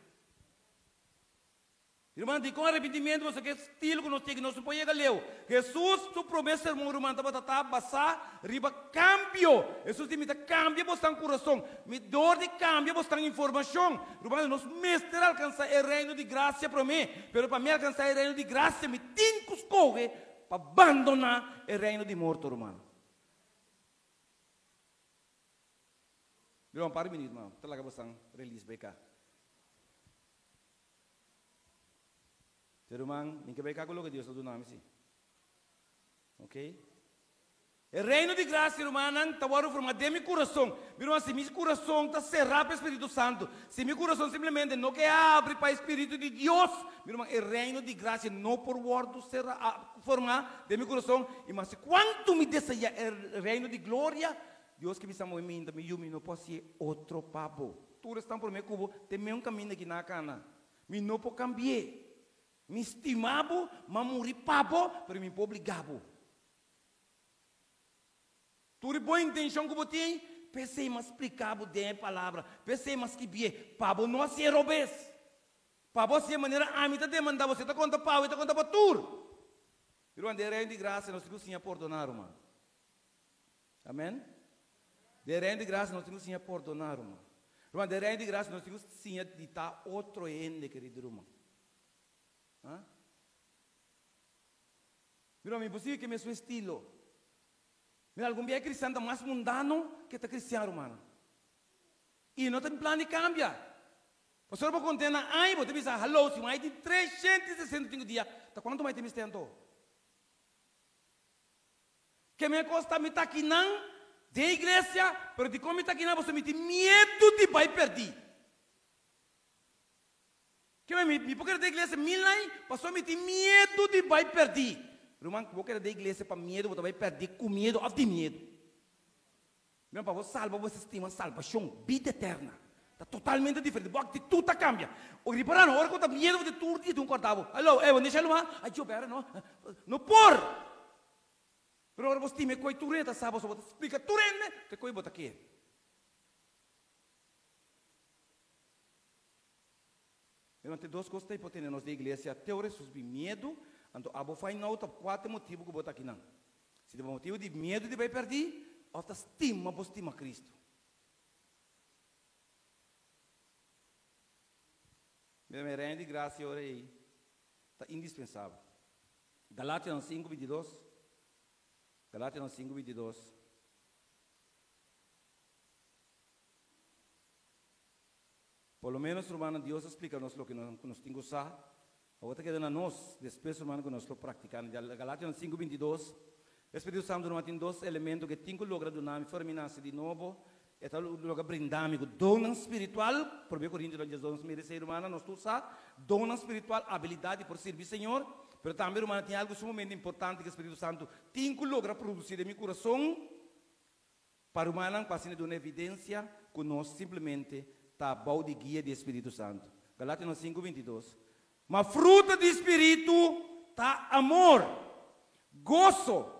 Irmão, de com arrependimento, você quer estilo que nós temos, nós não podemos ler. Jesus, tu promessa, irmão, irmão, estava passar, riba cambio. Jesus disse, cambia você no coração. Me dor de cambia você na informação. Irmão, nós mestre alcançar o reino de graça para mim. Mas para mim alcançar o reino de graça, me tenho que escolher para abandonar o reino de morto, irmão. Irmão, para um minuto, irmão. Talaga você release bem cá. Irmão, ninguém vai colocar Deus no nome, sim. Ok? O reino de graça, irmão, está agora formado em meu coração. Irmão, se meu coração está cerrado para o Espírito Santo, se meu coração simplesmente não quer abrir para o Espírito de Deus, irmão, o reino de graça não por word formar de meu coração. Mas quanto me deseja o reino de glória, Deus que me chamou em mim, me não posso ser outro papo. Tudo está por meu cubo, tem um caminho aqui na cana. Me não posso cambiar. Me estimava, mas morri papo, mas me obrigava. Tudo boa intenção que eu tinha, pensei mas explicava de palavra, pensei mas que bem, papo não se robes. Papo se maneira amita demanda você tá conta pau, tá conta patur. Irmão, de reino de graça nós temos que perdonar, irmão. Amém? De reino de graça nós temos que perdonar, irmão. Irmão, de reino de graça nós temos que ditar outro ende, querido irmão. Mira, é impossível que me seu estilo. Mira, algum dia é cristão está mais mundano que está cristiano, mano. E não tem plano de cambiar. Pastor, vou contar, ai, vou te dizer, hello, se mais de 365 dias, tá quanto mais te me estendo? Que me costa me tá aqui não, de igreja, pero de como me tá aqui não, você me tem medo de vai perder. Que me porque da igreja milai, passou me tem medo de vai perder. Irmão, porque da igreja para medo, você vai perder com medo ou de medo. Meu para você salva, você estima salvação, vida eterna. Está totalmente diferente. Boa atitude tá cambia. O reparar na hora que tá medo de tudo de um cortavo. Alô, eu deixa ele lá. Ai, eu pera, não. Não por. Pero agora você time coi tureta, sabe, você explica turene, que coi bota aqui. Eu tenho duas coisas que podem nós da igreja. Teoria sobre medo. Então, a boa faz não, quatro motivos que eu boto aqui não. Se tem motivo de medo de vai perder, ou estima Cristo. Meu reino de graça e orei. Está indispensável. Galátias 5, 22. Galátias 5, 22. Por lo menos, hermano, Deus explica-nos o que nós temos que usar. Agora que nós, depois, hermano, que nós estamos praticando. Galátias 5, 22. O Espírito Santo nos tem dois elementos que tem que lograr do nome, forminar-se de novo. E tal lugar brindar-me com dom espiritual. Por 1 Coríntios, Jesus merece, hermano, nós temos dom espiritual, habilidade por servir Senhor. Mas também, hermano, tem algo sumamente importante que o Espírito Santo tem que lograr produzir em meu coração. Para o humano, para ser uma evidência que nós simplesmente está bom de guia do Espírito Santo. Galátias 5, 22. Mas fruta do Espírito está amor, gozo,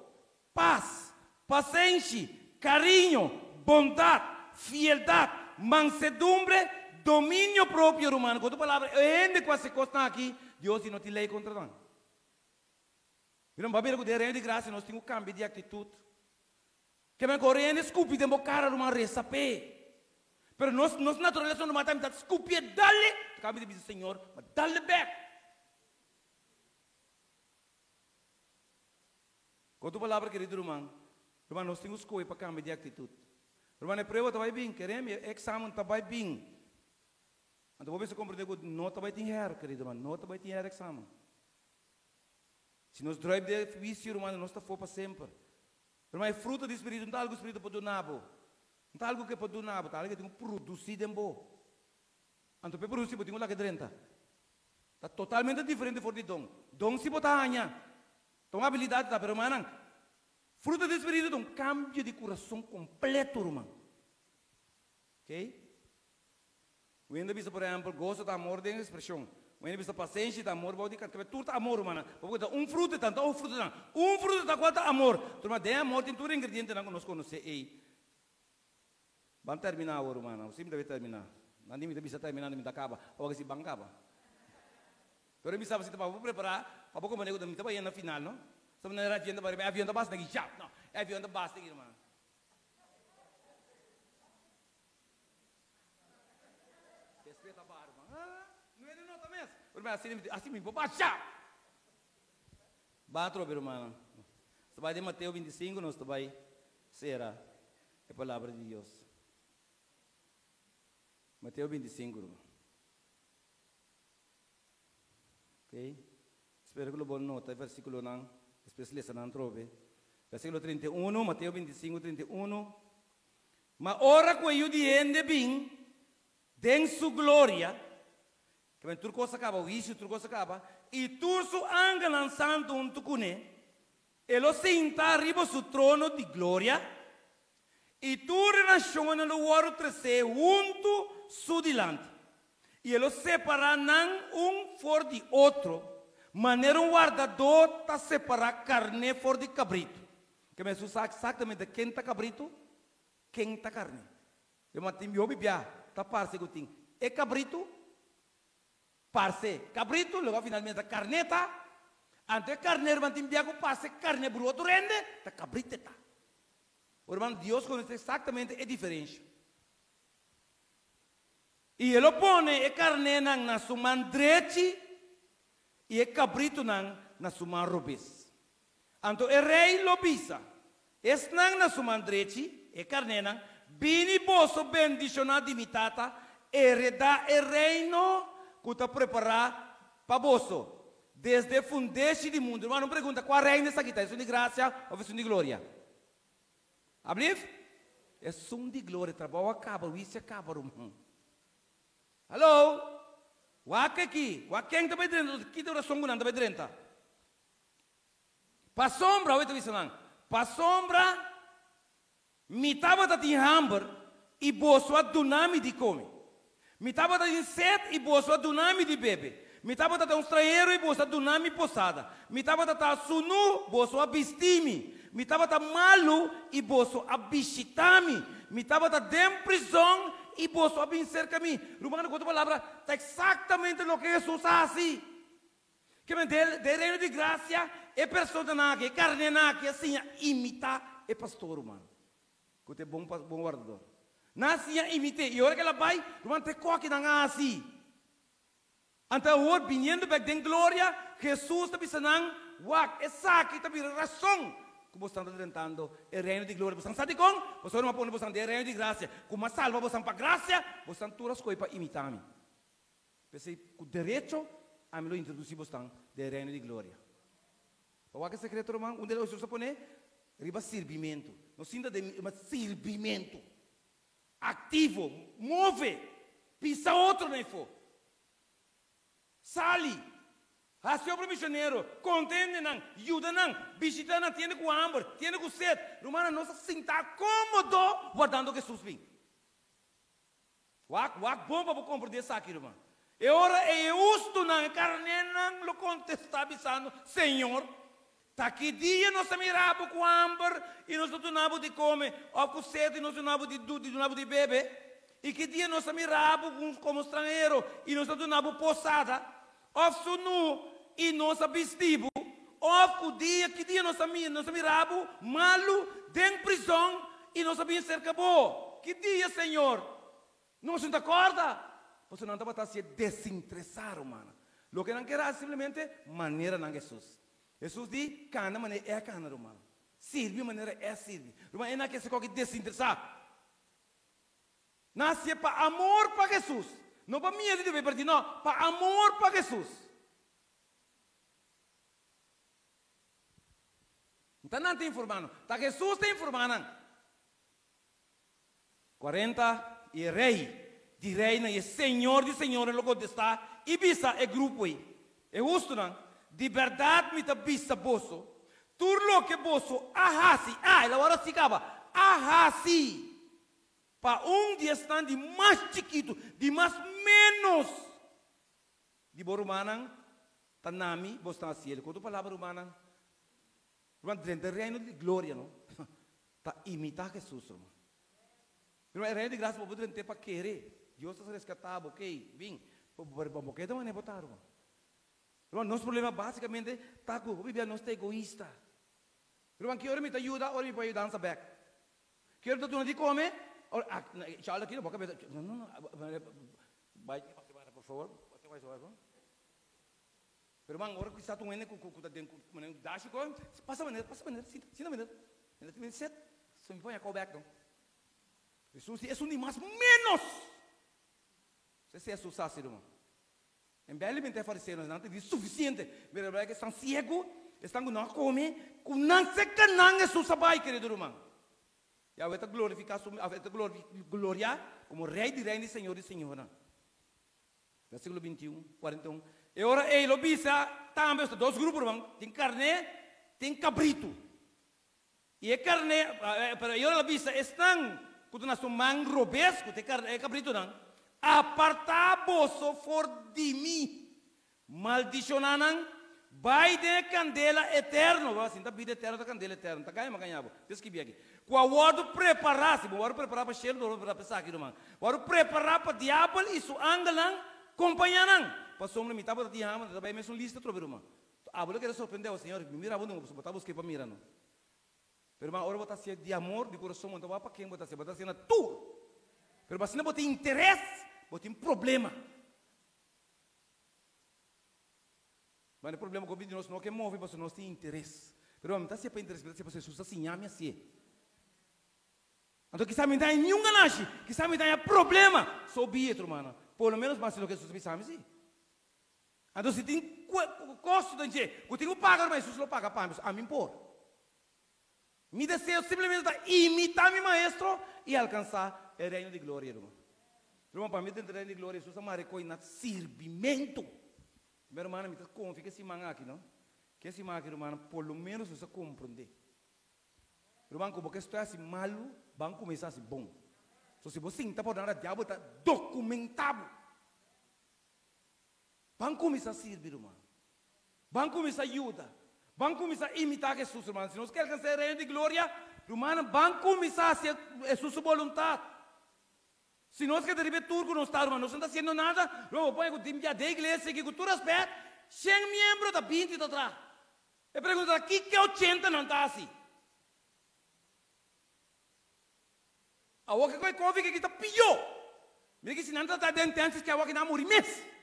paz, paciência, carinho, bondade, fialdade, mansedumbre, domínio próprio humano. Com outra palavra, ainda que você costa aqui, Deus não te lei contra nós. Não vai ver que o reino de graça nós temos um cambio de atitude. Que me correndo escupi de cara uma ressape. Pero nossa natureza não mata, me dá escupi dale. Cabe de dizer Senhor, mas dale back. Com outra palavra, querido irmão, nós temos escolha para cambiar de atitude. Irmão, a prova está bem, queremos, exame está bem. Então, você compreender que não está bem, querido irmão, não está bem, exame. Se nós drive de vício, irmão, nós está for para sempre. Irmão, é fruto do Espírito, não é algo que o Espírito pode donar. Não é algo que pode donar, é algo que tem que produzir em boa. Então, para produzir, tem que drenta. Está totalmente diferente de dom. Dom se botar hanha. Então, a habilidade está, pero, irmão, fruto do Espírito é um cambio de coração completo, irmão. Ok? O ainda vista, por exemplo, gosto da amor de expressão. O ainda vista paciência da amor, pode dizer, tudo amor, irmão. Porque um fruto tanto, um fruto tanto. Um fruto da quanto amor. Turma, de amor tem tudo ingrediente que nós conhecemos. Vamos terminar agora, irmão. Sim, deve terminar. Não me bisa terminar, não me acaba. Ou que se bancava. Pero me sabe se vou preparar, para pouco maneiro da minha trabalho na final, não? Se não era avião da barra, avião da base daqui já, não? É avião da base daqui, irmão. Respeita a barra, irmão. Não é de nota mesmo. Irmão, assim me vou baixar. Batro, irmão. Se vai de Mateus 25, nós vai será a palavra de Deus. Mateus 25, irmão. Ok? Espero que o bom nota, versículo não, especialista não trove. Versículo 31, Mateus 25, 31. Mas ora que eu diende bem, den sua glória, que vem tudo coisa acaba, o isso tudo coisa acaba, e tudo su anga lançando um tucune, ele senta arriba su trono de glória, e tudo naciona no ouro trece, junto su dilante. E ele separa um for de outro, maneira um guardador está separar carne for de cabrito. Que me sabe exatamente quem está cabrito, quem está carne. Eu matei meu bebê, está parce que tem. É cabrito, parce. Cabrito, logo finalmente a carneta. Antes carneiro mantém bebê com parce, carne por outro rende, está cabrito está. O irmão, Deus conhece exatamente a diferença. E ele põe a carne na sua mão direita e o cabrito na sua mão robis. Então, o rei lo pisa. Esse na sua mão direita, a carne bini posso bendicionar de mitata, heredar o reino que está preparado para você. Desde o fundeste do mundo. Irmão, não pergunta qual reino está aqui. É um de graça ou é um de glória? Abriu? É um de glória. Trabalho acaba, o isso acaba, irmão. Hello? Waka aqui. Quem está dentro? Que oração que não está dentro? Para sombra, oito vezes não. Para sombra, me estava de hamburger e bolso a dunami de come. Me estava de sete e bolso a dunami de bebe. Me estava de estrangeiro e bolso a dunami posada. Me estava de sunu, bolso a bistimi. Me estava de malu e bolso a bichitami. Me estava de prisão e bolso a bem cerca de mim. Romano, quando a palavra está exatamente o que Jesus faz assim. Que me dê reino de graça, é pessoa que carne que assim imita é pastor humano. Que é bom guardador. Nascia imite e hora que ela vai, romano te coque na assim. Então hoje vindo back de glória, Jesus está pensando, wak essa aqui está vendo razão. Que você está tentando o reino de glória. Você está com? Você não pode você o reino de graça. Como salva você para graça, você está todas as coisas para imitar-me. Pensei, com direito, a me lo introduzir você do reino de glória. O que é secreto, irmão? Um deles você põe, riba servimento. Não sinta de servimento. Ativo, move, pisa outro nem for. Sali. Assim o missionário, contente não, ajuda não, visita não, tem com hambre, tem com sede. Romana, não se sinta cômodo guardando Jesus vem. Wak bom para compreender isso aqui, irmão. E ora é justo não, carne não lo contesta avisando, Senhor, tá que dia nós miramos com hambre e nós não de comer, ou com sede e nós não de beber. E que dia nós miramos como estrangeiro e nós não posada, ou sunu e nós vestimos, ou que dia nós miramos malu dentro de prisão e nós sabíamos ser acabou. Que dia, Senhor? Não se acorda? Você não está se desinteressar, mano. O que não quer é simplesmente maneira não Jesus. Jesus diz, cana maneira é cana, romano. Sirve maneira é sirve. Romano, é não quer se qualquer desinteressar. Nasce para amor para Jesus. Não para medo de ver, não. Para amor para Jesus. Então não está informando. Está Jesus está informando. 40 e rei. De reina e senhor de senhor. Logo está. E bisa é grupo aí. É justo não? De verdade me está bisa bolso. Turlo que bolso. Ahasi. Ela hora se acaba. Ahasi. Para dia estão de mais chiquito. De mais menos. De borumanang. Tanami. Bostan assim. Quando palavra rumana. Durante o reino de glória, não? Para imitar Jesus, irmão. Irmão, é reino de graça, para poder ter para querer. Deus está resgatado, ok? Vim. Porque é uma botar, irmão. Irmão, nosso problema basicamente está com o Bíblia, nós é egoísta. Irmão, que hora me ajuda, hora me pode ajudar a back. Que hora tu não te come? Charla aqui, não, não, vai, por favor, vai, pero man, agora que está tu ene com dash com, passa maneira, sina maneira. Ele tem set, só me põe a call back não. Jesus é um de mais menos. Você é sucesso, irmão. Em belamente é fariseu, não tem suficiente. Mas é que estão cegos, estão com não comer, com não se canang é susabai, querido irmão. E a veta glorificar, a veta glória como rei de reino e senhor de senhora. Versículo 21, 41. E ora ele bisa também os dois grupos, irmão. Tem carne, tem cabrito. E a carne, para ele bisa estão quando nós somos robesco, tem carne, cabrito não. Aparta-vos for de mim, maldicionanan, vai de candela eterno, assim, da vida eterna da candela eterna, tá ganhando, pesquisa aqui. Quando preparar-se, quando preparar para cheiro, para pensar aqui, irmão. Quando preparar para diabo e sua angelan, companhia passou uma mitad para ti, mas também me são lista trover uma. A bola que surpreendeu o Senhor, mira vou não botar buscar para mirar não. Pero mas ora botar se de amor, de coração, então vai para quem botar se na tu. Pero mas se não botar interesse, botar um problema. Mas o problema com o vídeo não é que move, mas nós tem interesse. Pero mas se para interesse, se você sussa assim, ame assim. Então que sabe me dá nenhum ganache, que sabe me dá problema, soube outro mano. Pelo menos mas se que Jesus sabe assim. Então se tem custo de gente, que tem que pagar, mas Jesus não paga para mim, a mim por. Me desejo simplesmente imitar meu maestro e alcançar o reino de glória, irmão. Irmão, para mim dentro do reino de glória, Jesus marcou em servimento. Meu irmão, me confia que esse manga aqui, não? Que esse manga aqui, irmão, pelo menos você compreender. Irmão, como que estou assim malo, vão começar assim bom. So, se você não está por nada, o diabo está documentado. Vão começar a servir, irmão. Vão começar a ajudar. Vão começar a imitar Jesus, irmão. Se nós queremos alcançar o reino de glória, irmão, vão começar a ser a sua vontade. Se nós queremos derribar tudo, nós estamos, não está fazendo nada, eu vou o time da igreja, que tu respeita, 100 membros da 20 da atrás. Eu pergunto, aqui que 80 não está assim? A outra coisa que está pior. Me diz que se não está dentro, que a outra não morre mesmo.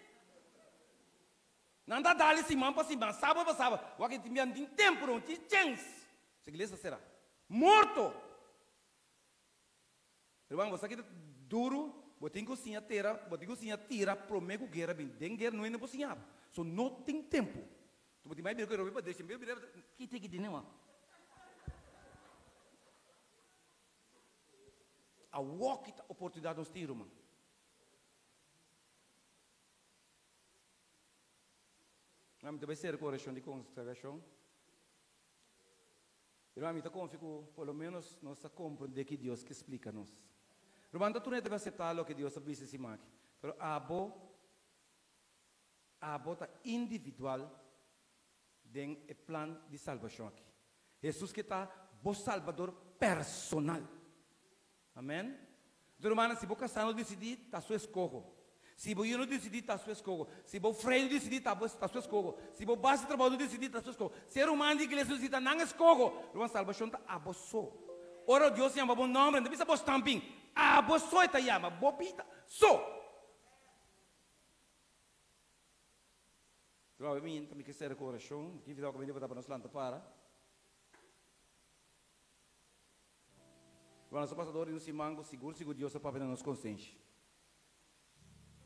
Não está dali cima para cima, sábado para sábado. O que tem tempo, não tem chance. Essa igreja será morto. Irmão, você aqui duro, botem cozinha tira, promego guerra, bem, tem guerra não é cozinhar. Só não tem tempo. Tu botem mais bem que eu vou deixar, que tem que ter, não? A walk oportunidade nos tira, irmão. Não, deve ser coração de consagração. Irmão, me confio, pelo menos, nós compreender que Deus que explica-nos. Irmão, tu não deve aceitar o que Deus disse assim, mas a bota individual tem o plano de salvação aqui. Jesus que está o salvador personal. Amém? Então, irmão, se você não decidir, está sua escolha. Se você não decidir, está sua escolha. Se você freio decidir, está sua escolha. Se você base de trabalho decidir, está sua escolha. Se o humano de igreja decidir, não escolha. Irmão, salvação está a você. Ora, Deus chama bom nome, não precisa você tamping. A você está chama, bopita, so. Então, eu me também que ser coração, que vida que para nós lá para. Quando os pastores não se mangam, seguro Deus para ver nos consciência.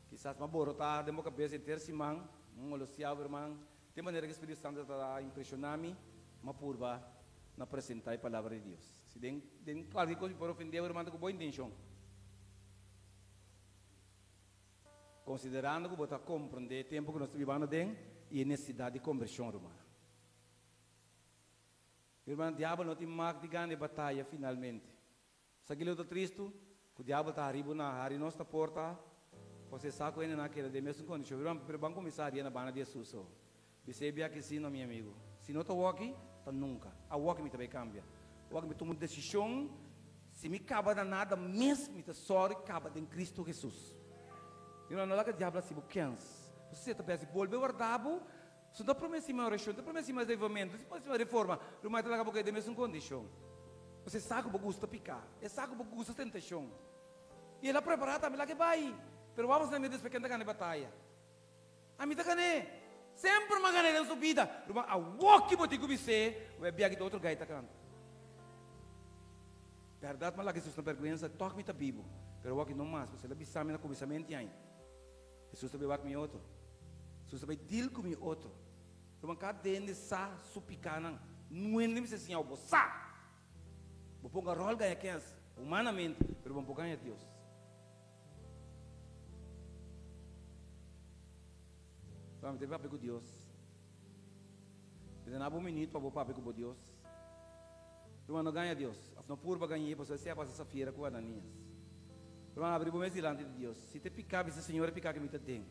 Quizás uma borota, demo cabeça inteira se manga, olho se abre, irmão. Tem maneira que o Espírito Santo está impressionando-me, uma purba, na apresentar a palavra de Deus. Se tem qualquer coisa para ofender, o irmão com boa intenção. Considerando que você compreender o tempo que nós estamos vivendo e a necessidade de conversão, irmão. Irmão, o diabo não tem mais de ganhar a batalha finalmente. Se aquilo é triste, o diabo está arriba na nossa porta, você sabe que ele naquela de mesma condição. Irmão, para vamos começar a na banda de Jesus. Você vê que sim, meu amigo. Se não está walking, está nunca. A walking me também cambia. Walking me toma uma decisão, se me acaba de nada, mesmo me está só acaba em Cristo Jesus. Irmão, não é que o diabo se buquens. Você está pensando, volver o diabo, se não promete mais oração, não promete mais desenvolvimento, não promete mais reforma, o irmão está lá porque é da mesma condição. Você sabe que o gosto picar, é sabe que o gosto tentação. E ele é preparado também lá que vai. Pero vamos a ver después que anda batalha. A mim tá ganhando. Sempre me ganhei na sua vida. Irmão, a walk que você você vai ver aqui do outro gaita canto. Verdade, mas lá que Jesus não pergunta, toque me tá vivo. Pero walk não mais, você lá bisame na começamento aí. Jesus também vai comigo outro. Jesus também deal comigo outro. Irmão, cada dente sa supicana, não é nem se assim algo sa. Vou pôr rol ganha que humanamente, pero vamos pôr ganha Deus. Vamos ter papo com Deus. Ele não é bom menino para papo com Deus. Irmão, não ganha Deus. Não purba ganhei, você se passa essa feira com Ananias. Irmão, abre o mês diante de Deus. Se te picar, esse Senhor picar que me te tem.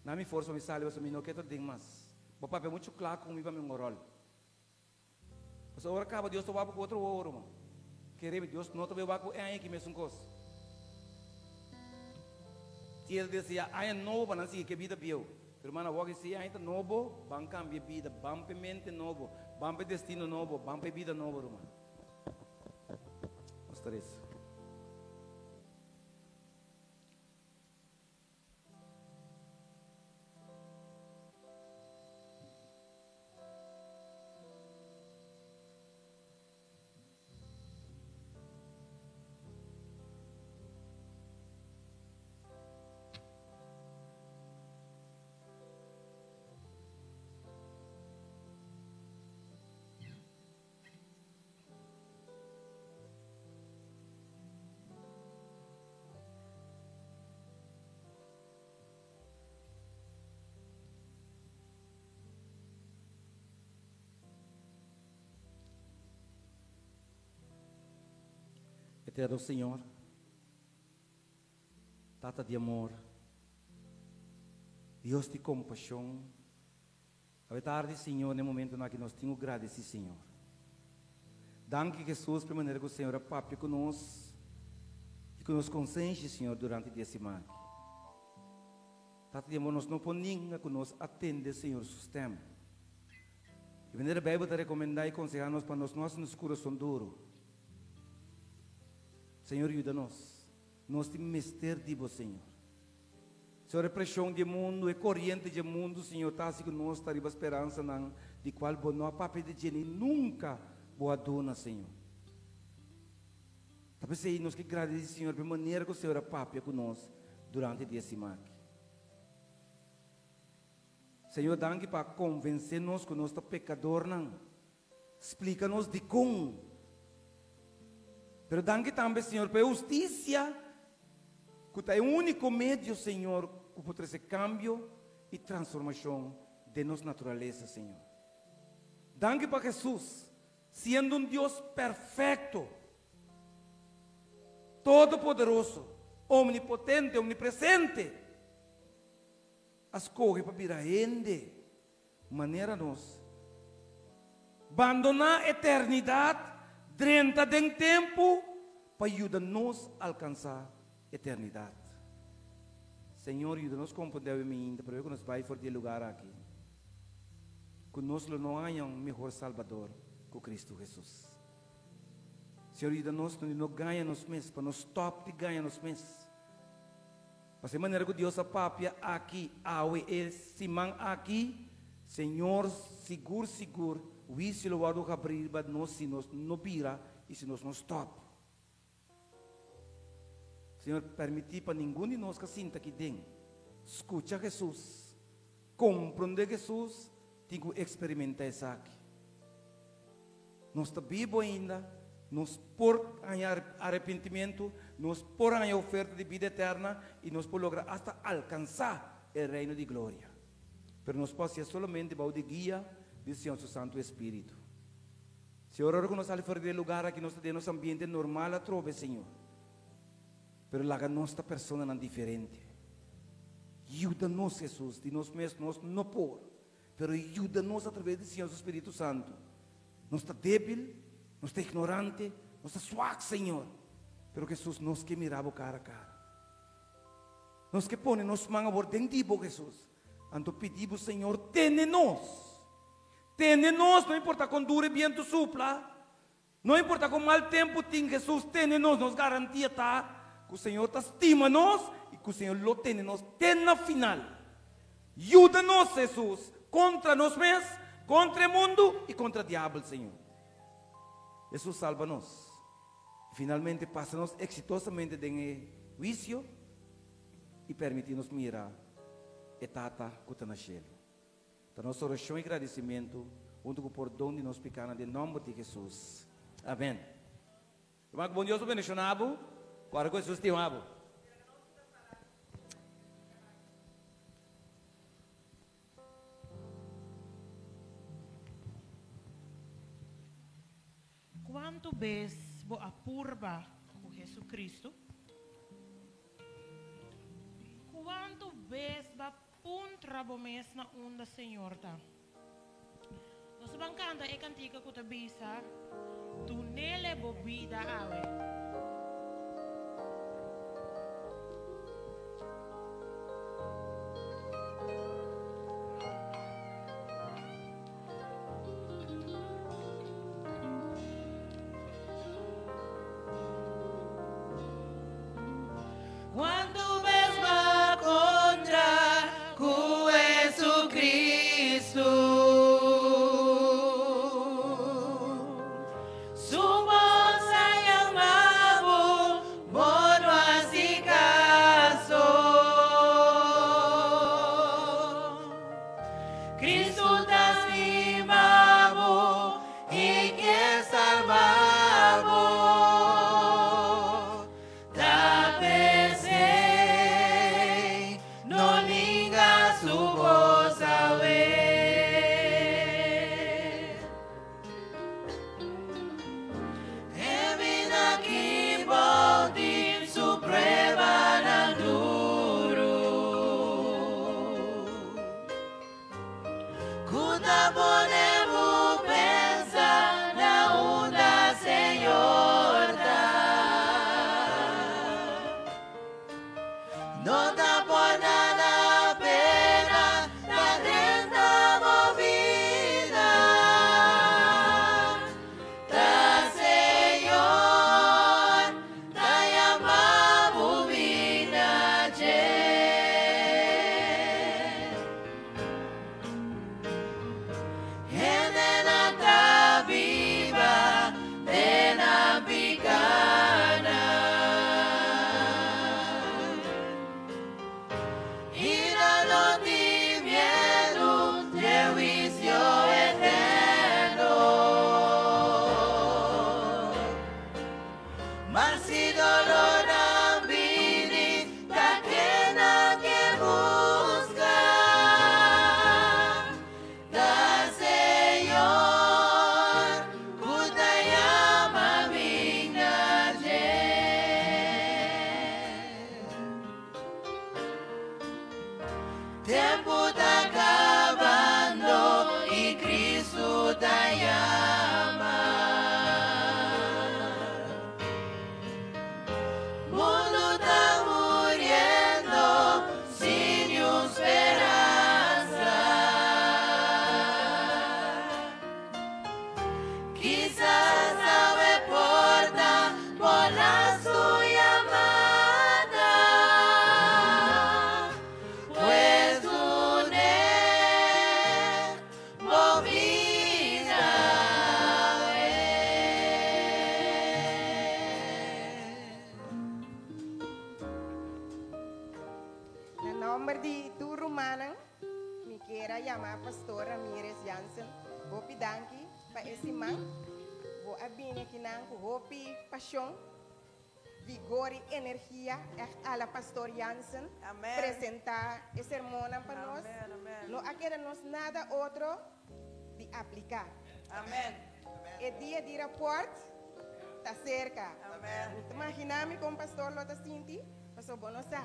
Não me força, me sale, você me não quer te tem mais. O papo é muito claro comigo para me moral. Você ora acaba Deus te vai para outro ouro, irmão. Querer Deus não te vai para aí que mesmo coisa. Se ele dizia, aí não para não seguir que vida pior. Irmã, eu vou dizer ainda novo, vamos cambiar vida, vamos para mente novo, vamos para destino novo, vamos para vida nova, irmã. Os três. Eterno Senhor, Tata de amor, Deus de compaixão, a tarde, Senhor, no momento em que nós temos agradecido, Senhor. Danke, Jesus, pela maneira que o Senhor é papo conosco e que nos consente, Senhor, durante a semana. Tata de amor, nós não podemos conosco atender, Senhor, o sistema. E a maneira Bíblia te recomendar e aconselhar-nos para nós nossos corações duros. Senhor, ajuda-nos. Nós temos mestre de você, Senhor. Senhor, é pressão do mundo, é corrente do mundo, Senhor, está assim que nós temos esperança, não, de qual não há papel de gente nunca boa dona, Senhor. Talvez aí nós que agradecemos, Senhor, pela maneira que o Senhor é papel conosco durante o dia semana. Senhor, dá-nos para convencer-nos que nós somos pecadores, não. Explica-nos de como. Pero danke também, Senhor, pela justiça, que é o único meio, Senhor, que pode trazer cambio e transformação de nossa natureza, Senhor. Danke para Jesus, sendo Deus perfeito, todo-poderoso, omnipotente, omnipresente, escolhe para vir a gente, maneira nós, abandonar a eternidade, 30 de tempo para ajudar-nos a alcançar a eternidade. Senhor, ajuda-nos a compreender ainda, para que nós vamos for de lugar aqui. Que nós não há um melhor Salvador que Cristo Jesus. Senhor, ajuda-nos a não ganhar nos meses, para nós top de ganhar nos meses. Para a maneira que Deus apapia aqui, ele se man aqui, Senhor, seguro, o isso lo vado a abrir, mas nós se nós não vira e se nós não stop. Senhor, permitir para ninguém de nós que sinta aqui dentro, escuta Jesus, compreender Jesus, tem que experimentar isso aqui. nós está vivo ainda, nós por arrependimento, nós por a oferta de vida eterna e nós por lograr hasta alcançar o reino de glória. Pero nós pode ser somente bajo de guia do Senhor Santo Espírito. Senhor, ahora que nós saímos fora do lugar aqui, nós temos um ambiente normal a trove, Senhor. Pero la nossa pessoa não é diferente. Ajuda-nos, Jesus, de nós mesmos, nós não por, pero ajuda-nos através do Senhor Espírito Santo. Nós está débil, nós está ignorante, nós está suave, Senhor. Pero Jesus nos que mirava cara a cara. Nós que põe nos mãos por dentro, Jesus. Anto pedimos, Senhor, tene-nos. Tene-nos, não importa quando dure viento supla, não importa com mal tempo tem, Jesus, tene-nos, nos garantia tá, que o Senhor te estima-nos e que o Senhor lo tene-nos, tem na final. Ajuda-nos, Jesus, contra nós mesmos, contra o mundo e contra o diabo, Senhor. Jesus salva-nos. Finalmente, passa-nos exitosamente do juízo e permite-nos mirar a tata que está no céu. Então, nossa oração e agradecimento, junto com o perdão de nós pecados, em nome de Jesus. Amém. Irmão, bom Deus, bendicionado. Agora, com Jesus, te amo. Quanto vezes vou apurba com Jesus Cristo? Quanto vezes va puntra bomes na onda Senhor tá? Nós vamos cantar a cantiga que tu bisa, tu nele bobida awe. Quando mesmo contra com Jesus Cristo, somos amados por nosso caso. Cristo te estimamos e que salvamos. Pastor Ramirez Jansen, Bopi Danki, pa esse man, Vou abrir aqui com hope, paixão, vigor e energia a la pastor Jansen. Amém. Apresentar esse sermão para nós. Amém. Não queremos nada outro de aplicar. Amém. O dia de report está cerca. Amém. Imagina-me com o pastor Lota Cinti, pastor Bonosa,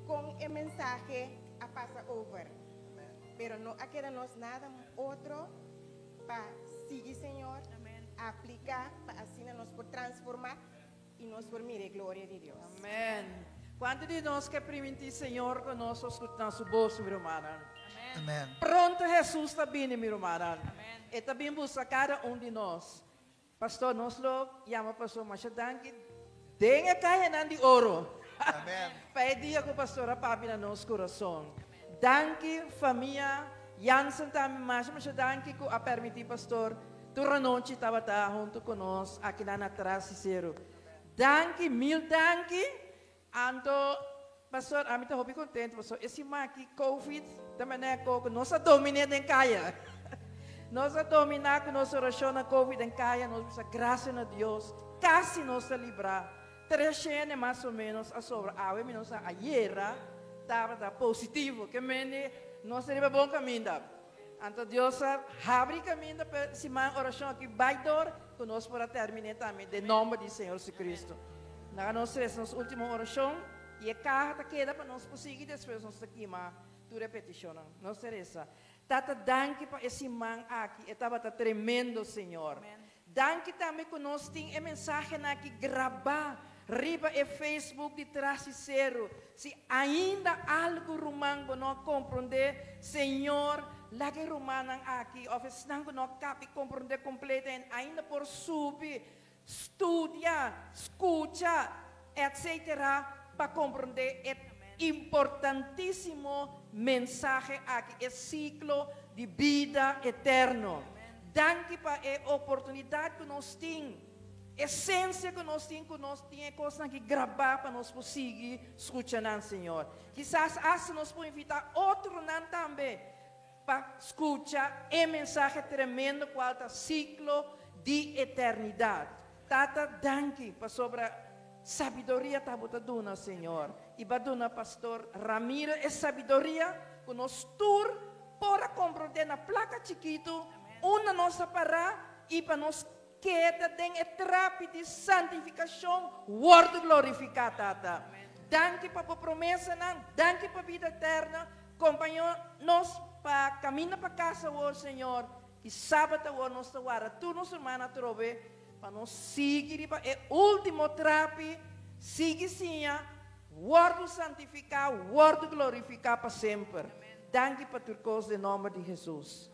com o mensagem a passa over. Pero não queremos nada outro para seguir, Senhor, aplicar, para assim nós por transformar e nós por mirar a glória de Deus. Amém. Quanto de nós que permitir, Senhor, que nós escutamos o bolso, meu irmão? Amém. Pronto, Jesus está vindo, meu irmão. E também busca cada de nós. Pastor, nós lo chama pastor Machadanki, dengue caia de ouro. Amém. Para dia que o pastor apabi na nosso coração. Danke, família. Jansen também, Machadanki, que a permitir, pastor, toda noite estava junto conosco, aqui na Trasicero. Danke, mil danke. Anto, pastor, a mim estou bem contente, pastor. Esse maqui, Covid, também é que nós dominamos em caia. Nós dominamos nossa oração na Covid em caia, nós graças a Deus, quase nos livrar. 3 anos mais ou menos, a sobre a água, nós a guerra estava positivo, que mene nós teríamos bom caminho. Então Deus abre caminho para se man oração aqui vai dor, que nós para terminar também, em nome do Senhor Jesus Cristo. Na nossa última oração, e a carta queda para nós conseguir depois nós aqui, mas tu repetição, não será essa. Tata, danke para esse man aqui, estava tremendo, Senhor. Danke também que nós temos a mensagem aqui gravar, riba e Facebook de Trasicero. Se ainda algo romano que não compreender, Senhor, lagi romano aqui, ou se não cabe compreender completo, ainda por subir, estudar, escutar, etc., para compreender importantíssimo mensaje aqui, é ciclo de vida eterno. Danke para a oportunidade que nós temos, essência que nós temos coisas que gravar para nós conseguir escutar, Senhor. Quizás assim nós podemos invitar outro não também para escutar o mensagem tremendo qual é o ciclo de eternidade. Tata, danke para sobre sabedoria tá botando, Senhor. E baduna pastor Ramiro é sabedoria que nós tur para compreender na placa chiquito, uma nossa para e para nós queda tem etapa de santificação, word glorificado, tata. Danke para a promessa, danke para a vida eterna, acompanhou nós para caminhar para casa, Senhor, e sábado nós tawara, tu nos irmã trove, para nós seguir para o último trape, seguir sim, word santificado, word glorificado para sempre. Danke para tu coisa em nome de Jesus.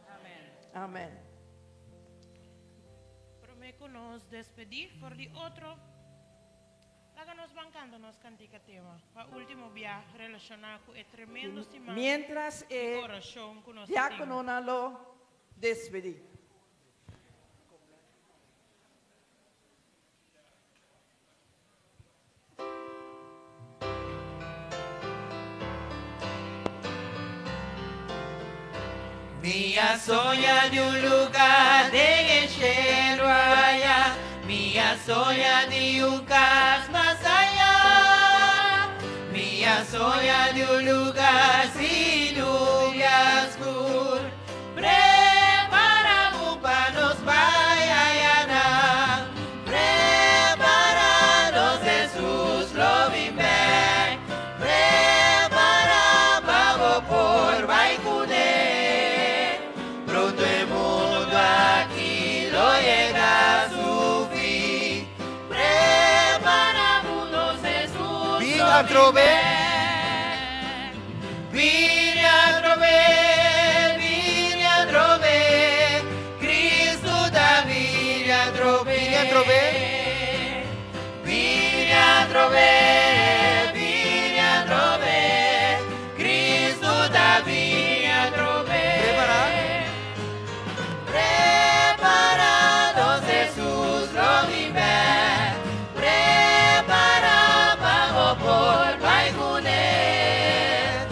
Amém. Prometo nos despedir por de outro. Háganos bancando nos cantica tema. Para último viaje relacionado com o tremendo simán. Mientras diácono lo despedir. Minha sonha de lugar de enchendo allá, minha sonha de casa más allá, minha sonha de lugar sin lluvia oscura, preparamos para nos vaya preparados Jesus lo vem back, prepara para por vai cuidar. Llega a su fin, preparámonos Jesús. Vine a trover, vine a trover, vine a trover, Cristo da vine a trover, vine a trover, vine a trover, vine a trover, Cristo da vine a trover. Preparados Jesús lo vive, prepara para por vai cuner,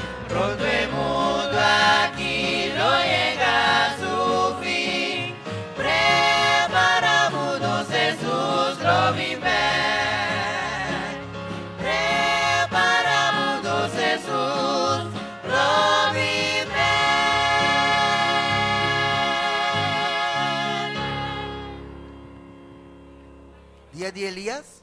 Yes?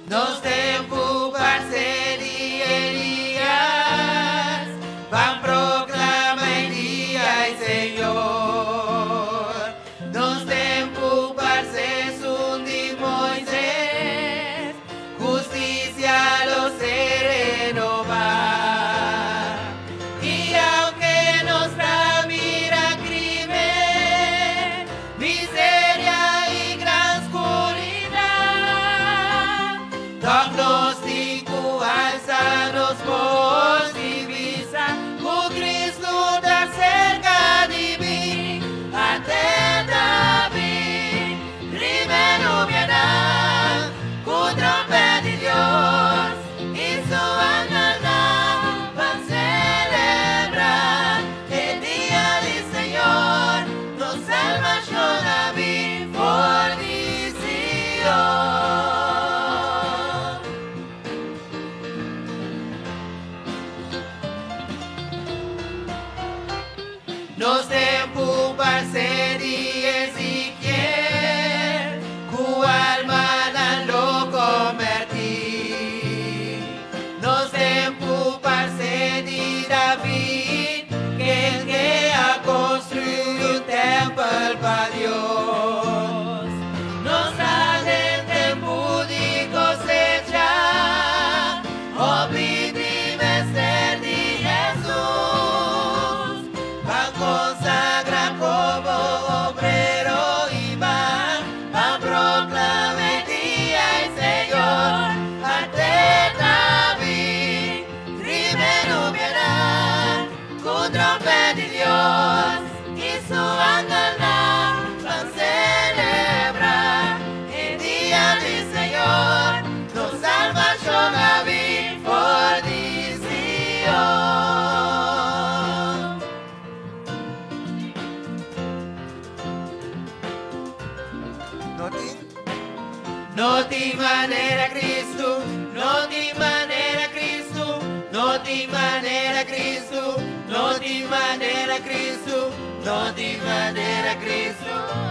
Nos tempo parceria Elias, van proclama Elias Senhor. Nos tempo parceria de Moisés, justicia lo se renovar. Y aunque nos da mira crimen, miseria y gran oscuridad, diagnóstico alza nos posibiliza, o Cristo da cerca de mí, até David, primero viene, con trompeta de Dios, y su ángel van celebrar el día del Señor, nos salva yo David, fortificación. Nos tempo parceria Ezequiel, cu alma na lo converti. Nos tempo parceria David, que ha construido un templo para Dios. Nos trae tempo de cosecha, obedime ser de Jesús. Van consagra como obrero y van proclamar día el Señor, ante David, primero viene, con trompeta de Dios, y su ángel van celebrar el día del Señor, nos salva yo David, fortificación. No de manera Cristo, no de manera Cristo, no de manera Cristo, no de manera Cristo, no de manera Cristo.